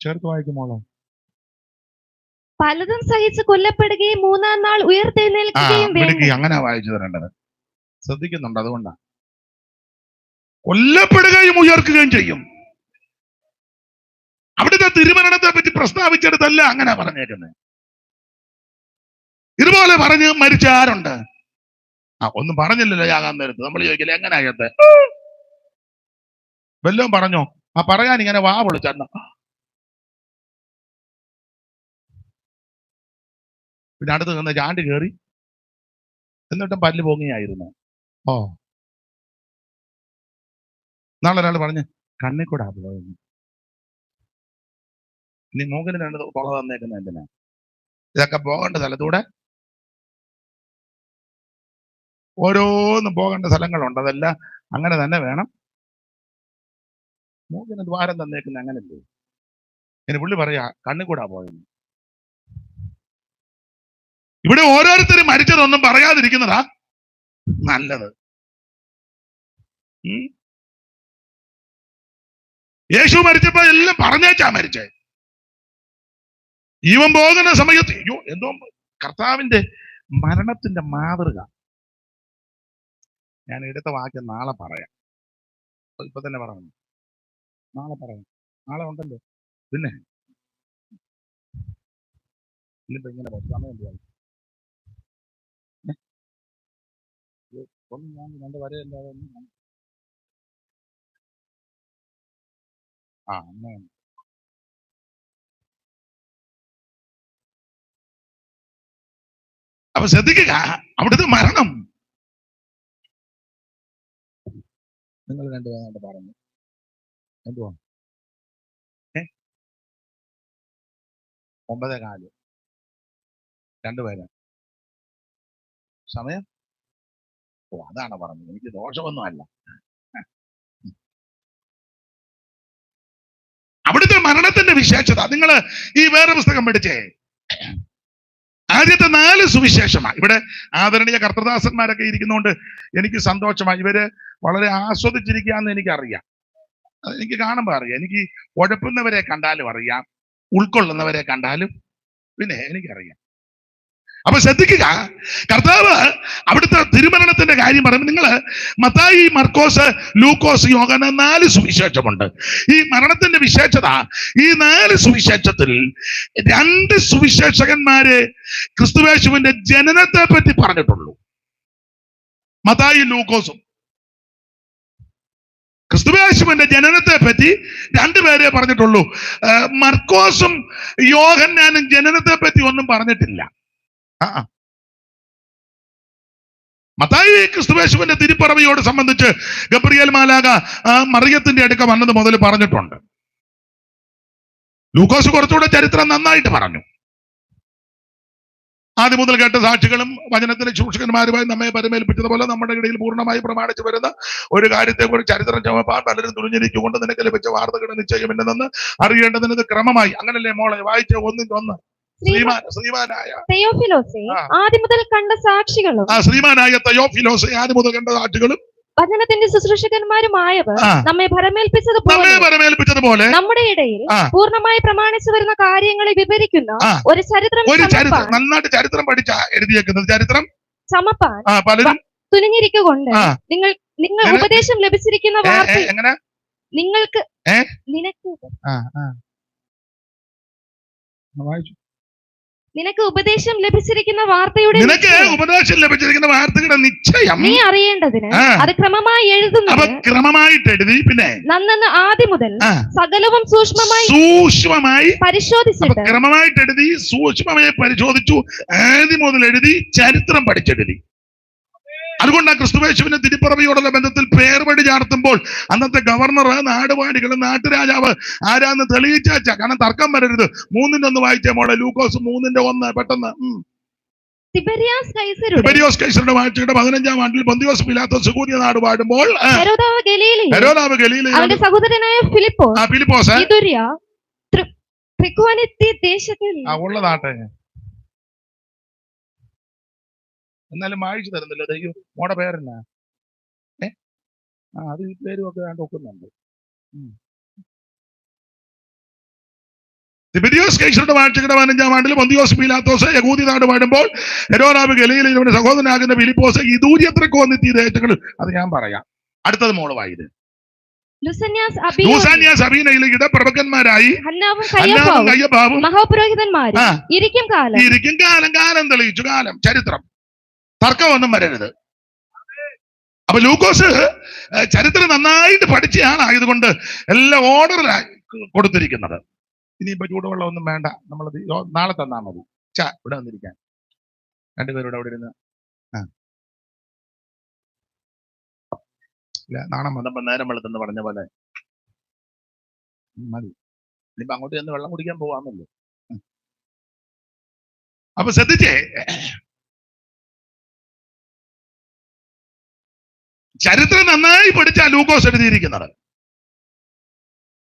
ചേർത്ത് വായിക്കുമോളോ? പലതും സഹിച്ച് കൊല്ലപ്പെടുകയും മൂന്നാം നാൾ ഉയർത്തെഴുന്നേൽക്കുകയും വേണം. അങ്ങനെ വായിച്ചു തരേണ്ടത്. ശ്രദ്ധിക്കുന്നുണ്ട്, അതുകൊണ്ടാ. കൊല്ലപ്പെടുകയും ഉയർക്കുകയും ചെയ്യും. അവിടുത്തെ തിരുമരണത്തെ പറ്റി പ്രസ്താവിച്ചെടുത്തല്ല അങ്ങനെ പറഞ്ഞേക്കുന്നത്. ഇതുപോലെ പറഞ്ഞ് മരിച്ച ആരുണ്ട്? ഒന്നും പറഞ്ഞില്ലല്ലോ യാകാൻ നേരത്ത്. നമ്മൾ ചോദിക്കില്ല എങ്ങനെയാകത്തെ വല്ലതും പറഞ്ഞോ? പറയാൻ ഇങ്ങനെ വാ പൊളിച്ചെന്ന. പിന്നെ അടുത്ത് നിന്ന് ചാണ്ടി കയറി, എന്നിട്ടും പല്ല് പൊങ്ങിയായിരുന്നു. നാളെ ഒരാൾ പറഞ്ഞ് കണ്ണിക്കൂടാ പോയെന്ന്. ഇനി മൂക്കിന് 2 തുള തന്നേക്കുന്ന എന്തിനാ? ഇതൊക്കെ പോകേണ്ട സ്ഥലത്തൂടെ ഓരോന്നും പോകേണ്ട സ്ഥലങ്ങളുണ്ട്. അതെല്ലാം അങ്ങനെ തന്നെ വേണം. മൂക്കിന് ദ്വാരം തന്നേക്കുന്ന അങ്ങനല്ലേ? ഇനി പുള്ളി പറയാ കണ്ണിക്കൂടാ പോയെന്ന്. ഇവിടെ ഓരോരുത്തരും മരിച്ചതൊന്നും പറയാതിരിക്കുന്നതാ നല്ലത്. യേശു മരിച്ചപ്പോ എല്ലാം പറഞ്ഞേച്ചാ മരിച്ചേ. ജീവൻ പോകുന്ന സമയത്ത് എന്തോ കർത്താവിന്റെ മരണത്തിന്റെ മാതൃക. ഞാൻ എടുത്ത വാക്യം നാളെ പറയാം. ഇപ്പൊ തന്നെ പറഞ്ഞു, നാളെ പറയാം. നാളെ ഉണ്ടല്ലോ. പിന്നെ ഇന്നിപ്പോ ഇങ്ങനെ സമയം ഒന്നും ഞാൻ 2 വരെയല്ലാതെ അങ്ങനെ. അപ്പൊ ശ്രദ്ധിക്കുക, അവിടുത്തെ മരണം നിങ്ങൾ 2 പേരായിട്ട് പറഞ്ഞു. എന്തുവാ? 9:15 2 പേര് സമയം. അതാണ് പറഞ്ഞത്. എനിക്ക് ദോഷമൊന്നും അല്ല. അവിടുത്തെ മരണത്തിന്റെ വിശേഷത നിങ്ങൾ ഈ വേറെ പുസ്തകം പഠിച്ചേ. ആദ്യത്തെ 4 സുവിശേഷമാണ്. ഇവിടെ ആദരണീയ കർത്തൃദാസന്മാരൊക്കെ ഇരിക്കുന്നതുകൊണ്ട് എനിക്ക് സന്തോഷമായി. ഇവര് വളരെ ആസ്വദിച്ചിരിക്കാന്ന് എനിക്കറിയാം. എനിക്ക് കാണുമ്പോൾ അറിയാം. എനിക്ക് ഉഴപ്പുന്നവരെ കണ്ടാലും അറിയാം, ഉൾക്കൊള്ളുന്നവരെ കണ്ടാലും പിന്നെ എനിക്കറിയാം. അപ്പൊ ശ്രദ്ധിക്കുക, കർത്താവ് അവിടുത്തെ തിരുമരണത്തിന്റെ കാര്യം പറയുമ്പോൾ നിങ്ങൾ മത്തായി, മർക്കോസ്, ലൂക്കോസ്, യോഹന്നാൻ 4 സുവിശേഷമുണ്ട്. ഈ മരണത്തിന്റെ വിശേഷത ഈ 4 സുവിശേഷത്തിൽ 2 സുവിശേഷകന്മാര് ക്രിസ്തുയേശുവിന്റെ ജനനത്തെ പറ്റി പറഞ്ഞിട്ടുള്ളൂ. മത്തായി, ലൂക്കോസും. ക്രിസ്തുയേശുവിന്റെ ജനനത്തെ പറ്റി 2 പേരെ പറഞ്ഞിട്ടുള്ളൂ. മർക്കോസും യോഹന്നാനും ജനനത്തെ പറ്റി ഒന്നും പറഞ്ഞിട്ടില്ല. മത്തായി ക്രിസ്തുയേശുവിന്റെ തിരുപ്പിറവിയോട് സംബന്ധിച്ച് ഗബ്രിയേൽ മാലാഖ മറിയത്തിന്റെ അടുക്ക വന്നത് മുതൽ പറഞ്ഞിട്ടുണ്ട്. ലൂക്കോസ് കുറച്ചുകൂടെ ചരിത്രം നന്നായിട്ട് പറഞ്ഞു. ആദ്യം മുതൽ കേട്ട സാക്ഷികളും വചനത്തിലെ ശുശ്രൂഷകന്മാരുമായി നമ്മെ പരമേൽപ്പിച്ചതുപോലെ നമ്മുടെ ഇടയിൽ പൂർണ്ണമായി പ്രമാണിച്ചു വരുന്ന ഒരു കാര്യത്തെക്കുറിച്ച് ചരിത്രം ചുമപ്പാൻ പലരും തുണിഞ്ഞിരിക്കുകൊണ്ട് നിനക്ക് ലഭിച്ച വാർത്തകളുടെ നിശ്ചയമില്ലെന്ന് അറിയേണ്ടതിന് ക്രമമായി. അങ്ങനല്ലേ മോളെ വായിച്ച 1:1. ശ്രീമാനായ തെയോഫിലോസേ, ആദ്യം മുതൽ കണ്ട സാക്ഷികളും ശ്രീമാനായ തെയോഫിലോസേ, ആദ്യം മുതൽ കണ്ട സാക്ഷികളും വചനത്തിന്റെ ശുശ്രൂഷകന്മാരുമായവർ നമ്മെ ഭരമേൽപ്പിച്ചതുപോലെ നമ്മുടെ ഇടയിൽ പൂർണ്ണമായി പ്രമാണിച്ചു വരുന്ന കാര്യങ്ങളെ വിവരിക്കുന്ന ഒരു ചരിത്രം നന്നായിട്ട് ചരിത്രം പഠിച്ചാ എഴുതിയേക്കുന്നത്. ചരിത്രം ചമപ്പാൻ പലരും തുനിഞ്ഞിരിക്കൊണ്ട് നിങ്ങൾ ഉപദേശം ലഭിച്ചിരിക്കുന്ന വാർത്ത എങ്ങനെ നിങ്ങൾക്ക് നിനക്ക് നിനക്ക് ഉപദേശം ലഭിച്ചിരിക്കുന്ന വാർത്തയുടെ നിനക്ക് നിശ്ചയം ഉപദേശം ലഭിച്ചിരിക്കുന്ന വാർത്തകളുടെ നിശ്ചയം നീ അറിയേണ്ടതിന് ആ. അത് ക്രമമായി അപ്പൊ എഴുതുന്നത് ക്രമമായിട്ട് എഴുതി, പിന്നെ നന്നെന്ന് ആദ്യം മുതൽ ആ. സകലവും സൂക്ഷ്മമായി സൂക്ഷ്മമായി, അപ്പൊ പരിശോധിച്ചിട്ട് ക്രമമായിട്ട് എഴുതി, സൂക്ഷ്മമായി പരിശോധിച്ചു, ആദ്യം മുതൽ എഴുതി, ചരിത്രം പഠിച്ചെഴുതി. അതുകൊണ്ടാണ് ക്രിസ്തുവേശുവിന്റെ തിരുപ്പിറവിയോടുള്ള ബന്ധത്തിൽ പേർവഴി ചാർത്തുമ്പോൾ അന്നത്തെ ഗവർണർ, നാടുവാഴികൾ, നാട്ടുരാജാവ് ആരാന്ന് തെളിയിച്ചാച്ച. കാരണം തർക്കം വരരുത്. 3:1 വായിച്ചേ മോളെ, ലൂക്കോസ് 3:1 പെട്ടെന്ന്. തിബരിയാസ് കൈസരുടെ തിബരിയോസ് കൈസരുടെ വാഴ്ചയുടെ 15-ാം ആണ്ടിൽ പൊന്തിയോസ് പിലാത്തോസ് യഹൂദിയ നാട് വാഴുമ്പോൾ ഹെരോദാവ് ഗലീലയിൽ ഹെരോദാവ് ഗലീലയിൽ അവന്റെ സഹോദരനായ ഫിലിപ്പോസ് ഇതുര്യ ത്രിക്കോനത്തി ദേശത്തിൽ ഉള്ളതാട്ടെ, എന്നാലും വായിച്ചു തരുന്നില്ല. ദൈവം മോടെ പേരെന്നാ? അത് ഈ പേരും ഒക്കെ ഞാൻ ഒക്കുന്നുണ്ട്. തിബരിയോസ് കൈസരുടെ വാഴ്ചയുടെ 15-ാം ആണ്ടിൽ പൊന്തിയോസ് പീലാത്തോസ് യഹൂദി നാട് വാഴുമ്പോൾ ഹെരോദാവ് ഗലീലയിൽ അവന്റെ സഹോദരനാകുന്ന ഫിലിപ്പോസ് ഇതൂര്യത്രിക്കോന്നിത്തി ദേശങ്ങൾ. അത് ഞാൻ പറയാം. അടുത്തത് മോള് വായത്. ലൂസാന്യാസ് അബീനയിൽ ഇടപ്രഭുക്കന്മാരായി ഹന്നാവും ഹന്നാവും കയ്യപ്പാവും മഹാപുരോഹിതന്മാരും ആ. ഇരിക്കും കാലം ഇരിക്കും കാലം. കാലം തെളിയിച്ചു. കാലം, ചരിത്രം, തർക്കമൊന്നും വരരുത്. അപ്പൊ ലൂക്കോസ് ചരിത്രം നന്നായിട്ട് പഠിച്ച ആളായതുകൊണ്ട് എല്ലാം ഓർഡറിലായി കൊടുത്തിരിക്കുന്നത്. ഇനിയിപ്പോ ചൂടുവെള്ളം ഒന്നും വേണ്ട, നമ്മളത് നാളെ തന്നാ മതി. ഇവിടെ വന്നിരിക്കാൻ രണ്ടുപേരോട് അവിടെ ഇരുന്ന്. നാണം വന്നപ്പോ നേരം വെള്ളത്തെന്ന് പറഞ്ഞ പോലെ മതി. ഇനിയിപ്പോ അങ്ങോട്ട് ചെന്ന് വെള്ളം കുടിക്കാൻ പോവാന്നല്ലോ. അപ്പൊ ശ്രദ്ധിച്ചേ, ചരിത്രം നന്നായി പഠിച്ചാ ലൂക്കോസ് എഴുതിയിരിക്കുന്നത്.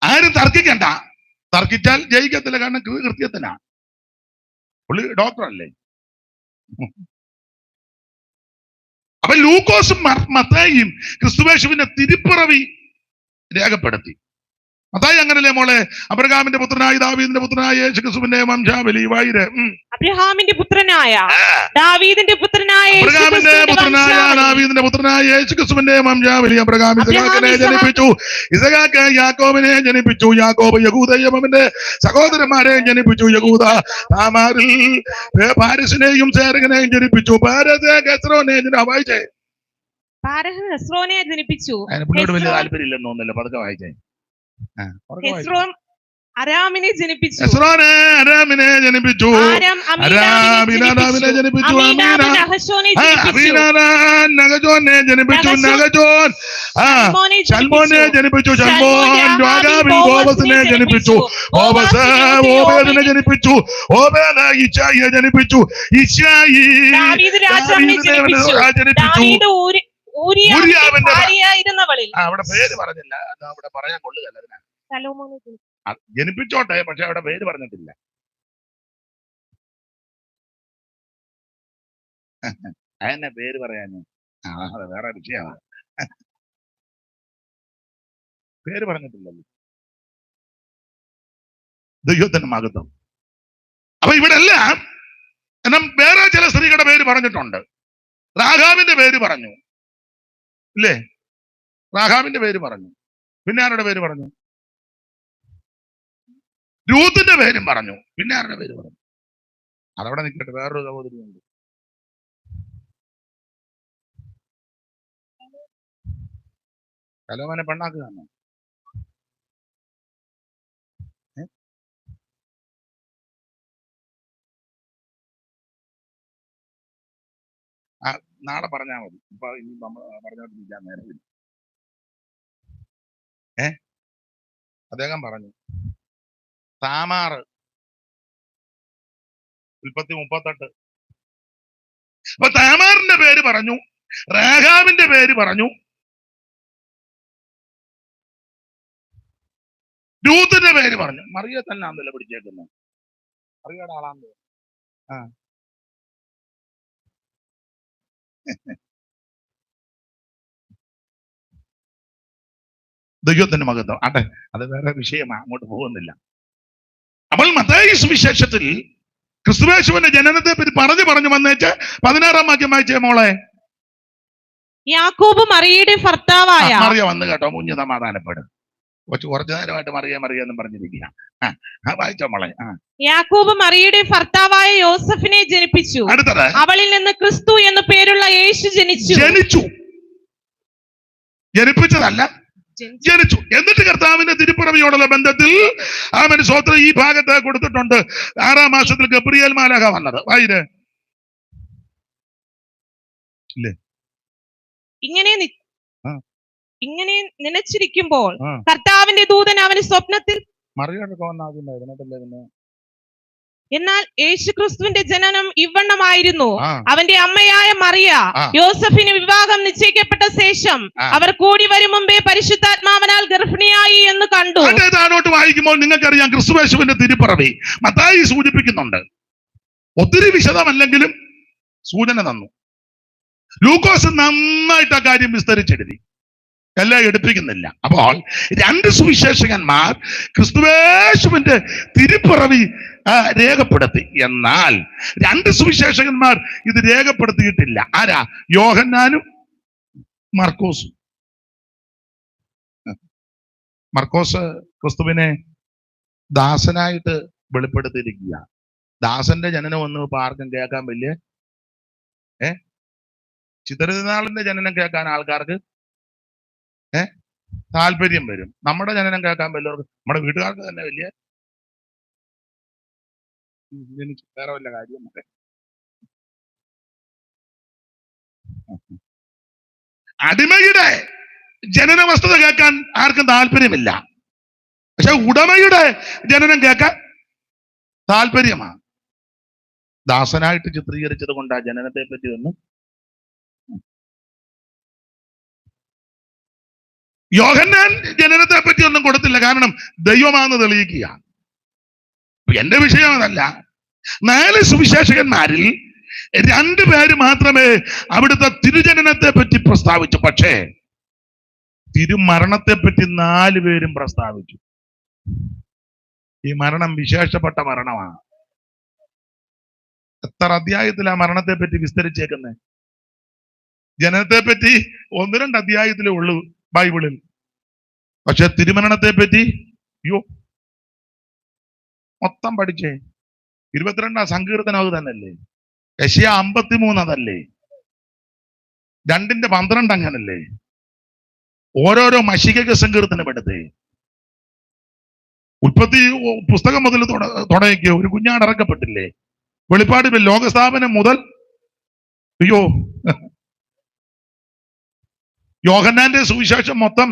ആരും തർക്കിക്കണ്ട. തർക്കിച്ചാൽ ജയിക്കത്തില്ല. കാരണം കൃത്യത്തിനാ. പുള്ളി ഡോക്ടറല്ലേ. അപ്പൊ ലൂക്കോസും മത്തായിയും ക്രിസ്തുവേശുവിന്റെ തിരുപ്പിറവി രേഖപ്പെടുത്തി. മത്തായി അങ്ങനല്ലേ മോളെ? അബ്രഹാമിന്റെ പുത്രനായ ദാവീദിന്റെ പുത്രനായ യേശു ക്രിസ്തുവിന്റെ വംശാവലി വായിരെ. അബ്രഹാമിന്റെ പുത്രനായ ദാവീദിന്റെ പുത്രനായ അബ്രഹാമിന്റെ പുത്രനായ ദാവീദിന്റെ പുത്രനായ യേശു ക്രിസ്തുവിന്റെ വംശാവലി. അബ്രഹാം ഇസഹാക്കിനെ ജനിപ്പിച്ചു, ഇസഹാക്ക് യാക്കോബിനെ ജനിപ്പിച്ചു, യാക്കോബ് യഹൂദയുടെ സഹോദരന്മാരെ ജനിപ്പിച്ചു, യഹൂദ താമാറിൽ പാരസിനെയും സേരകനെയും ജനിപ്പിച്ചു, വായിച്ചേ. ഹെസ്രോനെ ജനിപ്പിച്ചു. പുള്ളിയോട് വലിയ താല്പര്യം ഇല്ലെന്ന് തോന്നില്ല. പതുക്കെ വായിച്ചേ. ഹെസ്രോൻ അരാമിനെ ജനിപ്പിച്ചു. അരാമിനെ ജനിപ്പിച്ചു. അരാമിനെ ജനിപ്പിച്ചു. നഗജോനെ ജനിപ്പിച്ചു. നഗജോൻ ശൽമോനെ ജനിപ്പിച്ചു. ശൽമോൻ ബോബസിനെ ജനിപ്പിച്ചു. ബോബസ് ഓബേദിനെ ജനിപ്പിച്ചു. ഓബേദ് ഇശായിയെ ജനിപ്പിച്ചു. ഇശായി ജനിപ്പിച്ചു. ഊരിയാവിന്റെ അവിടെ പേര് പറഞ്ഞില്ല. അത് അവിടെ പറയാൻ കൊള്ളുകയല്ല. ജനിപ്പിച്ചോട്ടെ, പക്ഷെ അവിടെ പേര് പറഞ്ഞിട്ടില്ല. അതെന്നെ പേര് പറയാന്? അത് വേറെ വിഷയമാണ്. പേര് പറഞ്ഞിട്ടില്ലല്ലോ. ദൈവത്തിന്റെ മഹത്വം. അപ്പൊ ഇവിടെ എല്ലാം എന്നാൽ വേറെ ചില സ്ത്രീകളുടെ പേര് പറഞ്ഞിട്ടുണ്ട്. രാഘാവിന്റെ പേര് പറഞ്ഞു, ഇല്ലേ? രാഘാവിന്റെ പേര് പറഞ്ഞു. പിന്നെ ആരുടെ പേര് പറഞ്ഞു? രൂത്തിന്റെ പേരും പറഞ്ഞു. പിന്നെ ആരുടെ പേര് പറഞ്ഞു? അതവിടെ നിൽക്കട്ടെ. വേറൊരു സഹോദരിയുണ്ട്. കലോമനെ പെണ്ണാക്കുകയാണ്. നാളെ പറഞ്ഞാൽ മതി. ഇപ്പൊ ഇനി പറഞ്ഞോണ്ടിരിക്കാൻ നേരമില്ല. അദ്ദേഹം പറഞ്ഞു താമാറ് 38. അപ്പൊ താമാറിന്റെ പേര് പറഞ്ഞു, രാഘാവിന്റെ പേര് പറഞ്ഞു, രൂത്തിന്റെ പേര് പറഞ്ഞു. മറിയ തന്നെ ആണല്ലോ പിടിച്ചേക്കുന്നത്. മറിയയുടെ ആളാന്ന്. ദൈവത്തിന്റെ മഹത്വം. ആട്ടെ, അത് വേറെ വിഷയമാണ്, അങ്ങോട്ട് പോകുന്നില്ല. അപ്പോൾ മത്തായി സുവിശേഷത്തിൽ ക്രിസ്തുവേശുവിന്റെ ജനനത്തെ പറ്റി പറഞ്ഞു വന്നേച്ച് 16-ാം വാക്യം വായിച്ചേ മോളെ. യാക്കോബ് മറിയയുടെ ഭർത്താവായ മറിയ വന്നു കേട്ടോ. കുഞ്ഞ് സമാധാനപ്പെടും. കുറച്ചു നേരമായിട്ട് മറിയാന്ന് പറഞ്ഞിരിക്കുക. വായിച്ചോ മോളെ. യാക്കോബ് മറിയയുടെ ഭർത്താവായ യോസഫിനെ ജനിപ്പിച്ചു. അടുത്തത്, അവളിൽ നിന്ന് ക്രിസ്തു എന്നു പേരുള്ള യേശു ജനിച്ചു. ജനിപ്പിച്ചതല്ല, ജനിച്ചു. എന്നിട്ട് കർത്താവിന്റെ തിരുപ്പിറവിയോടുള്ള ബന്ധത്തിൽ അവൻ സ്വോത്രം ഈ ഭാഗത്ത് കൊടുത്തിട്ടുണ്ട്. 6-ാം മാസത്തിൽ ഗബ്രിയേൽ മാലാഖ വന്നത്. വായിര്. ഇല്ലേ? ഇങ്ങനെ നനച്ചിരിക്കുമ്പോൾ കർത്താവിന്റെ ദൂതൻ അവന് സ്വപ്നത്തിൽ, എന്നാൽ യേശുക്രിസ്തുവിന്റെ ജനനം ഇവണ്ണമായിരുന്നു. അവന്റെ അമ്മയായ മറിയ യോസഫിന് വിവാഹം നിശ്ചയിക്കപ്പെട്ട ശേഷം അവർ കൂടി വരും മുമ്പേ പരിശുദ്ധാത്മാവിനാൽ ഗർഭിണിയായി എന്ന് കണ്ടു. താഴോട്ട് വായിക്കുമ്പോൾ നിങ്ങൾക്കറിയാം ക്രിസ്തുയേശുവിന്റെ തിരുപ്പിറവി മത്തായി സൂചിപ്പിക്കുന്നുണ്ട്. ഒത്തിരി വിശദമല്ലെങ്കിലും സൂചന തന്നു. ലൂക്കോസ് നന്നായിട്ട് ആ കാര്യം വിസ്തരിച്ചെഴുതി, എല്ലാം എടുപ്പിക്കുന്നില്ല. അപ്പോൾ 2 സുവിശേഷകന്മാർ ക്രിസ്തുയേശുവിന്റെ തിരുപ്പിറവി രേഖപ്പെടുത്തി. എന്നാൽ 2 സുവിശേഷകന്മാർ ഇത് രേഖപ്പെടുത്തിയിട്ടില്ല. ആരാ? യോഹന്നാനും മർക്കോസും. മർക്കോസ് ക്രിസ്തുവിനെ ദാസനായിട്ട് വെളിപ്പെടുത്തിയിരിക്കുക. ദാസന്റെ ജനനം ഒന്നും ഇപ്പൊ ആർക്കും കേൾക്കാൻ വലിയ ചിത്രനാളിന്റെ ജനനം കേൾക്കാൻ ആൾക്കാർക്ക് താല്പര്യം വരും. നമ്മുടെ ജനനം കേൾക്കാൻ വല്ലവർക്ക്, നമ്മുടെ വീട്ടുകാർക്ക് തന്നെ വലിയ വേറെ വല്ല കാര്യം. അടിമയുടെ ജനന വസ്തുത കേൾക്കാൻ ആർക്കും താല്പര്യമില്ല. പക്ഷെ ഉടമയുടെ ജനനം കേൾക്കാൻ താല്പര്യമാണ്. ദാസനായിട്ട് ചിത്രീകരിച്ചത് കൊണ്ട് ആ ജനനത്തെ പറ്റി ഒന്നും യോഹന്നാൻ ജനനത്തെ പറ്റി ഒന്നും കൊടുത്തില്ല. കാരണം ദൈവമാണെന്ന് തെളിയിക്കുക. എന്റെ വിഷയം അതല്ല. 4 സുവിശേഷകന്മാരിൽ 2 പേര് മാത്രമേ അവിടുത്തെ തിരുജനനത്തെ പറ്റി പ്രസ്താവിച്ചു. പക്ഷേ തിരുമരണത്തെ പറ്റി 4 പേരും പ്രസ്താവിച്ചു. ഈ മരണം വിശേഷപ്പെട്ട മരണമാണ്. എത്ര അധ്യായത്തിൽ ആ മരണത്തെ പറ്റി വിസ്തരിച്ചേക്കുന്നത്? ജനനത്തെ പറ്റി 1-2 അധ്യായത്തിലേ ഉള്ളൂ ബൈബിളിൽ. പക്ഷെ തിരുമരണത്തെ പറ്റി മൊത്തം പഠിച്ചേ. 22-ാം സങ്കീർത്തനം അത് തന്നെയല്ലേ? യെശയ്യാ 53 അതല്ലേ? 2:12 അങ്ങനല്ലേ? ഓരോരോ മശിക സങ്കീർത്തനം എടുത്തേ. ഉൽപ്പത്തി പുസ്തകം മുതൽ തുടങ്ങിയ ഒരു കുഞ്ഞാട് ഇറക്കപ്പെട്ടില്ലേ? വെളിപ്പാട് ലോകസ്ഥാപനം മുതൽ യോഹന്നാന്റെ സുവിശേഷം മൊത്തം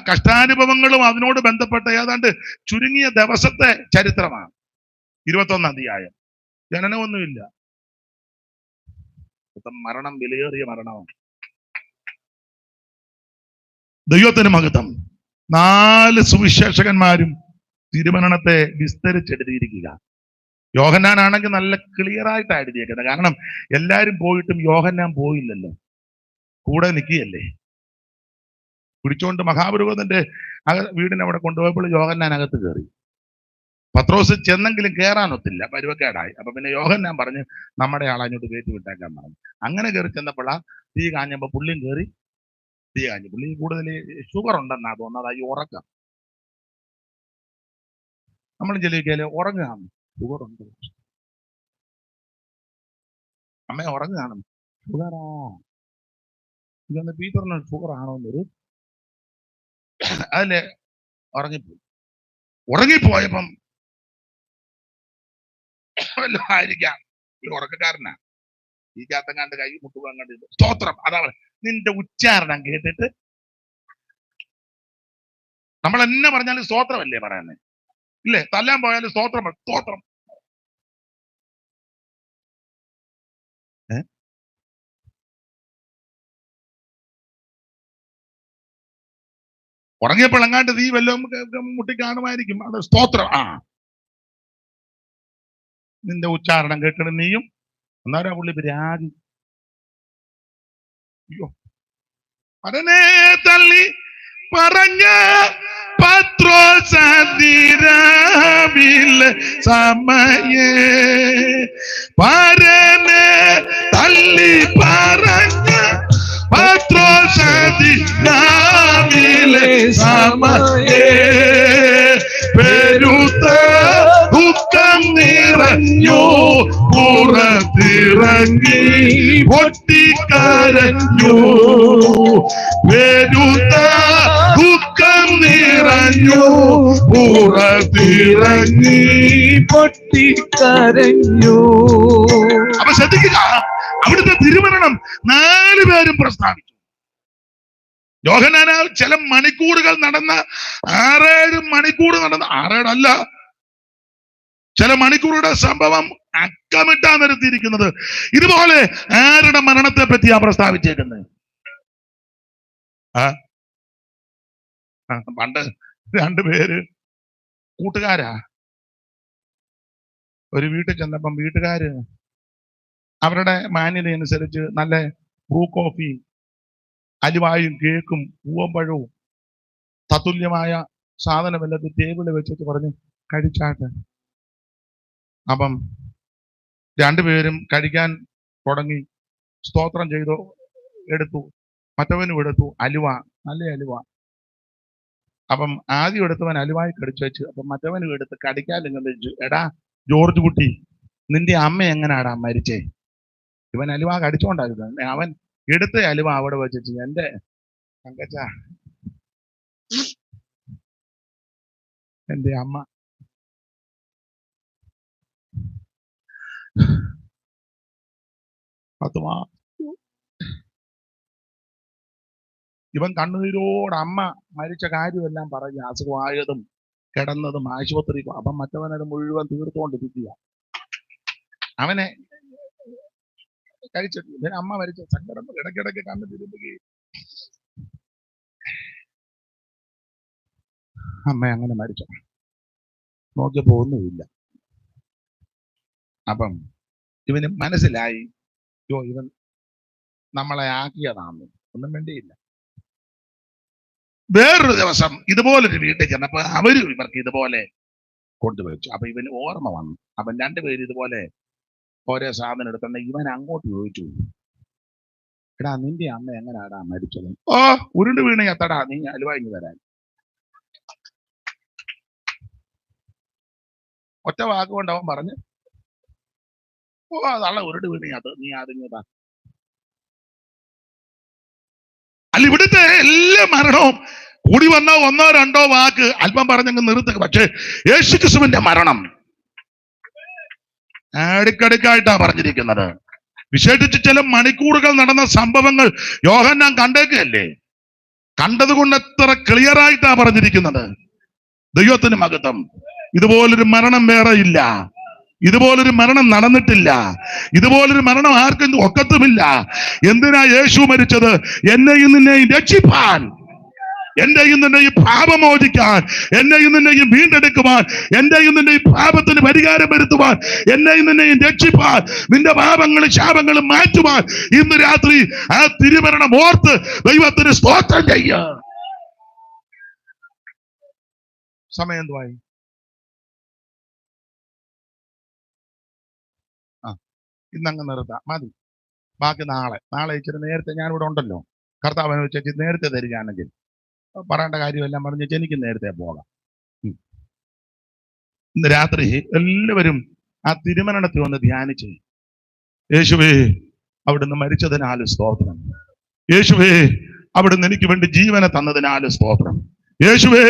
കഷ്ടാനുഭവങ്ങളും അതിനോട് ബന്ധപ്പെട്ട ഏതാണ്ട് ചുരുങ്ങിയ ദിവസത്തെ ചരിത്രമാണ്. 21 അധ്യായം. ജനനമൊന്നുമില്ല. മരണം വിലയേറിയ മരണമാണ്. ദൈവത്തിന് മഹത്വം. 4 സുവിശേഷകന്മാരും തിരുമരണത്തെ വിസ്തരിച്ചെഴുതിയിരിക്കുക. യോഹന്നാനാണെങ്കിൽ നല്ല ക്ലിയർ ആയിട്ടാണ് എഴുതിയേക്കുന്നത്. കാരണം എല്ലാരും പോയിട്ടും യോഹന്നാൻ പോയില്ലല്ലോ, കൂടെ നിൽക്കുകയല്ലേ. പിടിച്ചോണ്ട് മഹാപുരോഹിതന്റെ വീടിനവിടെ കൊണ്ടുപോയപ്പോൾ യോഹന്നാൻ അകത്ത് കയറി. പത്രോസ് ചെന്നെങ്കിലും കയറാനൊത്തില്ല, പരുവക്കേടായി. അപ്പൊ പിന്നെ യോഹന്നാൻ പറഞ്ഞ് നമ്മുടെ ആളെ അങ്ങോട്ട് കയറ്റി വിട്ടേക്കാൻ പറഞ്ഞു. അങ്ങനെ കയറി ചെന്നപ്പോഴാ തീ കാഞ്ഞപ്പോ പുള്ളിയും കയറി തീ കാഞ്ഞു. പുള്ളി കൂടുതൽ ഷുഗർ ഉണ്ടെന്നാ തോന്നുന്നത്. ഈ ഉറക്കം നമ്മൾ ചെല്ലിക്കാല് ഉറങ്ങുകയാണ്. ഷുഗർ ഉണ്ട് അമ്മ, ഉറങ്ങുകയാണ്. ഷുഗറാ ഇതൊന്ന് പീറ്ററിന് ഷുഗർ ആണോന്നൊരു അതില് ഉറങ്ങിപ്പോയപ്പം ആയിരിക്കാം ഒരു ഉറക്കക്കാരനാ. ഈ കാത്തങ്ങാണ്ട് കൈ മുട്ടുക അങ്ങോട്ട് സ്തോത്രം. അതാ നിന്റെ ഉച്ചാരണം കേട്ടിട്ട് നമ്മൾ എന്നെ പറഞ്ഞാലും സ്തോത്രമല്ലേ പറയുന്നത്? ഇല്ലേ? തല്ലാൻ പോയാലും സ്തോത്രം സ്തോത്രം. ഉറങ്ങിയപ്പോൾ എങ്ങാണ്ട് നീ വല്ലതും മുട്ടി കാണുമായിരിക്കും. അത് സ്തോത്രം. നിന്റെ ഉച്ചാരണം കേട്ടിട്ട് നീയും അന്നേരം പുള്ളി രാഗി. അയ്യോ, അതിനെ തള്ളി പറഞ്ഞ പത്രോസതിരാവിലെ സമയേ പരനെ തള്ളി പറഞ്ഞ പത്രോസതിരാവിലെ സമയേ തിളങ്ങി പൊട്ടിക്കരഞ്ഞു, പെരുത്ത ദുഃഖം നിറഞ്ഞു, പുറത്തിറങ്ങി പൊട്ടിക്കരഞ്ഞു. അപ്പൊ ശ്രദ്ധിക്കുക, അവിടുത്തെ തിരുമരണം 4 പേരും പ്രസ്താവിച്ചു. യോഹന്നാനാൽ ചില മണിക്കൂറുകൾ നടന്ന 6-7 മണിക്കൂർ നടന്ന 6-7 അല്ല, ചില മണിക്കൂറുടെ സംഭവം അക്കമിട്ടാ നിരത്തിയിരിക്കുന്നത്. ഇതുപോലെ ആരുടെ മരണത്തെ പറ്റിയാ പ്രസ്താവിച്ചേക്കുന്നത്? പണ്ട് 2 പേര് കൂട്ടുകാരാ ഒരു വീട്ടിൽ ചെന്നപ്പം വീട്ടുകാര് അവരുടെ മാന്യത അനുസരിച്ച് നല്ല ബ്രൂ കോഫി, അലുവായും കേക്കും പൂവമ്പഴവും തത്തുല്യമായ സാധനമെല്ലാം ടേബിളിൽ വെച്ചിട്ട് പറഞ്ഞു കഴിച്ചാട്ട്. അപ്പം 2 പേരും കഴിക്കാൻ തുടങ്ങി. സ്തോത്രം ചെയ്തു, എടുത്തു. മറ്റവനും എടുത്തു അലുവ, നല്ല അലുവ. അപ്പം ആദ്യം എടുത്തവൻ അലുവായി കടിച്ചു വെച്ചു. അപ്പം മറ്റവനും എടുത്ത് കടിക്കാൻ ഇങ്ങനെ വെച്ചു. എടാ ജോർജ് കുട്ടി, നിന്റെ അമ്മ എങ്ങനാടാ മരിച്ചേ? ഇവൻ അലുവ കടിച്ചോണ്ടായിരുന്നു. അവൻ എടുത്ത അലുവ അവിടെ വെച്ചു. എന്റെ തങ്കച്ച, എന്റെ അമ്മ ഇവൻ കണ്ണുനീരോട് അമ്മ മരിച്ച കാര്യമെല്ലാം പറഞ്ഞ് അസുഖമായതും കിടന്നതും ആശുപത്രി. അപ്പം മറ്റവനത് മുഴുവൻ തീർത്തുകൊണ്ടിരിക്കുക. അവനെ കഴിച്ചിട്ട് ഇവൻ അമ്മ മരിച്ച സങ്കടം ഇടയ്ക്കിടയ്ക്ക് കണ്ണു തിരുമ്പുകയും. അമ്മ അങ്ങനെ മരിച്ച നോക്കിയപ്പോ ഒന്നുമില്ല. അപ്പം ഇവന് മനസ്സിലായി, ഇവൻ നമ്മളെ ആക്കിയതാണെന്ന്. ഒന്നും വേണ്ടിയില്ല. വേറൊരു ദിവസം ഇതുപോലൊരു വീട്ടിൽ ചെന്നപ്പോ ഇവർക്ക് ഇതുപോലെ കൊണ്ടുവച്ചു. അപ്പൊ ഇവന് ഓർമ്മ വന്നു. അപ്പം 2 പേര് ഇതുപോലെ ഓരോ സാധനം എടുത്തോണ്ട് ഇവൻ അങ്ങോട്ട് ചോദിച്ചു, എടാ നിന്റെ അമ്മ എങ്ങനാടാ മരിച്ചത്? ഓ ഉരുണ്ട് വീണ എത്തടാ, നീ അലുവാങ്ങി തരാൻ. ഒറ്റ വാക്കുകൊണ്ട് അവൻ പറഞ്ഞു, ഓ അതള്ള ഉരുണ്ട് വീണത്, നീ അതിങ്ങതാ. അല്ല, ഇവിടുത്തെ എല്ലാ മരണവും കൂടി വന്ന 1-2 വാക്ക് അല്പം പറഞ്ഞങ്ങ് നിർത്തുക. പക്ഷേ യേശുക്രിസ്തുവിന്റെ മരണം അടുക്കടുക്കായിട്ടാ പറഞ്ഞിരിക്കുന്നത്. വിശേഷിച്ച് ചില മണിക്കൂറുകൾ നടന്ന സംഭവങ്ങൾ യോഹന്നാൻ കണ്ടേക്കല്ലേ, കണ്ടതുകൊണ്ട് എത്ര ക്ലിയർ ആയിട്ടാ പറഞ്ഞിരിക്കുന്നത്. ദൈവത്തിന് മഹത്വം. ഇതുപോലൊരു മരണം വേറെ ഇല്ല. ഇതുപോലൊരു മരണം നടന്നിട്ടില്ല. ഇതുപോലൊരു മരണം ആർക്കും ഒക്കത്തുമില്ല. എന്തിനാ യേശു മരിച്ചത്? എന്നെയും നിന്നെയും രക്ഷിപ്പാൻ, എന്റെയും നിന്നെയും പാപമോചിക്കാൻ, എന്നെയും നിന്നെയും വീണ്ടെടുക്കുവാൻ, എന്റെയും നിന്നെയും പാപത്തിന് പരിഹാരം വരുത്തുവാൻ, എന്നെയും നിന്നെയും രക്ഷിപ്പാൻ, നിന്റെ പാപങ്ങളും ശാപങ്ങളും മാറ്റുവാൻ ഇന്ന് രാത്രി ആ തിരുമരണം ഓർത്ത് ദൈവത്തിന് സ്തോത്രം ചെയ്യുക. സമയം എന്തുവായി? ഇന്നങ്ങ് നിർത്താം, മതി. ബാക്കി നാളെ ഇച്ചിരി നേരത്തെ ഞാനിവിടെ ഉണ്ടല്ലോ. കർത്താവിനെ വെച്ച് നേരത്തെ തരികയാണെങ്കിൽ പറയേണ്ട കാര്യമെല്ലാം പറഞ്ഞു എനിക്ക് നേരത്തെ പോകാം. ഇന്ന് രാത്രി എല്ലാവരും ആ തിരുമരണത്തിൽ ഒന്ന് ധ്യാനിച്ച്, യേശുവേ അവിടുന്ന് മരിച്ചതിനാൽ സ്തോത്രം, യേശുവേ അവിടുന്ന് എനിക്ക് വേണ്ടി ജീവനെ തന്നതിനാൽ സ്തോത്രം, യേശുവേ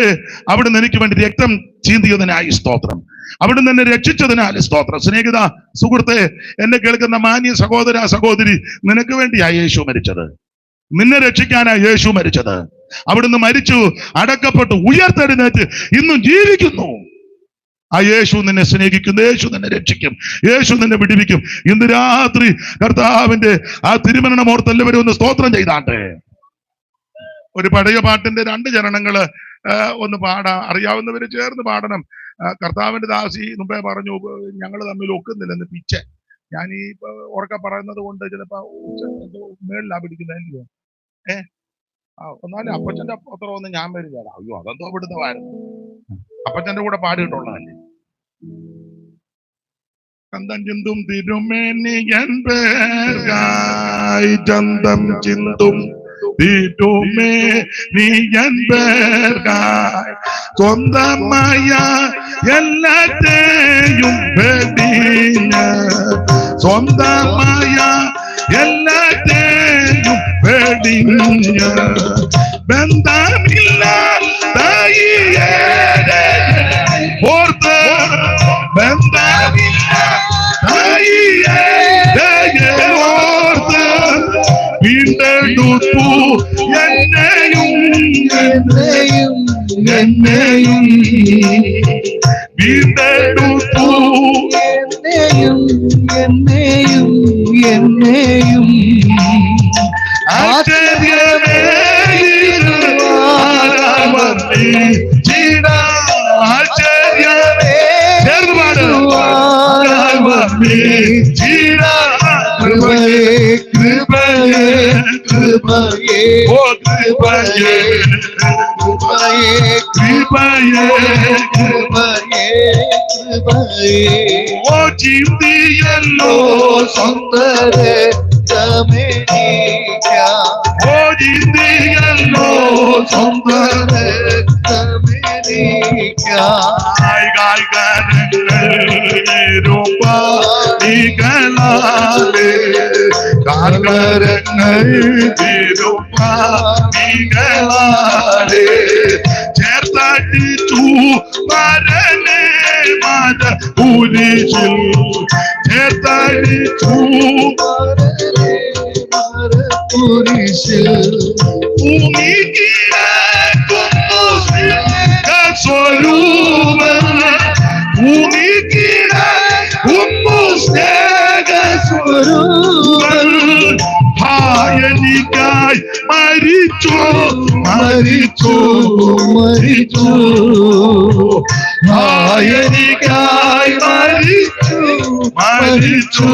അവിടുന്ന് എനിക്ക് വേണ്ടി രക്തം ചീന്തിയതിനായി സ്തോത്രം, അവിടുന്ന് എന്നെ രക്ഷിച്ചതിനാൽ സ്തോത്രം. സ്നേഹിത സുഹൃത്തെ, എന്നെ കേൾക്കുന്ന മാന്യ സഹോദര സഹോദരി, നിനക്ക് വേണ്ടിയാ യേശു മരിച്ചത്. നിന്നെ രക്ഷിക്കാനാ യേശു മരിച്ചത്. അവിടുന്ന് മരിച്ചു, അടക്കപ്പെട്ടു, ഉയർത്തെഴുന്നേറ്റ് ഇന്നും ജീവിക്കുന്നു. ആ യേശു നിന്നെ സ്നേഹിക്കുന്നു, യേശു നിന്നെ രക്ഷിക്കും, യേശു നിന്നെ വിടിവിക്കും. ഇന്ന് രാത്രി കർത്താവിന്റെ ആ തിരുമരണം ഓർത്ത് എല്ലാവരും ഒന്ന് സ്തോത്രം ചെയ്താട്ടെ. ഒരു പഴയ പാട്ടിന്റെ 2 ചരണങ്ങള് ഒന്ന് പാടാം. അറിയാവുന്നവര് ചേർന്ന് പാടണം. കർത്താവിന്റെ ദാസി മുമ്പേ പറഞ്ഞു, ഞങ്ങൾ തമ്മിൽ ഒക്കുന്നില്ലെന്ന്. പിച്ച് ഞാൻ ഈ ഉറക്കെ പറയുന്നത് കൊണ്ട് ചിലപ്പോ മേളിലാ പിടിക്കുന്നല്ലോ. എന്നാലും അപ്പച്ചന്റെ അത്രയൊന്നും ഞാൻ വരില്ല. അയ്യോ അതെന്തോ ഇവിടുന്ന് വാരുന്നു. അപ്പച്ചന്റെ കൂടെ പാടിയിട്ടുള്ളതല്ലേ. ചന്തം ചിന്തും തിരുമേനിയൻ പേർക്കായി, ചന്തം ചിന്തും തീറ്റുമേ നീ என்பர்காய் സ്വന്തമായ എല്ലാത്തെയും വെടിഞ്ഞ സ്വന്തമായ എല്ലാത്തെയും വെടിഞ്ഞ ബന്ധമില്ലാതായിയെ ഓർത്ത് ബന്ധമില്ലാതായിയെ ഓർത്ത് വീണ്ടെടുത്തു എന്നെയും വീണ്ടെടുത്തു എന്നെയും ആശ്ചര്യമേ ആശ്ചര്യമേ കൃപയേ ഓ കൃപയേ ഓ ചിന്തിയല്ലോ സുന്ദരേ ഓ ചിന്തിയല്ലോ സുന്ദരേ കാർമരങ്ങൾ ചേർത്തടിച്ചു മരനെ മര കുരിശിൽ ചേർത്തടിച്ചു സ്വരൂപം എനിക്കായി മരിച്ചു എനിക്കായി മരിച്ചു